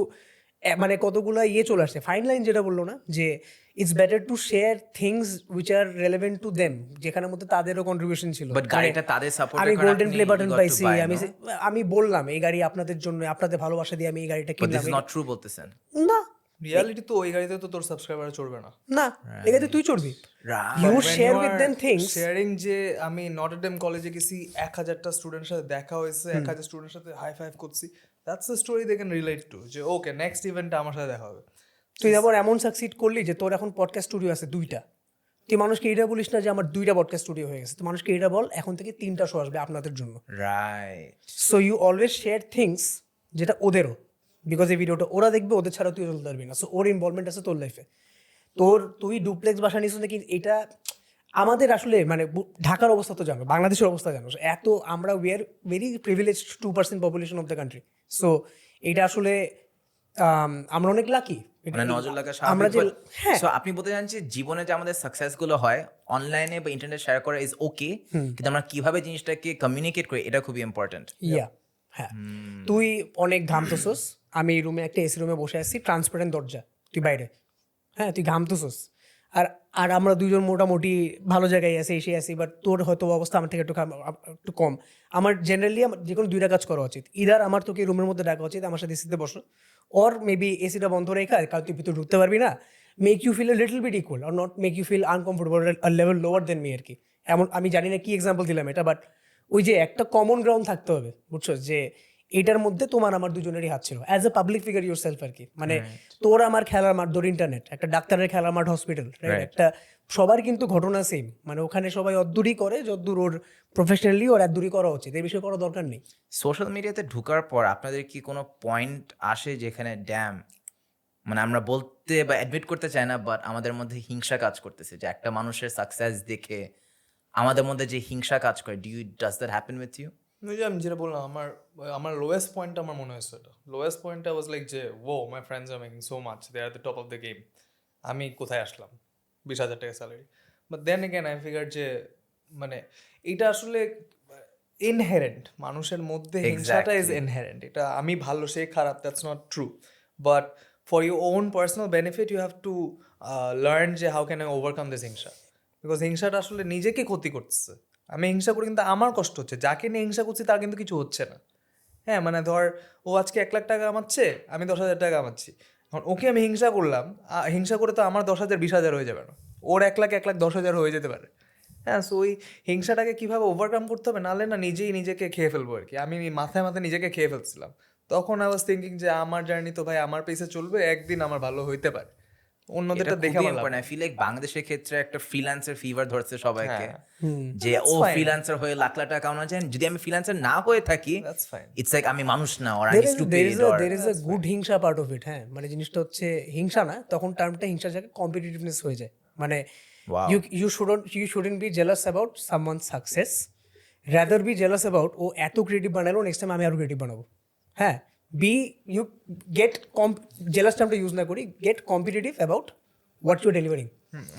কতগুলো চলে আসছে ফাইন লাইন, যেটা বললো না যে it's better to share things which are relevant to them, যেখানের মধ্যে তাদেরও কন্ট্রিবিউশন ছিল। আমি গোল্ডেন প্লে বাটন পাইছি, আমি বললাম এই গাড়ি আপনাদের জন্য, আপনাদের ভালোবাসা দিয়ে আমি এই গাড়িটা কিনলাম। না, রিয়ালিটি তো ওই গাড়িতে তো তোর সাবস্ক্রাইবার চড়বে না, এই গাড়িতে তুই চড়বি। You share with them things. Sharing যে আমি নটরডেম কলেজে গেছি, 1000টা স্টুডেন্টের সাথে দেখা হয়েছে, 1000 স্টুডেন্টের সাথে হাই ফাইভ করছি, that's a story they can relate to, যে ওকে নেক্সট ইভেন্টে আমার সাথে দেখা হবে। তুই আবার এমন সাকসিড করলি যে তোর এখন পডকাস্ট স্টুডিও আছে 2টা, তুই মানুষকে এটা বলিস না যে আমার 2টা পডকাস্ট স্টুডিও হয়ে গেছে, তুই মানুষকে এটা বল এখন থেকে 3টা শো আসবে আপনাদের জন্য। Right. So you always share things যেটা ওদেরও, বিকজ এই ভিডিওটা ওরা দেখবে, ওদের ছাড়া তুই চলতে পারবি না। সো ওর ইনভলভমেন্ট আছে তোর লাইফে। তুই ডুপ্লেক্স বাসা নিস নাকি, এটা আমাদের আসলে ঢাকার অবস্থা তো জানো, বাংলাদেশের অবস্থা জানো, এত আমরা we are very privilege 2% population of the country. So এটা আসলে আমরা অনেক লাকি। আপনি বলতে চান যে জীবনে যে আমাদের সাকসেস গুলো হয় অনলাইনে বা ইন্টারনেট শেয়ার করা ইজ ওকে, কিন্তু আমরা কিভাবে জিনিসটাকে কমিউনিকেট করি এটা খুবই ইম্পর্টেন্ট। হ্যাঁ, তুই অনেক ঘামতেছস, আমি এই রুমে একটা এসি রুমে বসে আছি, ট্রান্সপারেন্ট দরজা, তুই বাইরে, হ্যাঁ তুই ঘামতেছস, আর আর আমরা দুজন মোটামুটি ভালো জায়গায় আছি, এসে আছি, বাট তোর হয়তো অবস্থা আমার থেকে একটু কম। আমার জেনারেলি যে কোনো দুইটা কাজ করা উচিত, ইদার আমার তোকে রুমের মধ্যে ডাকা উচিত, আমার সাথে এসিতে বসো, অর মেবি এসিটা বন্ধ রেখা, কাল তুই ভিতরে ঢুকতে পারবি না, make you feel a little bit equal আর not make you feel uncomfortable আর লেভেল লোয়ার দেন মি আর কি। এমন আমি জানি না কি এক্সাম্পল দিলাম এটা, বাট ওই যে একটা কমন গ্রাউন্ড থাকতে হবে, বুঝছো, যে এটার মধ্যে তোমার আমার দুজনেরই হাত ছিল as a public figure yourself আর কি। মানে তোর আমার খেলার মাঠ ধর ইন্টারনেট, একটা ডাক্তারের খেলার মাঠ হসপিটাল, একটা সবার কিন্তু ঘটনা সেম, মানে ওখানে সবাই অদ্দূরই করে যদ্দূর ওর প্রফেশনালি ওর এদ্দূরই করা উচিত, এই বিষয়ে করার দরকার নেই। সোশ্যাল মিডিয়াতে ঢোকার পর আপনাদের কি কোনো পয়েন্ট আসে যেখানে ড্যাম, মানে আমরা বলতে বা অ্যাডমিট করতে চাই না, বাট আমাদের মধ্যে হিংসা কাজ করতেছে, যে একটা মানুষের সাকসেস দেখে আমাদের মধ্যে যে হিংসা কাজ করে, does that happen with you? ওই যে আমি যেটা বললাম, আমার লোয়েস্ট পয়েন্টটা আমার মনে হয়েছে, এটা লোয়েস্ট পয়েন্টটা ওয়াজ লাইক যে ও my friends are making so much, they are the top of the game, আমি কোথায় আসলাম 20,000 টাকা salary. But then again I figure যে মানে এটা আসলে ইনহেরেন্ট, মানুষের মধ্যে হিংসাটা ইজ ইনহেরেন্ট, এটা আমি ভালো সে খারাপ, that's not true, but for your own personal benefit you have to learn যে how can I overcome this হিংসা, বিকজ হিংসাটা আসলে নিজেকে ক্ষতি করতেছে। আমি হিংসা করি কিন্তু আমার কষ্ট হচ্ছে, যাকে নিয়ে হিংসা করছি তার কিন্তু কিছু হচ্ছে না। হ্যাঁ, মানে ধর ও আজকে 1 লাখ টাকা কামাচ্ছে, আমি 10,000 টাকা কামাচ্ছি, এখন ওকে আমি হিংসা করলাম, হিংসা করে তো আমার 10,000 20,000 হয়ে যাবে না, ওর 1 লাখ 10,000 হয়ে যেতে পারে। হ্যাঁ, সো ওই হিংসাটাকে কীভাবে ওভারকাম করতে হবে, নাহলে না নিজেই নিজেকে খেয়ে ফেলবো আর কি। আমি মাথায় মাথায় নিজেকে খেয়ে ফেলছিলাম, তখন আই ওয়াজ থিঙ্কিং যে আমার জার্নি তো ভাই আমার পেসে চলবে, একদিন আমার ভালো হইতে পারে, অন্যদেরটা দেখে আমার লাভ আই ফিল লাইক বাংলাদেশের ক্ষেত্রে একটা ফ্রিল্যান্সার ফিভার ধরছে সবাইকে, হ্যাঁ। যে ও ফ্রিল্যান্সার হয়ে লাখ লাখ টাকা কামানো যায়, যদি আমি ফ্রিল্যান্সার না হয়ে থাকি That's fine. ইটস লাইক আমি মানুষ না, or আমি stupid, there is a good হিংসা পার্ট অফ ইট। হ্যাঁ, মানে জিনিসটা হচ্ছে হিংসা না, তখন টার্মটা হিংসার জায়গায় কম্পিটিটিভনেস হয়ে যায়। মানে Wow. you shouldn't be jealous about someone's success, rather be jealous about ও এত ক্রিয়েটিভ বানালো, নেক্সট টাইম আমি আরো ক্রিয়েটিভ বানাবো। হ্যাঁ, you get jealous টার্মটা ইউজ না করি, get competitive about what you're delivering.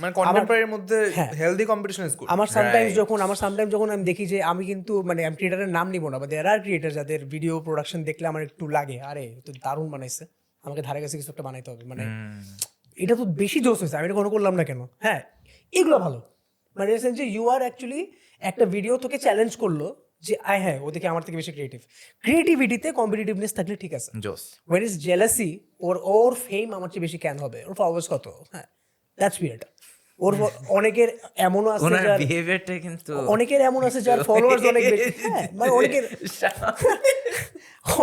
মানে কন্টেম্পোরারির মধ্যে হেলদি কম্পিটিশন ইজ গুড। আমার সামটাইমস যখন আমি দেখি যে আমি কিন্তু মানে আমি ক্রিয়েটারের নাম নিব না, বা দেয়ার আর ক্রিয়েটার যাদের ভিডিও প্রোডাকশন দেখলে আমার একটু লাগে আরে তো দারুণ বানাইছে, আমাকে ধারে কাছে কিছু একটা বানাইতে হবে, মানে এটা তো বেশি জোস হয়েছে, আমি এটা কোনো করলাম না কেন। হ্যাঁ, এগুলো ভালো, মানে যে ইউ আর অ্যাকচুয়ালি একটা ভিডিও তোকে চ্যালেঞ্জ করলো যে হ্যাঁ ওদিকে আমার থেকে বেশি ক্রিয়েটিভিটিতে কম্পিটিটিভনেস থাকলে ঠিক আছে। জোস। ওয়ার ইজ জেলাসি, ওর ফেম আমার চেয়ে বেশি কেন হবে, ওর ফলোয়ার্স কত, হ্যাঁ দ্যাটস উইয়ার্ড। ওর অনেকের এমনও আছে যার বিহেভিয়ারটা কিন্তু অনেকের এমন আছে যার ফলোয়ার্স অনেক বেশি, হ্যাঁ মানে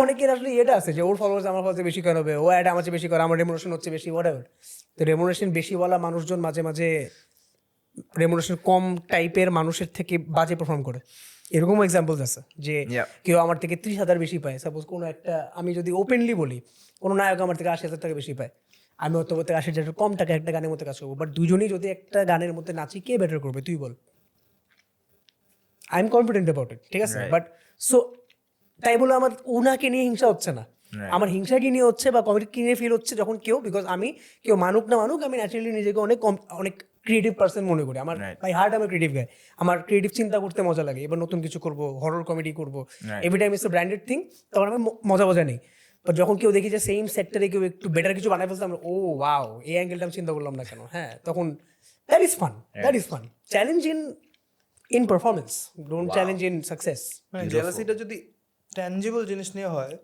অনেকের আসলে এটা আছে যে ওর ফলোয়ার্স আমার ফলোয়ার্স বেশি কেন হবে, ও অ্যাড আমার চেয়ে বেশি করে, আমার রেমুনারেশন হচ্ছে বেশি, হোয়াটএভার। তো রেমুনারেশন বেশিওয়ালা মানুষজন মাঝে মাঝে রেমুনারেশন কম টাইপের মানুষের থেকে বাজে পারফর্ম করে, এরকমও এক্সাম্পলস আছে যে কেউ আমার থেকে 30,000 বেশি পায়। সাপোজ কোনো একটা, আমি যদি ওপেনলি বলি, কোনো নায়ক আমার থেকে 80,000 টাকা বেশি পায়, আমি হয়তো 80,000 কম টাকা একটা গানের মধ্যে কাজ করবো, বাট দুজনেই যদি একটা গানের মধ্যে নাচি, কে বেটার করবে তুই বল? I am confident about it, ঠিক আছে, বাট সো তাই বলে আমার ওনাকে নিয়ে হিংসা হচ্ছে না, আমার হিংসা কি নিয়ে হচ্ছে বা কমেডি কিনে ফিল হচ্ছে যখন কেউ মানুক না মানুক, আমি ন্যাচারালি নিজেকে অনেক ক্রিয়েটিভ পার্সন মনে করি। আমার বাই হার্ট আমি ক্রিয়েটিভ গাই, আমার ক্রিয়েটিভ চিন্তা করতে মজা লাগে, এবার নতুন কিছু করবো, হরর কমেডি করবো, every time it's a branded thing, তখন আমি মজা নেই। বাট যখন কেউ দেখি যে সেম সেক্টরে কেউ একটু বেটার কিছু বানাই ফেলছে, আমরা ও ওয়াও এই অ্যাঙ্গেলটা আমি চিন্তা করলাম না কেন, হ্যাঁ তখন that is fun. Challenge in performance, don't challenge in success. মানে জেলাসিটা যদি ট্যানজিবল জিনিস নিয়ে হয়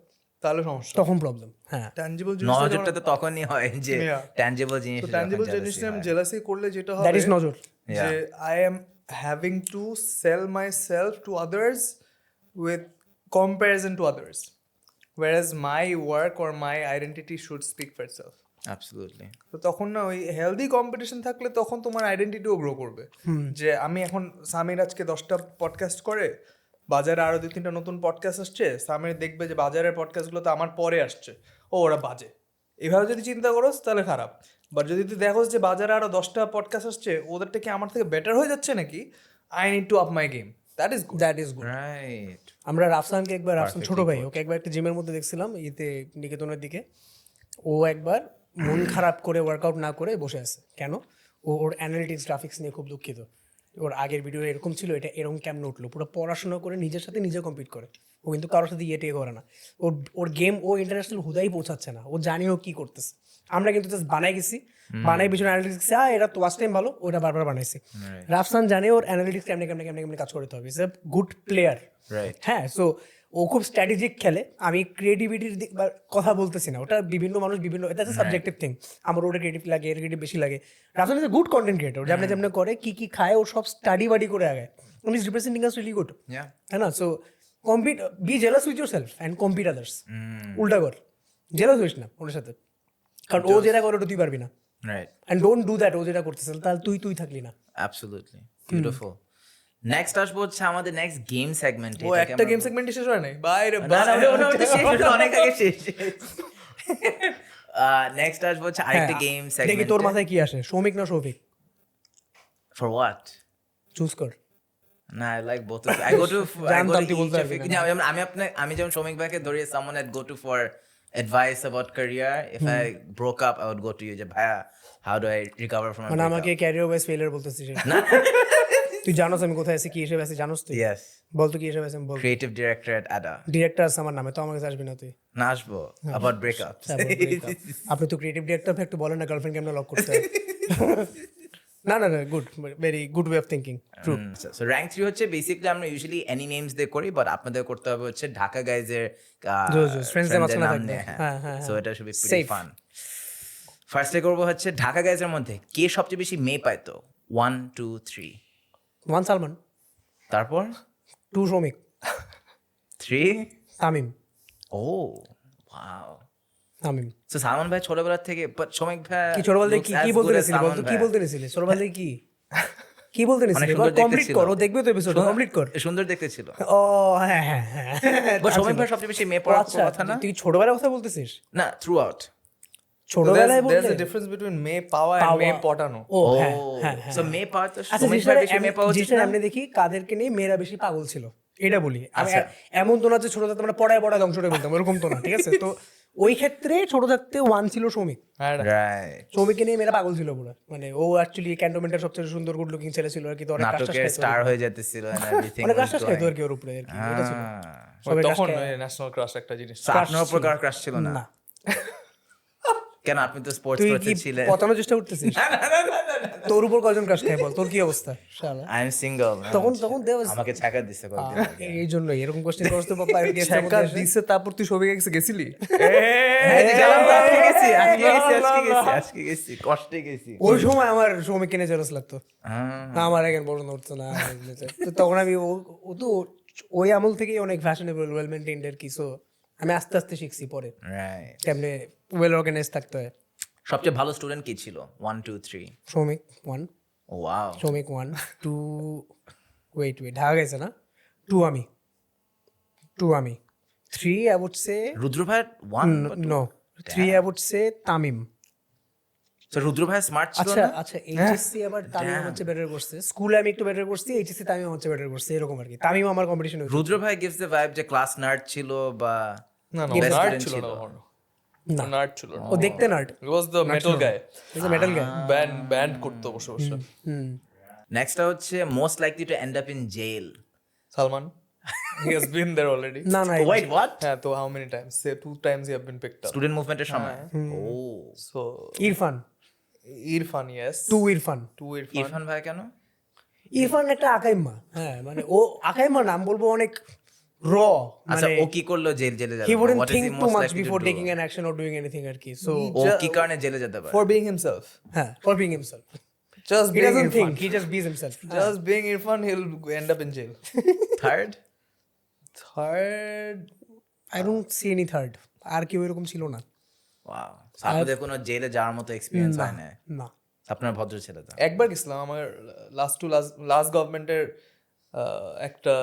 তাহলে সমস্যা, তখন প্রবলেম। হ্যাঁ, ট্যানজিবল নজরটা তো তখনই হয় যে ট্যানজিবল জিনিস, ট্যানজিবল জিনিস নিয়ে জেলাসি করলে যেটা হবে দ্যাট ইজ নজর, যে I am having to sell myself to others with comparison to others, whereas my work or my identity should speak for itself. Absolutely. তো তখন না ওই হেলদি কম্পিটিশন থাকলে তখন তোমার আইডেন্টিটিও গ্রো করবে, যে আমি এখন সামির আজকে 10টা পডকাস্ট করে, বাজারে আরো 2-3টা নতুন পডকাস্ট আসছে, সামির দেখবে যে বাজারের পডকাস্টগুলো তো আমার পরে আসছে, ওরা বাজে, এভাবে যদি চিন্তা করোস তাহলে খারাপ। বাট যদি তুই দেখোস যে বাজারে আরো 10টা পডকাস্ট আসছে, ওদেরটা কি আমার থেকে বেটার হয়ে যাচ্ছে নাকি, I need to up my game, that is good. Right. আমরা রাফসান ছোট ভাই, ওকে একবার একটা জিমের মধ্যে দেখছিলাম ইতে নিকেতনের দিকে, ও একবার মন খারাপ করে ওয়ার্কআউট না করে বসে আছে, কেন? ওর অ্যানালিটিক্স গ্রাফিক্স নিয়ে খুব দুঃখিত, ওর আগের ভিডিও এরকম ছিল, এটা এরকম কেমন উঠলো, পুরো পড়াশোনা করে নিজের সাথে নিজে কম্পিট করে, ও কিন্তু কারোর সাথে ইয়ে টিয়ে করে না, ওর ওর গেম ও ইন্টারন্যাশনাল হুদাই পৌঁছাচ্ছে না, ও জানি ও কি করতেছে। আমরা কিন্তু জাস্ট বানাই গেছি, বানাই পিছনে অ্যানালিটিক্স, এটা তো ওয়াচ টাইম ভালো, ওটা বারবার বানাইছি। রাফসান জানে ওর অ্যানালিটিক্স কেমনে কেমনে কেমনে কেমনে কাজ করতে হবে, ইজ এ গুড প্লেয়ার। হ্যাঁ, সো ও খুব স্ট্র্যাটেজিক খেলে। আমি ক্রিয়েটিভিটির কথা বলতেছি না, ওটা বিভিন্ন মানুষ বিভিন্ন, এটা সাবজেক্টিভ থিং। আমার ওটা ক্রিয়েটিভ লাগে, এর ক্রিয়েটিভ বেশি লাগে। Rafsan is a good content creator, যেমন যেমন করে কি কি খায় ও সব স্টাডি বাডি করে আগে, and he's representing us really good. है ना? So compete, be jealous with yourself and compete others. উল্টা কর, জেলাস হইস না ওর সাথে, কারণ ও যেটা করে ওটা তুই পারবি না। Right, and don't do that, ও যেটা করতেছে তাহলে তুই থাকলি না। Absolutely beautiful. নেক্সট আসবো হচ্ছে আমাদের নেক্সট গেম সেগমেন্ট। ও একটা গেম সেগমেন্ট শেষ হয় নাই, বাইরে না না, ওটা শেষ, ওটা অনেক আগে শেষ। নেক্সট আসবো হচ্ছে আরেকটা গেম সেগমেন্ট। দেখি তোর মাথায় কি আসে, সৌমিক না শৌভিক? For what? চুজ কর। না, I like both. I go to আমি যেমন সৌমিক ভাইকে ধরি, someone I'd go to for advice about career. If I broke up I would go to you, যে ভাইয়া how do I recover from মানে আমাকে ক্যারিয়ার ওয়াইজ ফেলিয়ার বলতেছিস? না, তুই জানোস আমি কোথায় আছি, কি হিসেবে আছি জানোস তুই? ইয়েস, বল তো কি হিসেবে আছি, বল। ক্রিয়েটিভ ডিরেক্টর এট আডা। ডিরেক্টর আছে আমার নামে, তো আমার কাছে আসবি না তুই? না, আসবো অ্যাবাউট ব্রেকআপ। আপনি তো ক্রিয়েটিভ ডিরেক্টর, একটু বলেন না গার্লফ্রেন্ড কেমন লক করতে হয়। না না না, good, very good way of thinking, true. So rank 3 হচ্ছে বেসিক্যালি আমরা ইউজুয়ালি এনি নেমস দিয়ে করি, বাট আপনাদের করতে হবে হচ্ছে ঢাকা গাইজের ফ্রেন্ডসদের মাঝখানে থাকবে। সো এটা শুড বি প্রিটি ফান। ফার্স্টে করব হচ্ছে ঢাকা গাইজের মধ্যে কে সবচেয়ে বেশি মেয়ে পাইতো? 1 2 3। 1 সালমান, তারপর 2 সৌমিক, 3 তামিম। ও ওয়াও। তামিম। সো সালমান ভাই ছোটবেলা থেকে, বাট সৌমিক ভাই কি ছোটবেলা থেকে কি বলতে নিছিলি, বল তো কি বলতে নিছিলি ছোটবেলা থেকে? কি বলতে নিছিলি? কমপ্লিট কর, ও দেখবে তো এপিসোড, কমপ্লিট কর। সুন্দর দেখতে ছিল। ও হ্যাঁ হ্যাঁ হ্যাঁ, বাট সৌমিক ভাই সবচেয়ে বেশি মেয়ে পড়ার কথা না? তুই ছোটবেলার কথা বলতেছিস? না, থ্রু আউট। ছোটবেলায় there's বলতে a difference between মেয়ে পাওয়া and মেয়ে পটানো। ও হ্যাঁ হ্যাঁ। সো মেয়ে পাওয়া তো আচ্ছা, সৌমিক ভাই বেশি মেয়ে পাওয়া উচিত না? আমরা দেখি কাদেরকে নিয়ে মেয়েরা বেশি পাগল ছিল, এটা বলি। আমি এমন তো না যে ছোট থাকতে আমরা পড়ায় ধ্বংসটা বলতাম, এরকম তো না, ঠিক আছে? তো ওই ক্ষেত্রে ছোট থাকতে 1 ছিল সৌমিক। রাইট, সৌমিককে নিয়ে মেয়েরা পাগল ছিল পুরো, মানে ও অ্যাকচুয়ালি ক্যান্টনমেন্টের সবচেয়ে সুন্দর গুড লুকিং ছেলে ছিল আর কি। তো অনেক নাটকে স্টার হয়ে যেতেছিল এন্ড এভরিথিং, অনেক কাজ খাইতো আর কি ওর উপরে আর কি, এটা ছিল। তখন ন্যাশনাল ক্রাশ একটা জিনিস। আপনার উপর কার ক্রাশ ছিল না? না। কেন, আপনি তো স্পোর্টস তুই কোচে কি ছিলেন। পতানোর চেষ্টা করতেছিস? তোর উপর কয়জন ক্রাশ খায় বল, তোর কি অবস্থা? শালা আই এম সিঙ্গেল। তখন দেওয়া আমাকে ছাকা দিছে কয়েকদিন আগে। এই জন্য এরকম কোশ্চেন করছ তো বাবা, ছেকা দিছে, তারপর তুই সবিক কাছে গেছিলি? গেলাম তো, আজকে গেছি, কষ্টে গেছি। ওই সময় আমার সৌমিককে নিয়ে জেলাস লাগতো, আমার এখন পছন্দ হতো না। তো তখন আমি ও তো ওই আমল থেকেই অনেক ফ্যাশনেবল, ওয়েল মেইনটেইনড আর কি। সো আমি আস্তে আস্তে শিখছি পরে কেমনে ওয়েল অর্গানাইজ থাকতে হয়। সবচেয়ে ভালো স্টুডেন্ট কি ছিল? 1 2 3। সৌমিক 1। ওয়াও। সৌমিক 1 2 ওয়েট ঢাকা গেছে না? 2 আমি 3 I would say রুদ্র ভাই 1 no 3 I would say Tamim. So Rudra ভাই স্মার্ট ছিল আচ্ছা না? আচ্ছা, এইচএসসি আবার তামিম হচ্ছে বেটার করছে, স্কুলে আমি একটু বেটার করছি, এইচএসসি তামিম হচ্ছে বেটার করছে, এরকম আর কি। তামিম আমার কম্পিটিশন হচ্ছে। রুদ্র ভাই gives the vibe যে ক্লাস নার্ড ছিল বা না না, best নার্ড student ছিল ছিল। না, নার্ড ছিল না। ও দেখতে নাট, He was the metal guy. Is metal guy. Band করতো বসে বসে। নেক্সটটা হচ্ছে most likely to end up in jail. Salman, he has been there already. না না, ওয়েট হোয়াট? হ্যাঁ, তো how many times? Say 2 times he have been picked up. Student মুভমেন্টের সময়। ও, So ইরফান yes. 2 ইরফান। ইরফান ভাই কেন? ইরফান একটা আকাইম্মা, হ্যাঁ মানে ও আকাইম্মা নাম বলবো অনেক র, আচ্ছা, মানে ও কি করলো জেলে যাবে? he wouldn't What is think he too most much likely to before do? taking an action or doing anything আর কি। So ও কি কারণে জেলে যেতে পারে? For being himself. হ্যাঁ, for being himself, Just he being doesn't Irfan. think, he just bees himself. Just being Irfan, he'll end up in jail. Third? Third, I don't see any third, আর কেউ এরকম ছিল না। Wow, আপনাদের কোনো জেলে যাওয়ার মতো এক্সপেরিয়েন্স হয় না? না, আপনার ভদ্র ছেলে তো। একবার গেছিলাম আমার লাস্ট গভর্নমেন্টের একটা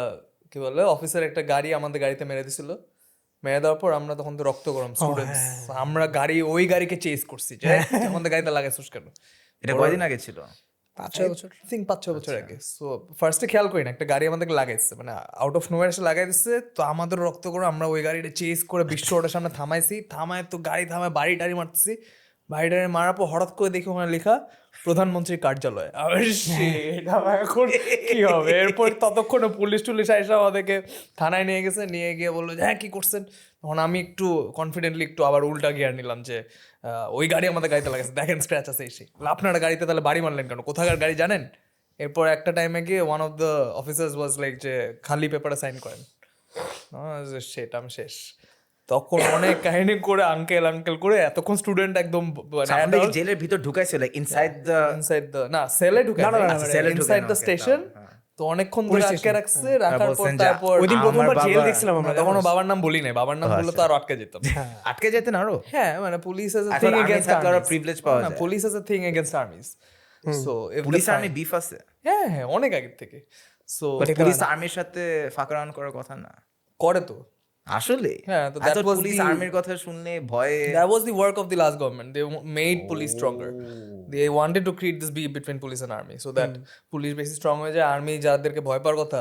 কি বলে অফিসার একটা গাড়ি আমাদের গাড়িতে মেরে দিছিল। মেরে দেওয়ার পর আমরা তখন তো রক্ত গরম স্টুডেন্টস, আমরা ওই গাড়িকে চেস করছি যে আমাদের গাড়িতে লাগাইছিস কেন। এটা কয়দিন আগে ছিল? 5-6 বছর, 5-6 বছর আগে। সো ফার্স্টে খেয়াল করি না, একটা গাড়ি আমাদেরকে লাগাইছে, মানে আউট অফ নোওয়্যার এসে লাগাই দিচ্ছে। তো আমাদের রক্ত করে আমরা ওই গাড়িটা চেস করে বিশ্ব রোডের সামনে থামায় তো গাড়ি থামায় বাড়ি টাড়ি মারতেছি। বাড়িটা মারার পর হঠাৎ করে দেখি ওখানে লেখা প্রধানমন্ত্রীর কার্যালয়। এটা এখন কি হবে? এরপর ততক্ষণে পুলিশ টুলিশ এসে আমাদেরকে থানায় নিয়ে গেছে, নিয়ে গিয়ে বললো যে হ্যাঁ কি করছেন। তখন আমি একটু কনফিডেন্টলি একটু আবার উল্টা গিয়ার নিলাম যে ওই গাড়ি আমাদের গাড়িতে লাগাচ্ছে, দেখেন স্ক্র্যাচ আছে এসে, আপনারা গাড়িতে তাহলে বাড়ি মারলেন কেন, কোথাকার গাড়ি জানেন? এরপর একটা টাইমে গিয়ে one of the officers was like যে খালি পেপারে সাইন করেন। সেটা আমি শেষ। তখন অনেক কাহিনী করে আঙ্কেল করে এতক্ষণ স্টুডেন্ট একদম জেলের ভিতর ঢুকাইছিল ইনসাইড দ্য না সেলে ঢুকে সেলে ইনসাইড দ্য স্টেশন। তো অনেকক্ষণ ধরে আটকে রাখছে, রাখার পর তারপর ওইদিন প্রথমবার জেল দেখছিলাম আমরা, তখন বাবার নাম বলি নাই, বাবার নাম বললে তো আরো আটকে যেতাম। আটকে যেতেন আরো। হ্যাঁ মানে police as a thing against army privilege পাওয়া যায়, police as a thing against army's. So police army beef আছে। হ্যাঁ অনেক আগে থেকে। সো পুলিশ আর্মির সাথে ফাঁকরান করার কথা না, করে তো আসলে। হ্যাঁ, তো that was পুলিশ আর্মির কথা শুনলে ভয়ে। That was the work of the last government. They made police stronger. They wanted to create this beef between police and army so that police বেশি স্ট্রং হয়ে যায়, আর্মি যাদেরকে ভয় পাওয়ার কথা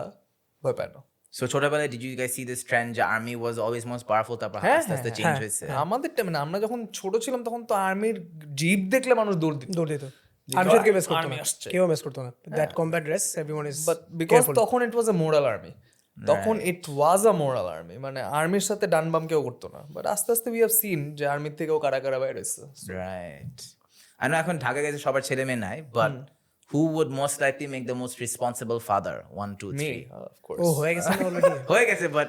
ভয় পায় না। সো ছোটবেলায় did you guys see this trend যে army was always most powerful, তারপর আস্তে আস্তে চেঞ্জ হয়েছে? আমাদের টাইমে না, আমরা যখন ছোট ছিলাম তখন তো আর্মির জিপ দেখলে মানুষ দৌড় দিত। আর্মি কেউ মিস করতো না, কেউ মিস করতো না। That combat dress everyone is, but because তখন ইট ওয়াজ আ মোরাল আর্মি, তখন ইট ওয়াজ আ মোরাল আর্মি, মানে আর্মির সাথে ডান বাম কেউ করতো না। বাট আস্তে আস্তে উই হ্যাভ সিন যে আর্মির থেকেও কারা কারা বাইরে হয়েছে। রাইট। আমি এখন ঢাকা গেছে সবার ছেলে মেয়ে নাই, but who would most likely make the most responsible father? 1 2 3 Me, of course. ও হয়ে গেছে অলরেডি, হয়ে গেছে, বাট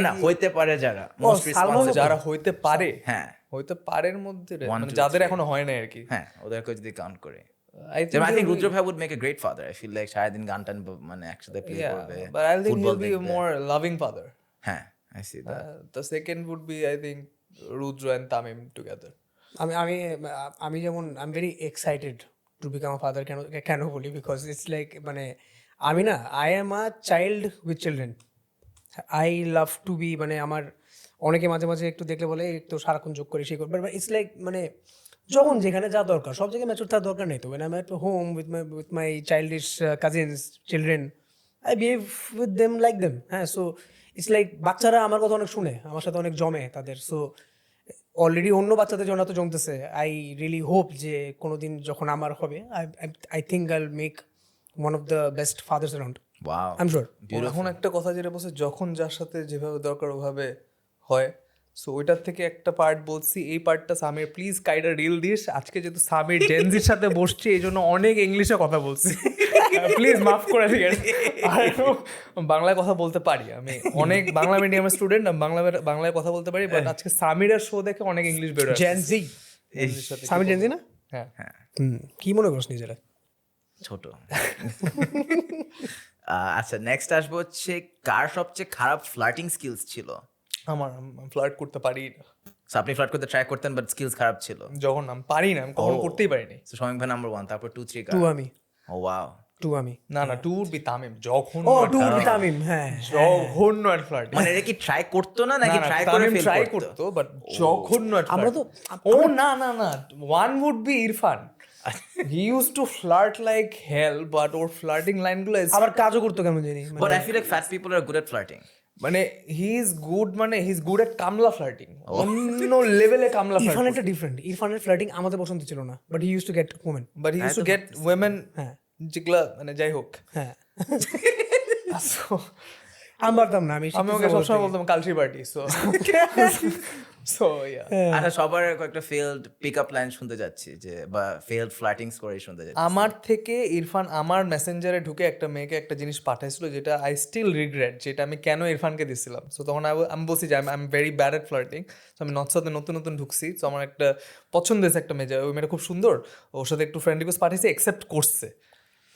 না হইতে পারে যারা most responsible, যারা হইতে পারে, হ্যাঁ হইতে পারের মধ্যে মানে যাদের এখনো হয় না আর কি, হ্যাঁ ওদেরকে যদি কাউন্ট করে। I think রুদ্র ভাই would make a great father. I feel like সারাদিন গান টান মানে একসাথে প্লে করবে, but I think he'll be a more loving father. হ্যাঁ I see that. The second would be I think Rudra and Tamim together. আমি যেমন I am very excited to become a father. কেন বলি, because it's like মানে আমি না, I am a child with children. I love to be, মানে আমার অনেকে মাঝে মাঝে একটু দেখলে বলে একটু সারাক্ষণ যোগ করে সেই করবে, বাট ইটস লাইক মানে যখন যেখানে যা দরকার সব জায়গায় ম্যাচুর থাকার দরকার নেই। তো when I'm at home with my childish cousins, children, I behave with them like them. হ্যাঁ, সো ইটস লাইক বাচ্চারা আমার কথা অনেক শুনে, আমার সাথে অনেক জমে তাদের। সো অলরেডি অন্য বাচ্চাদের জন্য তো জমতেছে। আই রিয়েলি হোপ যে কোনোদিন যখন আমার হবে, I think I will make one of the best father's around. Wow. I am sure. এখন একটা কথা যেটা বলছে, যখন যার সাথে যেভাবে দরকার ওভাবে হয়। সো ওইটার থেকে একটা পার্ট বলছি, এই পার্টটা সামির প্লিজ কাইডা রিল দিস। আজকে যেহেতু সামির জেনজির সাথে বসছি এই জন্য অনেক ইংলিশে কথা বলছি, প্লিজ মাফ করে দিয়েন। বাংলায় কথা বলতে পারি, আমি অনেক বাংলা মিডিয়ামের স্টুডেন্ট, বাংলায় কথা বলতে পারি, বাট আজকে সামিরের শো দেখে অনেক ইংলিশ বেরোয়। জেনজি, সামির জেনজি না? হ্যাঁ কি মনে করছ নিজেরা? ছোট। আচ্ছা নেক্সট আসবো হচ্ছে কার সবচেয়ে খারাপ ফ্লার্টিং স্কিলস ছিল? আমার ফ্লার্ট করতে পারি না। আপনি ফ্লার্ট করতে ট্রাই করতেন বাট স্কিলস খারাপ ছিল। যখন আমি পারি না, আমি কখনো করতেই পারিনি। সো শৌমিক ভাই নাম্বার 1, তারপর 2 3 টু আমি। ও ওয়াও, টু আমি না 2 would be তামিম। যখন তামিম, হ্যাঁ জঘন্য এট ফ্লার্ট। মানে এটা কি ট্রাই করতো না নাকি ট্রাই করে ফেল ট্রাই করতো? করতো বাট জঘন্য এট আমরা তো না one would be Irfan. He used to flirt like hell, but or flirting লাইনগুলো আবার কাজও করতো কেমন জানি। But I feel like fat people are good at flirting. মানে হি ইজ গুড এট কামলা ফ্লার্টিং, অন্য লেভেলে কামলা ফ্লার্টিং। ইরফান একটা ডিফারেন্ট, ইরফানের ফ্লার্টিং আমাদের পছন্দ ছিল না, but he use to gate women, but he use to get women. হ্যাঁ যেগুলা মানে যাই হোক, হ্যাঁ আমি পারতাম না, আমি ওকে সবসময় বলতাম কালচি পার্টি। সো ইয়া, আচ্ছা সবার কয়েকটা ফেলড পিকআপ লাইন শুনতে যাচ্ছি, যে বা ফেলড ফ্লার্টিং স্টোরি শুনতে যাচ্ছি। আমার থেকে ইরফান আমার মেসেঞ্জারে ঢুকে একটা মেয়েকে একটা জিনিস পাঠাইছিল, যেটা আই স্টিল রিগ্রেট, যেটা আমি কেন ইরফানকে দিছিলাম। সো তখন আমি বলছি যে I am very bad at flirting. So আমি নর্থসাউথে নতুন ঢুকছি, সো আমার একটা পছন্দ হয়েছে একটা মেয়ে, ওই মেয়েটা খুব সুন্দর, ওর সাথে একটু ফ্রেন্ড রিকোয়েস্ট পাঠিয়েছে, অ্যাকসেপ্ট করছে।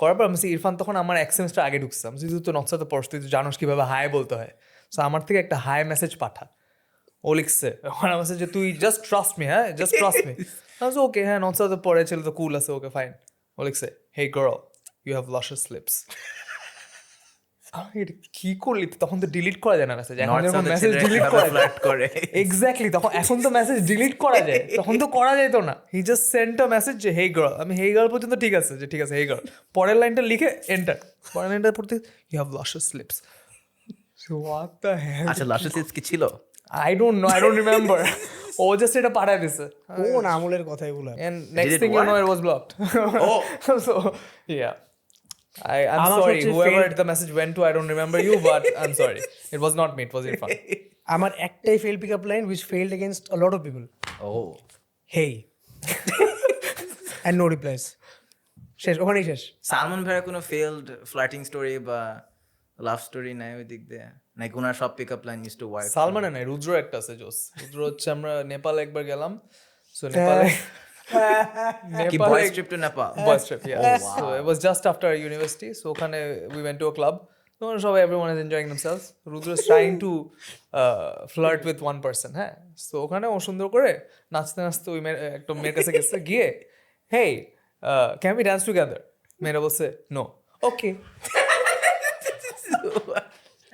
করার পর আমি ইরফান তখন আমার এক সেমিস্টার আগে ঢুকছিলাম, যেহেতু তো নর্থসাউথে পড়ছ, তুই জানোস কীভাবে হাই বলতে হয়। সো আমার থেকে একটা হাই মেসেজ পাঠা। ও লিখছে আমার মেসেজ যে তুই জাস্ট ট্রাস্ট মি, হ্যাঁ জাস্ট ট্রাস্ট মি। ওকে হ্যাঁ নর্থসাউথে পড়ে ছিল তো কুল আছে, ওকে ফাইন। ও লিখছে hey girl you have luscious lips. এটা কি করলি? তখন তো ডিলিট করা যায় না মেসেজ, এখন মেসেজ ডিলিট করে। এক্স্যাক্টলি, তখন এখন তো মেসেজ ডিলিট করা যায়, তখন তো করা যেত না। He just Saint a message যে হে গার্ল। আমি হে গার্ল পর্যন্ত ঠিক আছে, যে ঠিক আছে হে গার্ল, পরের লাইনটা লিখে এন্টার, পরের লাইনটা পড়তে you have luscious lips. What the hell. আচ্ছা লাশাস লিপস কি ছিল? I don't know, I don't remember. ও জাস্ট এটা পাঠায় দিছে কোন আমলের কথা এগুলো? and next it thing you know work? it was blocked. Oh. So yeah, I'm আমার sorry সবচেয়ে whoever failed- the message went to, I don't remember you, but I'm sorry, it was not me, it was Irfan. আমার একটাই fail pick up line which failed against a lot of people, Oh. Hey and no replies. শেষ, ওখানেই শেষ। সালমান ভাইয়ের কোনো failed flirting story বা love story নাই ওই দিক দিয়ে, নাকি ওনার সব pick up line use to work? সালমানের নাই, রুদ্র একটা আছে জোস। রুদ্র হচ্ছে আমরা নেপাল একবার গেলাম, সো নেপালে কি boys trip to Nepal? boys trip, yeah. So it was just after university, so ওখানে we went to a club, so সবাই everyone is enjoying themselves. Rudra is trying to flirt with one person, হ্যাঁ, so ওখানে ও সুন্দর করে নাচতে নাচতে ওই একটা মেয়ের কাছে গেছে, গিয়ে hey can we dance together? মেয়েরা বলছে no, okay.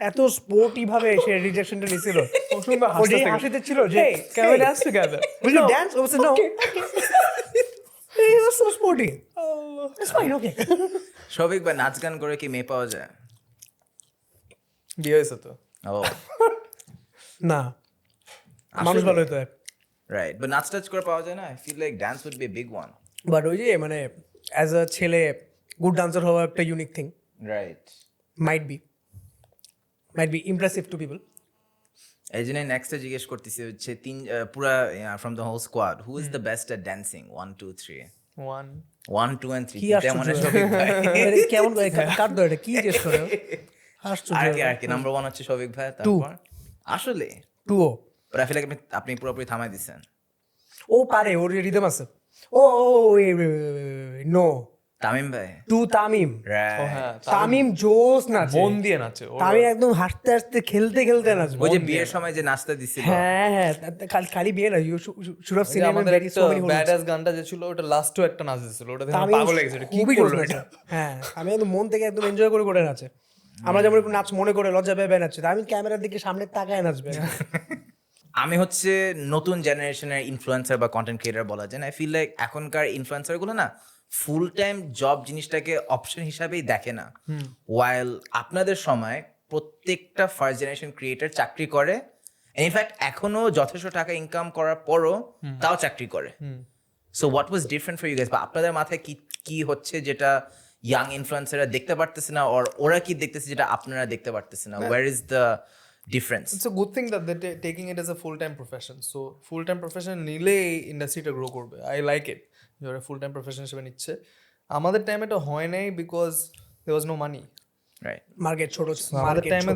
এত স্পোর্টি ভাবে সে রিজেকশনটা নিছিল, ও সুন্দর ও যে হাসতে হাসিতে ছিল যে hey can we dance together? will you dance? ও বলছে no. He was so sporty. It's fine, okay. Souvik ভাই নাচ গান করে কি মেয়ে পাওয়া যায়? বিয়ে হয়েছে তো। ও না, মানুষ ভালো হতো। রাইট, বাট নাচ টাচ করে পাওয়া যায় না? I feel like dance would be a big one. But ওই যে মানে অ্যাজ আ ছেলে গুড ডান্সার হওয়া একটা unique thing, right, might be impressive to people. এই জন্য নেক্সটে জিজ্ঞেস করতেছি হচ্ছে পুরা from the whole squad who is the best at dancing? 1 2 3 one 1 2 and 3 কি তেমন আশ্চর্য। সৌভিক ভাই। কেমন কার দর এটা কি জিজ্ঞেস করে? আশ্চর্য। আর কি নাম্বার 1 হচ্ছে সৌভিক ভাই, তারপর আসলে 2 বাট আই ফিল লাইক আপনি পুরোপুরি থামাই দিছেন। ও পারে, ওর রিদম আছে। ও নো, তামিম ভাই, তামিম। রাইট, হ্যাঁ, তামিম জোস নাচে, মন দিয়ে নাচে ও। তামিম একদম হাসতে হাসতে খেলতে নাচবে। ওই যে বিয়ের সময় যে নাচটা দিছিল, হ্যাঁ, খালি বিয়ে না, ইউ শুড হ্যাভ সিন আমাদের ভেরি সো মেনি ব্যাডাস গানটা যে ছিল ওটা লাস্টও একটা নাচ দিছিল, ওটা দেখে তামিম পাগল হয়ে গেছে, এটা কি খুবই করলো জোস এটা? নাচে। হ্যাঁ, আমি একদম মন থেকে একদম এনজয় করে নাচে। আমরা যেমন একটু নাচ মনে করে লজ্জা পেয়ে নাচছে, আমি ক্যামেরার দিকে সামনে তাকায় নাচবে। আমি হচ্ছে নতুন জেনারেশনের ইনফ্লুয়েন্সার বা কন্টেন্ট ক্রিয়েটার বলা যায় না। আই ফিল লাইক এখনকার ইনফ্লুয়েন্সারগুলো না ফুল টাইম জব জিনিসটাকে অপশন হিসাবেই দেখে না। ওয়াইল আপনাদের সময় প্রত্যেকটা ফার্স্ট জেনারেশন ক্রিয়েটার চাকরি করে, ইনফ্যাক্ট এখনো যথেষ্ট টাকা ইনকাম করার পরও তাও চাকরি করে। So what was different for you guys? বা আপনাদের মাথায় কি কি হচ্ছে যেটা ইয়াং ইনফ্লুয়েন্সাররা দেখতে পারতেছে না, আর ওরা কি দেখতেছে যেটা আপনারা দেখতে পারতেছে না? Where is the difference? It's a good thing that they're taking it as a full-time profession. So full-time profession নিলে ইন্ডাস্ট্রিটা গ্রো করবে। I like it. You're a full-time profession হিসেবে নিচ্ছে। আমাদের টাইমে এটা হয় নাই because there was no money. Right, market ছোট, আমাদের টাইমে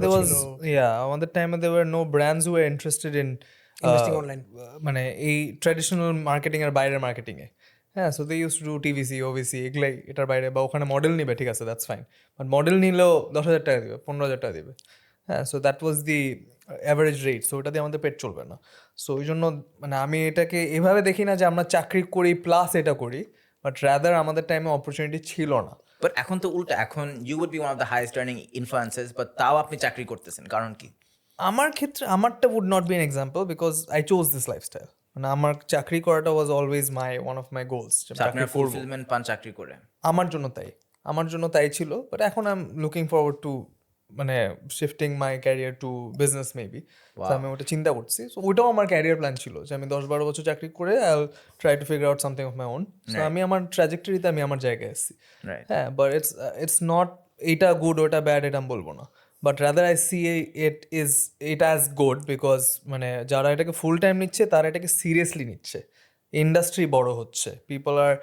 আমাদের টাইমে there were no brands who were interested in Investing online. মানে এই ট্র্যাডিশনাল মার্কেটিং এর বাইরের মার্কেটিং এ। হ্যাঁ, so they use to do TVC, OVC, এগুলাই এটার বাইরে, বা ওখানে মডেল নিবে, ঠিক আছে, দ্যাটস ফাইন, বাট মডেল নিলেও 10,000 টাকা দিবে, 15,000 টাকা দিবে। হ্যাঁ, so that was the average rate, so ওটা দিয়ে আমাদের পেট চলবে না। সো ওই জন্য মানে আমি এটাকে এভাবে দেখি না যে আমরা চাকরি করি প্লাস এটা করি, বাট রাদার আমাদের টাইমে অপরচুনিটি ছিল না। বাট এখন তো উল্টা, এখন you would be one of the highest earning influencers, but তাও আপনি চাকরি করতেছেন, কারণ কি? আমার ক্ষেত্রে আমারটা would not be an example because I chose this lifestyle. মানে আমার চাকরি করাটা was always one of my goals. আপনার ফুলফিলমেন্ট পান চাকরি করে? আমার জন্য তাই ছিল, বাট এখন I am looking forward to মানে shifting my career to business maybe. আমি ওটা চিন্তা করছি। সো ওইটাও আমার ক্যারিয়ার প্ল্যান ছিল যে আমি 10-12 বছর চাকরি করে I will try to figure out something of my own. So আমি আমার ট্র্যাজেক্টরিতে আমি আমার জায়গায় এসেছি। হ্যাঁ, বাট ইটস নট এটা গুড ওটা ব্যাড এটা আমি বলবো না, but rather I see it as good because মানে যারা এটাকে ফুল টাইম নিচ্ছে তারা এটাকে সিরিয়াসলি নিচ্ছে। ইন্ডাস্ট্রি বড় হচ্ছে, পিপল আর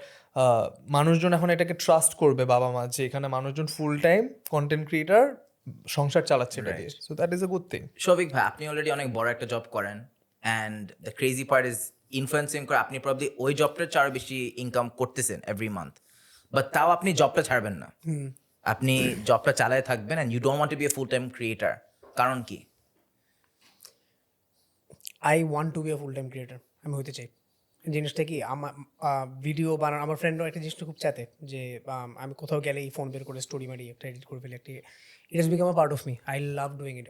মানুষজন এখন এটাকে ট্রাস্ট করবে, বাবা মা, যে এখানে মানুষজন ফুল টাইম কন্টেন্ট ক্রিয়েটার সংসার চালাচ্ছে এটা দিয়ে। So that is a good thing. Shouvik ভাই, আপনি অলরেডি অনেক বড় একটা জব করেন, and the crazy part is influencing করে আপনি প্রবলি ওই জবটার চেয়ে আরো বেশি ইনকাম করতেছেন এভরি মান্থ, বাট তাও আপনি জবটা ছাড়বেন না, আপনি জবটা চালায় থাকবেন, and you don't want to be a full time creator. কারণ কি? I want to be a full time creator, আমি হতে চাই। জিনিসটা কি, আমার ভিডিও বানানো, আমার ফ্রেন্ডও একটা জিনিসটা খুব চাতে যে আমি কোথাও গেলে এই ফোন বের করে স্টোরি মারি, একটা এডিট করে ফেলি, একটা it has become a part of me. I love doing it,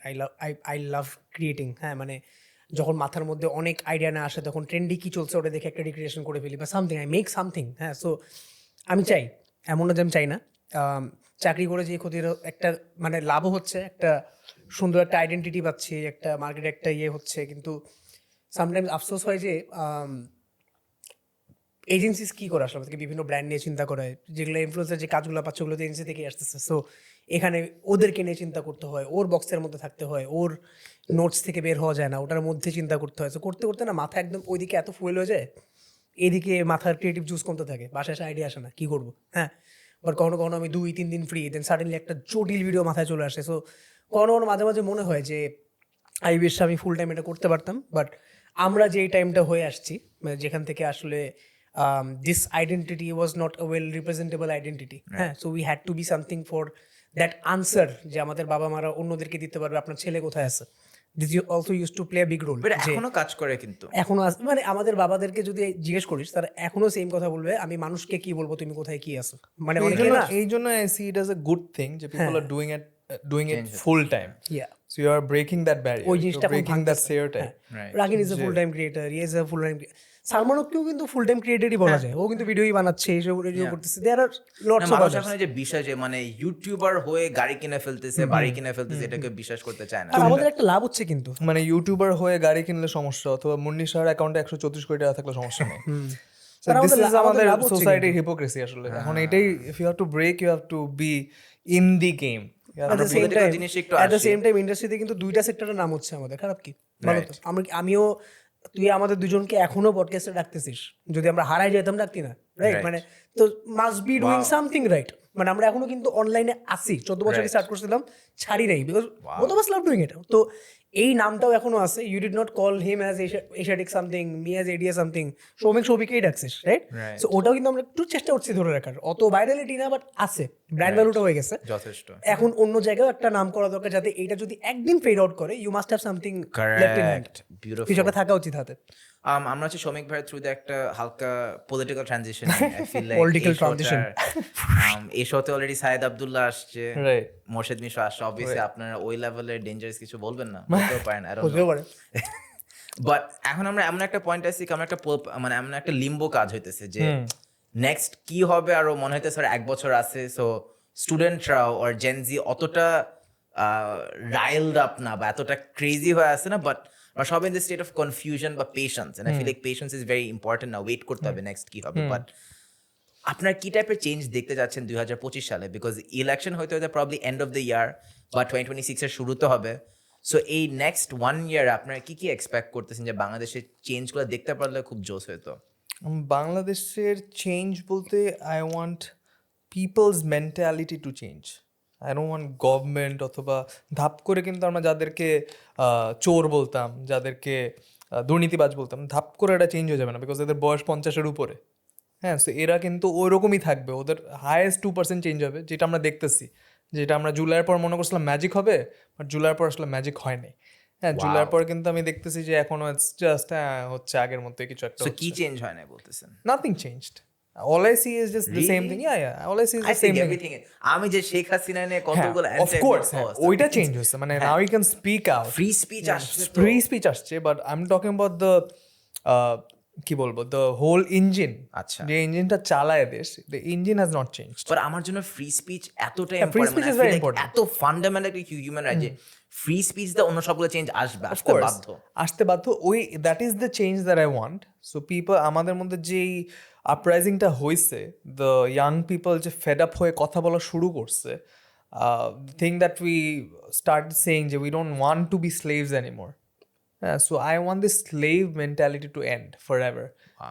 I love creating. হ্যাঁ, মানে যখন মাথার মধ্যে অনেক আইডিয়া না আসে তখন ট্রেন্ডি কী চলছে ওটা দেখে একটা রিক্রিয়েশন করে ফেলি বা সামথিং, আই মেক সামথিং। হ্যাঁ, সো আমি চাই, এমন না যে আমি চাই না। চাকরি করে যে ক্ষতির একটা মানে লাভও হচ্ছে, একটা সুন্দর একটা আইডেন্টিটি পাচ্ছি, একটা মার্কেটে একটা ইয়ে হচ্ছে, কিন্তু সামটাইমস আফসোস হয় যে এজেন্সিস কি করে আসলে আমাদেরকে বিভিন্ন ব্র্যান্ড নিয়ে চিন্তা করে, যেগুলো ইনফ্লুয়েন্সার যে কাজগুলো পাচ্ছে ওগুলো তো এজেন্সি থেকে আসতেছে। সো এখানে ওদেরকে নিয়ে চিন্তা করতে হয়, ওর বক্সের মধ্যে থাকতে হয়, ওর নোটস থেকে বের হওয়া যায় না, ওটার মধ্যে চিন্তা করতে হয়। সো করতে করতে না মাথা একদম ওইদিকে এত ফুয়েল হয়ে যায়, এদিকে মাথার ক্রিয়েটিভ জুস কমতে থাকে, বাসায় এসে আইডিয়া আসে না কী করবো। হ্যাঁ, বাট কখনো কখনো আমি 2-3 দিন ফ্রি, দেন সাডেনলি একটা জটিল ভিডিও মাথায় চলে আসে। সো কখনো কখনো মাঝে মাঝে মনে হয় যে আই উইশ আমি ফুল টাইম এটা করতে পারতাম। বাট আমরা যে টাইমটা হয়ে আসছি, মানে যেখান থেকে আসলে this identity was not a well representable identity. হ্যাঁ, so we had to be something for that answer, যে আমাদের বাবা মারা অন্যদেরকে দিতে পারবে আপনার ছেলে কোথায় আছে। This you also use to play a big role. But এখনো কাজ করে কিন্তু এখনো মানে আমাদের বাবাদেরকে যদি জিজ্ঞেস করিস তারা এখনো সেম কথা বলবে, আমি মানুষকে কি বলবো তুমি কোথায় কি আছো। মানে অনেকে না, এই জন্য I see it as a good thing যে people are doing it full time. Yeah so you are breaking that barrier, ওই জিনিসটা এখন breaking that stereotype. Ragin is a full time creator, is a full time, সালমানকেও কিন্তু full time ক্রিয়েটরই বলা যায়, ও কিন্তু ভিডিওই বানাচ্ছে, এইসব রেডিও করতেছে। দেয়ার আর লটস অফ মানুষ এখন এই যে বিশ্বাস যে মানে ইউটিউবার হয়ে গাড়ি কিনে ফেলতেছে, বাড়ি কিনে ফেলতেছে, এটাকে বিশ্বাস করতে চায় না। আর আমাদের একটা লাভ হচ্ছে কিন্তু, মানে ইউটিউবার হয়ে গাড়ি কিনলে সমস্যা, অথবা মুন্নি শাহর অ্যাকাউন্টে 134 কোটি টাকা থাকলে সমস্যা নেই। আর দিস ইজ আমাদের আমাদের লাভ হচ্ছে সোসাইটির হিপোক্রেসি আসলে। এখন এটাই, if you have to break, you have to be in the game. at the same time at the same time ইন্ডাস্ট্রিতে কিন্তু দুইটা সেক্টরের নাম হচ্ছে আমাদের, খারাপ কি ভালো তো। আমিও তুই আমাদের দুজনকে এখনো পডকাস্টে ডাকতেছিস, যদি আমরা হারাই যেতাম ডাকতি না, রাইট? মানে তো must be doing something right. মানে আমরা এখনো কিন্তু অনলাইনে আসি, 14 বছর স্টার্ট করছিলাম, ছাড়ি নাই, because both of us love doing it. তো এই নামটাও এখনো আছে। You did not call him as Asiatic something, me as এডিয়া সামথিং, সৌমিক সৌভিককেই ডাকছিস, রাইট? সো ওটাও কিন্তু আমরা একটু চেষ্টা করছি ধরে রাখার, অত ভাইরালিটি না, বাট আছে, ব্র্যান্ড ভ্যালুটা হয়ে গেছে যথেষ্ট। এখন অন্য জায়গায় একটা নাম করা দরকার, যাতে এইটা যদি একদিন ফেড আউট করে, you must have something left in hand, কিছু একটা থাকা উচিত হাতে। আমরা হচ্ছে শৌমিক ভাইয়ের থ্রুতে একটা হালকা political transition, I feel like Political transition. এই শোতে অলরেডি সায়েদ আব্দুল্লাহ আসছে, রাইট, মোর্শেদ মিশো আসছে। অবভিয়াসলি আপনারা ওই লেভেলের ডেঞ্জারাস কিছু বলবেন না, বলতেও পারেন, I don't know. হতেও পারে। বাট এখন আমরা এমন একটা পয়েন্ট আছি, আমরা একটা মানে এমন একটা লিম্বো কাজ হইতেছে যে নেক্সট কি হবে, আরো মনে হইতেছে আর 1 বছর আছে। সো স্টুডেন্টরাও আর জেনজি অতটা রাইলড আপ না, বা এতটা ক্রেজি হয়ে আছে না, বাট আমরা সব in the state of confusion বা patience, and I feel like patience is very important না। ওয়েট করতে হবে নেক্সট কি হবে। বাট আপনার কি টাইপের চেঞ্জ দেখতে যাচ্ছেন 2025 সালে? বিকজ ইলেকশন হয়তো হয়তো probably end of the year বা 2026 এর শুরুতে হবে। সো এই নেক্সট 1 ইয়ার আপনারা কি কি এক্সপেক্ট করতেছেন যে বাংলাদেশের চেঞ্জগুলো দেখতে পারলে খুব জোস হতো? বাংলাদেশের চেঞ্জ বলতে I want people's mentality to change. I don't want government অথবা ধাপ করে, কিন্তু আমরা যাদেরকে চোর বলতাম, যাদেরকে দুর্নীতিবাজ বলতাম, ধাপ করে এটা চেঞ্জ হয়ে যাবে না, বিকজ এদের বয়স 50-এর উপরে। হ্যাঁ, সো এরা কিন্তু ওইরকমই থাকবে, ওদের হায়েস্ট 2% চেঞ্জ হবে, যেটা আমরা দেখতেছি। যেটা আমরা জুলাইয়ের পর মনে করছিলাম ম্যাজিক হবে, বাট জুলাইয়ের পর আসলে ম্যাজিক হয়নি। হ্যাঁ, জুলাইয়ের পর কিন্তু আমি দেখতেছি যে এখনো জাস্ট হচ্ছে আগের মধ্যে কিছু একটা। সো কি চেঞ্জ হয় না বলতেছেন? Nothing changed. All I see is just the same thing. Yeah. All I see is I the think same everything. আমি যে শেখ হাসিনা নিয়ে thing. কতগুলো Of course, ওইটা চেঞ্জ হচ্ছে, মানে now you can speak out. Free speech আসছে, Free speech আসছে, but I'm talking about the কি বলবো, the whole engine. আচ্ছা, যে ইঞ্জিনটা চালায় দেশ, the engine has not changed. But আমার জন্য ফ্রি স্পিচ এতটাই free important, speech is very important. এত ফান্ডামেন্টাল একটা হিউম্যান রাইট যে ফ্রি স্পিচ দা অন্য সবগুলো চেঞ্জ আসবে, Of আসতে course, বাধ্য। আসতে বাধ্য। ওই that is the change that I want. So people, আমাদের মধ্যে যেই আপরাইজিংটা হয়েছে, দ্য ইয়াং পিপল যে ফেড আপ হয়ে কথা বলা শুরু করছে, thing that we start saying যে we don't want to be slaves anymore. So I want this slave mentality to end forever.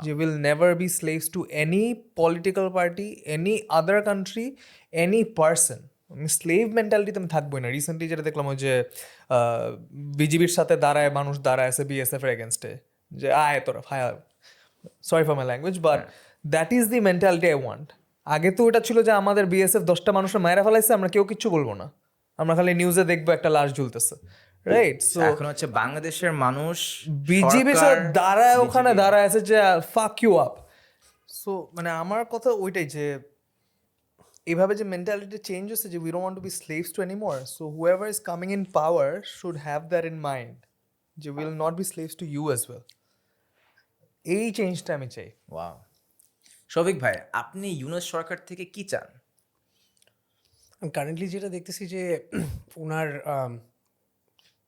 যে will never be slaves to any political party, any other country, any person. Slave মেন্টালিটিতে আমি থাকবোই না। Recently যেটা দেখলাম, ওই যে বিজিবির সাথে মানুষ দাঁড়ায় আছে বিএসএফ এর এগেনস্টে, যে আয় তোরা হায়, sorry for my language, but that is the mentality I want. আগে তো ওটা ছিল যে আমাদের বিএসএফ 10টা মানুষের মায়েরা ফেলাইছে, আমরা কেউ কিচ্ছু বলবো না, আমরা খালি নিউজে দেখবো একটা লাশ ঝুলতেছে, রাইট? সো এখন হচ্ছে বাংলাদেশের মানুষ বিজিবির সাথে দাঁড়ায়, ওখানে দাঁড়ায় আছে যে ফাক ইউ আপ। সো মানে আমার কথা ওইটাই, যে এভাবে যে মেন্টালিটি চেঞ্জ হচ্ছে, যে we don't want to be slaves to anymore. So whoever is coming in power should have that in mind, যে will not be slaves to you as well. এই চেঞ্জটা আমি চাই। ওয়াও। শৌভিক ভাই, আপনি ইউনুস সরকার থেকে কি চান? কারেন্টলি যেটা দেখতেছি যে ওনার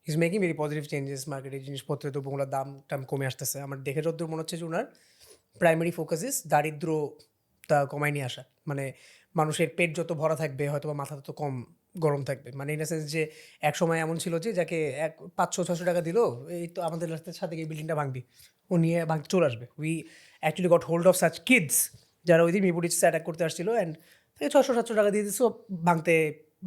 is making very positive changes মার্কেটে, জিনিসপত্রের দ্রব্যগুলোর দাম টাম কমে আসতেছে। আমার দেখে যতদূর মনে হচ্ছে যে ওনার প্রাইমারি ফোকাস ইজ দারিদ্রতা কমায় নিয়ে আসা। মানে মানুষের পেট যত ভরা থাকবে হয়তো বা মাথা তত কম গরম থাকবে। মানে ইন দ্য সেন্স যে এক সময় এমন ছিল যে যাকে 500-600 টাকা দিল, এই তো আমাদের রাস্তার সাথে এই বিল্ডিংটা ভাঙবি, ও নিয়ে ভাঙতে চলে আসবে। We actually got hold of such kids যারা ওই দিন নেপোটিজমে অ্যাটাক করতে আসছিল, অ্যান্ড তাকে 600-700 টাকা দিয়ে দিচ্ছে, ভাঙতে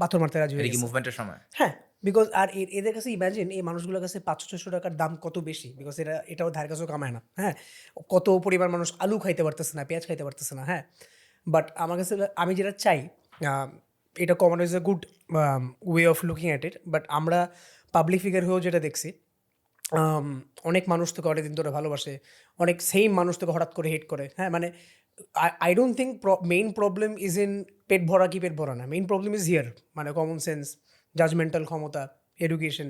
পাথর মারতে রাজি হয়ে এটা কি গেছে। মুভমেন্টের সময়? হ্যাঁ, বিকজ আর এদের কাছে ইম্যাজিন এই মানুষগুলোর কাছে 500-600 টাকার দাম কত বেশি, বিকজ এটাও ধার কাছেও কামায় না। হ্যাঁ, কত পরিবার মানুষ আলু খাইতে পারতেছে না, পেঁয়াজ খাইতে পারতেছে না। হ্যাঁ, বাট আমার কাছে আমি যেটা চাই, এটা কমানো is a good way of looking at it. But আমরা পাবলিক ফিগার হয়েও যেটা দেখছি, অনেক মানুষ তোকে অনেকদিন ধরে ভালোবাসে, অনেক সেম মানুষ তোকে হঠাৎ করে হেট করে। হ্যাঁ, মানে I don't think main problem is in পেট ভরা কি পেট ভরা না, মেইন প্রবলেম ইজ হিয়ার। মানে কমন সেন্স, জাজমেন্টাল ক্ষমতা, এডুকেশন,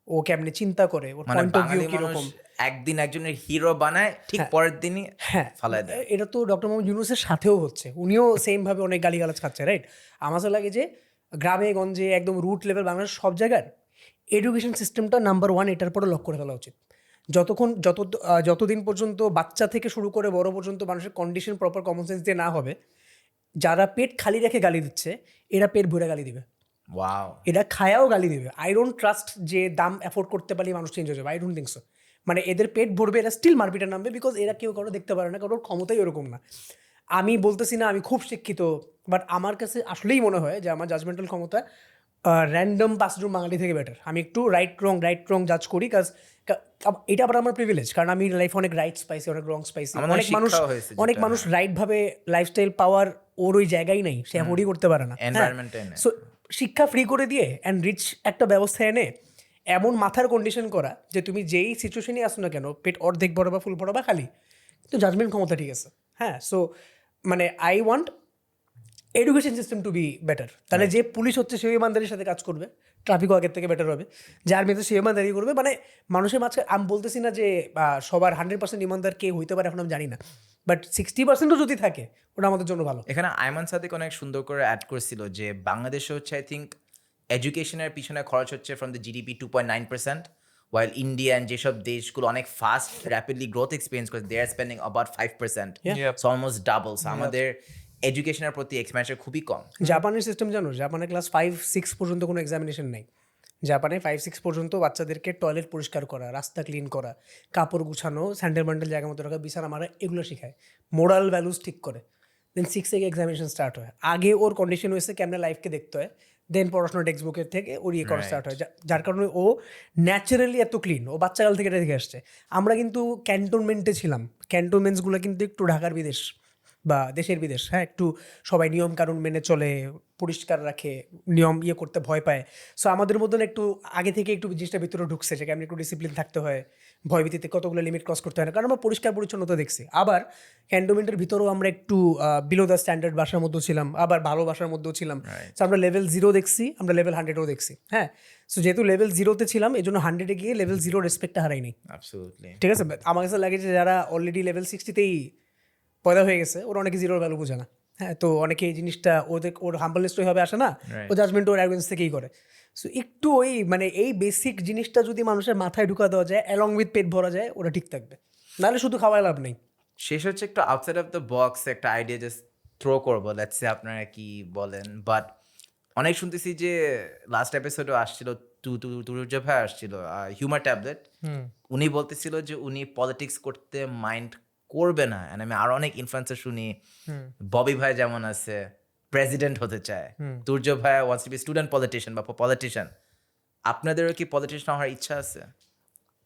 ও কেমনে চিন্তা করে, ওর মানে পয়েন্ট অফ ভিউ বাঙালি মানুষ কীরকম। একদিন একজনের হিরো বানায়, ঠিক পরের দিনই হ্যাঁ, ফালায় দেয়। এটা তো ডক্টর মোহাম্মদ ইউনূসের সাথেও হচ্ছে, উনিও সেমভাবে অনেক গালিগালাজ খাচ্ছে, রাইট? আমার কাছে লাগে যে গ্রামে গঞ্জে একদম রুট লেভেল বাংলাদেশ সব জায়গার এডুকেশন সিস্টেমটা নাম্বার 1 এটার পরে লক করে ফেলা উচিত। যতদিন পর্যন্ত বাচ্চা থেকে শুরু করে বড় পর্যন্ত মানুষের কন্ডিশন প্রপার কমন সেন্স দিয়ে না হবে, যারা পেট খালি রেখে গালি দিচ্ছে এরা পেট ভরে গালি দিবে, ওয়াও। এরা খায়াও গালি দিবে। আই ডোন্ট ট্রাস্ট যে দাম অ্যাফোর্ড করতে পারলে মানুষ চেঞ্জ হয়ে যাবে, আই ডোন্ট থিঙ্ক সো। মানে এদের পেট ভরবে, এরা স্টিল মারপিটে নামবে, বিকজ এরা কেউ কারো দেখতে পারে না, কারোর ক্ষমতাই ওরকম না। আমি বলতেছি না আমি খুব শিক্ষিত, বাট আমার কাছে আসলেই মনে হয় যে আমার জাজমেন্টাল ক্ষমতা র্যান্ডম 5 জন বাঙালি থেকে বেটার। আমি একটু রাইট রং জাজ করি, কাজ এটা আবার আমার প্রিভিলেজ, কারণ আমি লাইফে অনেক রাইটস পাইছি, অনেক রংস পাইছি। আমাদের শিক্ষাও হয়েছে অনেক যেটা, মানুষ রাইটভাবে লাইফস্টাইল পাওয়ার ওর ওই জায়গায় নেই, সে অ্যাফোর্ডই করতে পারে না। এনভায়রনমেন্টে এনে। সো শিক্ষা ফ্রি করে দিয়ে অ্যান্ড রিচ একটা ব্যবস্থা এনে এমন মাথার কন্ডিশন করা যে তুমি যেই সিচুয়েশনই আসো না কেন, পেট অর্ধেক ভরা বা ফুল ভরা বা খালি, তো জাজমেন্ট ক্ষমতা ঠিক আছে। হ্যাঁ, সো মানে I want education system to be better. তাহলে যে পুলিশ হচ্ছে সে ইমানদারির সাথে কাজ করবে, ট্রাফিকও আগের থেকে বেটার হবে। যে আর্মিতে সে ইমানদারি করবে। মানে মানুষের মাঝখানে আমি বলতেছি না যে সবার 100% ইমানদার কে হইতে পারে এখন আমি জানি না, বাট 60%ও যদি থাকে ওটা আমাদের জন্য ভালো। এখানে আইমান সাদিক অনেক সুন্দর করে অ্যাড করেছিল যে বাংলাদেশে হচ্ছে আই থিঙ্ক এডুকেশনের পিছনে খরচ হচ্ছে from the GDP 2.9%, while India and যেসব দেশগুলো অনেক ফাস্ট র্যাপিডলি গ্রোথ এক্সপিরিয়েন্স করে, they are spending about 5%, Yep. So almost double. So আমাদের এডুকেশনের প্রতি এক্সপেন্ডিচার খুবই কম। জাপানের সিস্টেম জানো, জাপানে ক্লাস 5-6 পর্যন্ত কোনো এক্সামিনেশন নেই। জাপানে 5-6 পর্যন্ত বাচ্চাদেরকে টয়লেট পরিষ্কার করা, রাস্তা ক্লিন করা, কাপড় গুছানো, স্যান্ডেল ম্যান্ডেল জায়গা মতো রাখা, বিছানা মারা, এগুলো শেখায়, মোরাল ভ্যালুস ঠিক করে। দেন 6 থেকে এক্সামিনেশন স্টার্ট হয়। আগে ওর কন্ডিশন হয়েছে কেমনে লাইফকে দেখতে হয়, দেন পড়াশোনা টেক্সট বুকের থেকে ওর ইয়ে করা স্টার্ট হয়, যার কারণে ও ন্যাচারালি এত ক্লিন, ও বাচ্চাকাল থেকে এটা দেখে আসছে। আমরা কিন্তু ক্যান্টনমেন্টে ছিলাম, ক্যান্টনমেন্টসগুলো কিন্তু একটু ঢাকার বিদেশ বা দেশের বিদেশ। হ্যাঁ, একটু সবাই নিয়ম কানুন মেনে চলে, পরিষ্কার রাখে, নিয়ম ইয়ে করতে ভয় পায়। সো আমাদের মতন একটু আগে থেকে একটু জিনিসটা ভিতরে ঢুকছে যে কেমন একটু ডিসিপ্লিন থাকতে হয়, ভয়ভীতিতে কতগুলো লিমিট ক্রস করতে হয় না, কারণ আমরা পরিষ্কার পরিচ্ছন্নতা দেখছি। আবার ক্যান্টনমেন্টের ভিতরেও আমরা একটু বিলো দ্য স্ট্যান্ডার্ড ভাষার মধ্যেও ছিলাম, আবার ভালো ভাষার মধ্যেও ছিলাম। সো আমরা লেভেল 0 দেখছি, আমরা লেভেল 100ও দেখছি। হ্যাঁ, সো যেহেতু লেভেল 0-তে ছিলাম এই জন্য 100-এ গিয়ে লেভেল 0 রেসপেক্টটা হারাইনি। অ্যাবসলিউটলি। ঠিক আছে, আমার কাছে লাগে যে যারা অলরেডি লেভেল 60-তেই পয়দা হয়ে গেছে ওরা অনেকে জিরোর ভ্যালু বোঝে না। হ্যাঁ, তো অনেকে এই জিনিসটা ওর হাম্বলনেস হবে আসে না, ও জাজমেন্ট ওর অ্যারোগেন্স থেকেই করে। সো একটু ওই মানে এই বেসিক জিনিসটা যদি মানুষের মাথায় ঢুকা দেওয়া যায় অ্যালং উইথ পেট ভরা যায়, ওরা ঠিক থাকবে। নাহলে শুধু খাওয়ায় লাভ নেই। শেষ হচ্ছে একটু আউটসাইড অফ দ্য বক্স একটা আইডিয়া জাস্ট থ্রো করবো, লেটস সে আপনারা কি বলেন। বাট অনেক শুনতেছি যে লাস্ট এপিসোডও আসছিল তুরুজ ভাই আসছিল, হিউমার ট্যাবলেট, উনি বলতেছিল যে উনি পলিটিক্স করতে মাইন্ড করবে না। And আমি আরো অনেক ইনফ্লুয়েন্সার শুনি, ববি ভাই যেমন আছে প্রেসিডেন্ট হতে চায়, তুর্য ভাই wants to be student politician বা পলিটিশিয়ান। আপনাদেরও কি পলিটিশিয়ান হওয়ার ইচ্ছা আছে?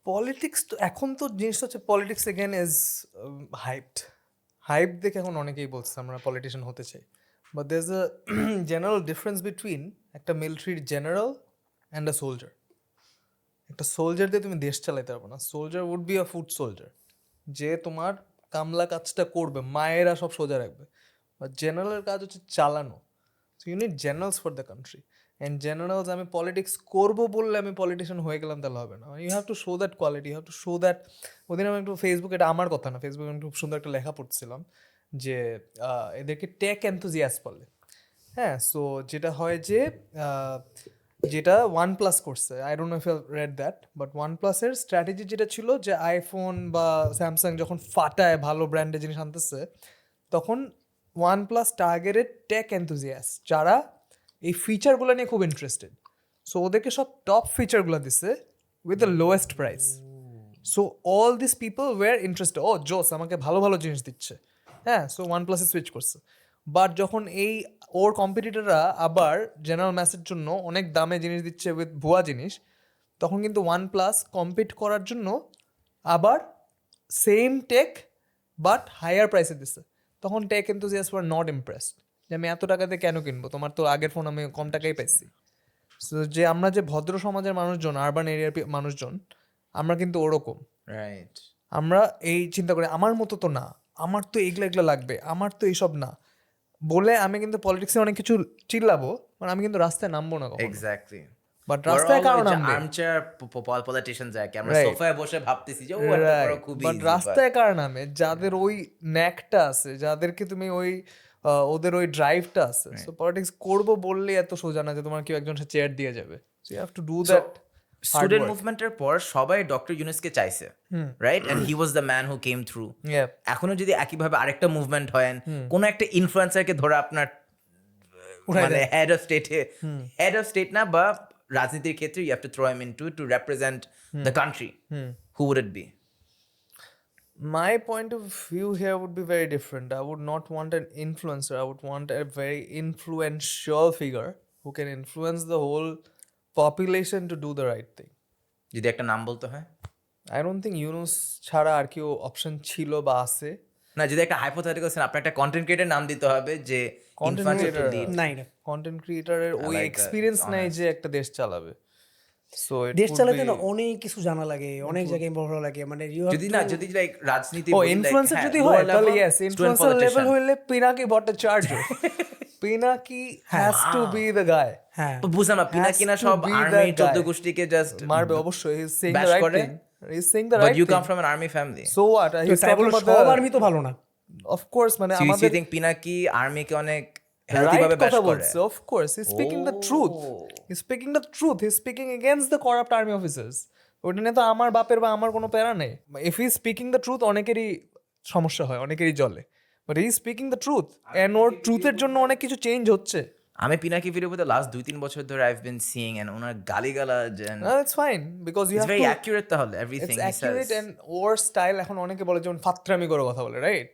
পলিটিক্স তো এখন তো জিনিসটা হচ্ছে পলিটিক্স এগেন ইজ হাইপ দেখে এখন অনেকেই বলছে আমরা পলিটিশিয়ান হতে চাই, but there is a general difference between একটা মিলিটারির জেনারেল অ্যান্ড আ সোলজার। একটা সোলজার দিয়ে তুমি দেশ চালাইতে পারবো না। Soldier would be a foot soldier, যে তোমার কামলা কাজটা করবে, মায়েরা সব সোজা রাখবে। বাট জেনারেলের কাজ হচ্ছে চালানো। So you need generals for the country. And generals আমি পলিটিক্স করবো বললে আমি পলিটিশিয়ান হয়ে গেলাম তাহলে হবে না। You have to show that quality, you have to show that. ওদিন আমি একটু ফেসবুকে, এটা আমার কথা না, ফেসবুকে আমি খুব সুন্দর একটা লেখা পড়ছিলাম যে এদেরকে টেক এনথুজিয়াস্ট বলে। হ্যাঁ, সো যেটা হয় যে যেটা OnePlus করছে, I don't know if you read that, but OnePlus-এর স্ট্র্যাটেজি যেটা ছিল যে আইফোন বা স্যামসাং যখন ফাটায় ভালো ব্র্যান্ডের জিনিস আনতেছে, তখন OnePlus টার্গেটেড টেক এনথুজিয়াস্ট যারা এই ফিচারগুলো নিয়ে খুব ইন্টারেস্টেড। সো ওদেরকে সব টপ ফিচারগুলো দিছে with the lowest price. So all this people were interested, ও জোস আমাকে ভালো ভালো জিনিস দিচ্ছে, হ্যাঁ। সো OnePlus-এ সুইচ করছে। বাট যখন এই ওর কম্পিটিটররা আবার জেনারেল ম্যাসের জন্য অনেক দামে জিনিস দিচ্ছে উইথ ভুয়া জিনিস, তখন কিন্তু OnePlus কম্পিট করার জন্য আবার সেম টেক বাট হায়ার প্রাইসে দিচ্ছে। তখন tech enthusiast were not impressed, যে আমি এত টাকাতে কেন কিনবো, তোমার তো আগের ফোন আমি কম টাকায় পাইছি। সো যে আমরা যে ভদ্র সমাজের মানুষজন, আরবান এরিয়ার মানুষজন, আমরা কিন্তু ওরকম। রাইট, আমরা এই চিন্তা করি আমার মতো তো না, আমার তো এগুলো লাগবে, আমার তো এইসব না বলে আমি কিন্তু পলিটিক্সে অনেক কিছু চিল্লাবো, মানে আমি কিন্তু রাস্তায় নামবো না কখনো। এক্স্যাক্টলি। বাট রাস্তায় কারণ আর্মচেয়ার পলিটিশিয়ানস যাকে আমরা সোফায় বসে ভাবতেছি যে ও এটা করা খুবই বাট ইজি, রাস্তায় কারণ নামে যাদের ওই ন্যাকটা আছে, যাদেরকে তুমি ওই ওদের ওই ড্রাইভটা আছে। সো পলিটিক্স করবো বললে এত সোজা না যে তোমার কেউ একজন চেয়ার দিয়ে যাবে। So you have to do that. Student মুভমেন্টের পর সবাই ডক্টর ইউনুসকে চাইছে, right, and he was the man who came through. এখনো যদি একইভাবে আরেকটা মুভমেন্ট হয়, কোন একটা ইনফ্লুয়েন্সারকে ধরে আপনার মানে হেড অফ স্টেট না বা রাজনীতির ক্ষেত্রে you have to throw him into to represent the country, who would it be? My point of view here would be very different. I would not want an influencer. I would want a very influential figure who can influence the whole population to do the right thing. যদি একটা নাম বলতে হয়, I don't think Yunus ছাড়া আর কেউ option ছিল বা আছে। না যদি একটা হাইপোথেটিক্যাল সিন, আপনার একটা কন্টেন্ট ক্রিয়েটর নাম দিতে হবে যে ইনফ্লুয়েন্সার টু লিড। নাই না, কন্টেন্ট ক্রিয়েটরের ওই like that. এক্সপিরিয়েন্স It's নাই যে একটা দেশ চালাবে। সো দেশ চালাতে না অনেক কিছু জানা লাগে, অনেক জায়গায় ইনভলভ হওয়া লাগে, মানে যদি লাইক রাজনীতি ও ইনফ্লুয়েন্সার যদি হয় তাহলে ইয়েস, ইনফ্লুয়েন্সার লেভেল হইলে Pinaki Bhattacharya, Pinaki has to be the guy. হ্যাঁ বুঝলাম না, পিনাকি না সব আর্মি 14 গোষ্ঠীকে জাস্ট মারবে অবশ্যই। He is saying the bash right করে। Thing, he is saying the but right you thing. Come from an army family, so what, he is তাই টকিং বলে অ্যাবাউট সব আর্মি তো ভালো না। অফ কোর্স, মানে সো ইউ আমাদের think Pinaki আর্মিকে অনেক হেলদি ভাবে রাইট ব্যাশ কথা করে? বলছে। Of course he is speaking the truth, he is speaking the truth, he is speaking against the corrupt army officers. ওটা নিয়ে তো আমার বাপের বা আমার কোনো প্যারা নেই। If he is speaking the truth অনেকেরই সমস্যা হয়, অনেকেরই জলে, but he is speaking the truth and ওর ট্রুথের জন্য অনেক কিছু চেঞ্জ হচ্ছে। আমি পিনাকি ভিডিওতে লাস্ট 2-3 বছর ধরে আইভ বিন সিইং এন্ড ওনার গালিগালাজ and it's fine because you it's have very to, accurate, তাহলে everything it's he accurate says. And ওর স্টাইল। এখন অনেকে বলে যেমন ফাত্রামি করে কথা বলে, রাইট,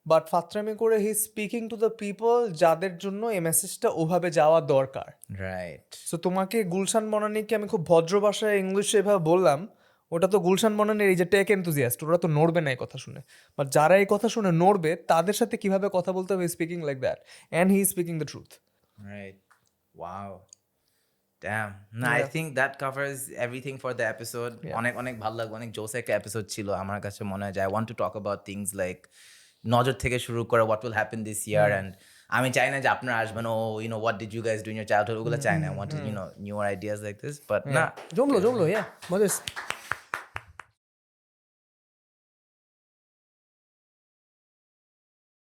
বাট ফাত্রামি করে he speaking to the people যাদের জন্য এই মেসেজটা ওভাবে যাওয়া দরকার। রাইট, সো তোমাকে গুলশান বনানীকে আমি খুব ভদ্র ভাষায় ইংলিশে এভাবে বললাম, ওটা তো গুলশান বনানীর এই যে টেক এনথুজিয়াস্ট, ওরা তো নড়বে না এই কথা শুনে। বাট যারা এই কথা শুনে নড়বে তাদের সাথে কিভাবে কথা বলতে হবে, speaking like that and he is speaking the truth. right, wow, damn. No, I think that covers everything for the episode. অনেক অনেক ভালো লাগলো, অনেক জোস একটা এপিসোড ছিল আমার কাছে মনে হয় যে I want to talk about things like নজর থেকে শুরু করে what will happen this year, and আমি চাই না যে আপনারা আসবেন ও you know what did you guys do in your childhood, ওগুলো চাই না। I want to, you know, newer ideas like this, but না জমলো, মজা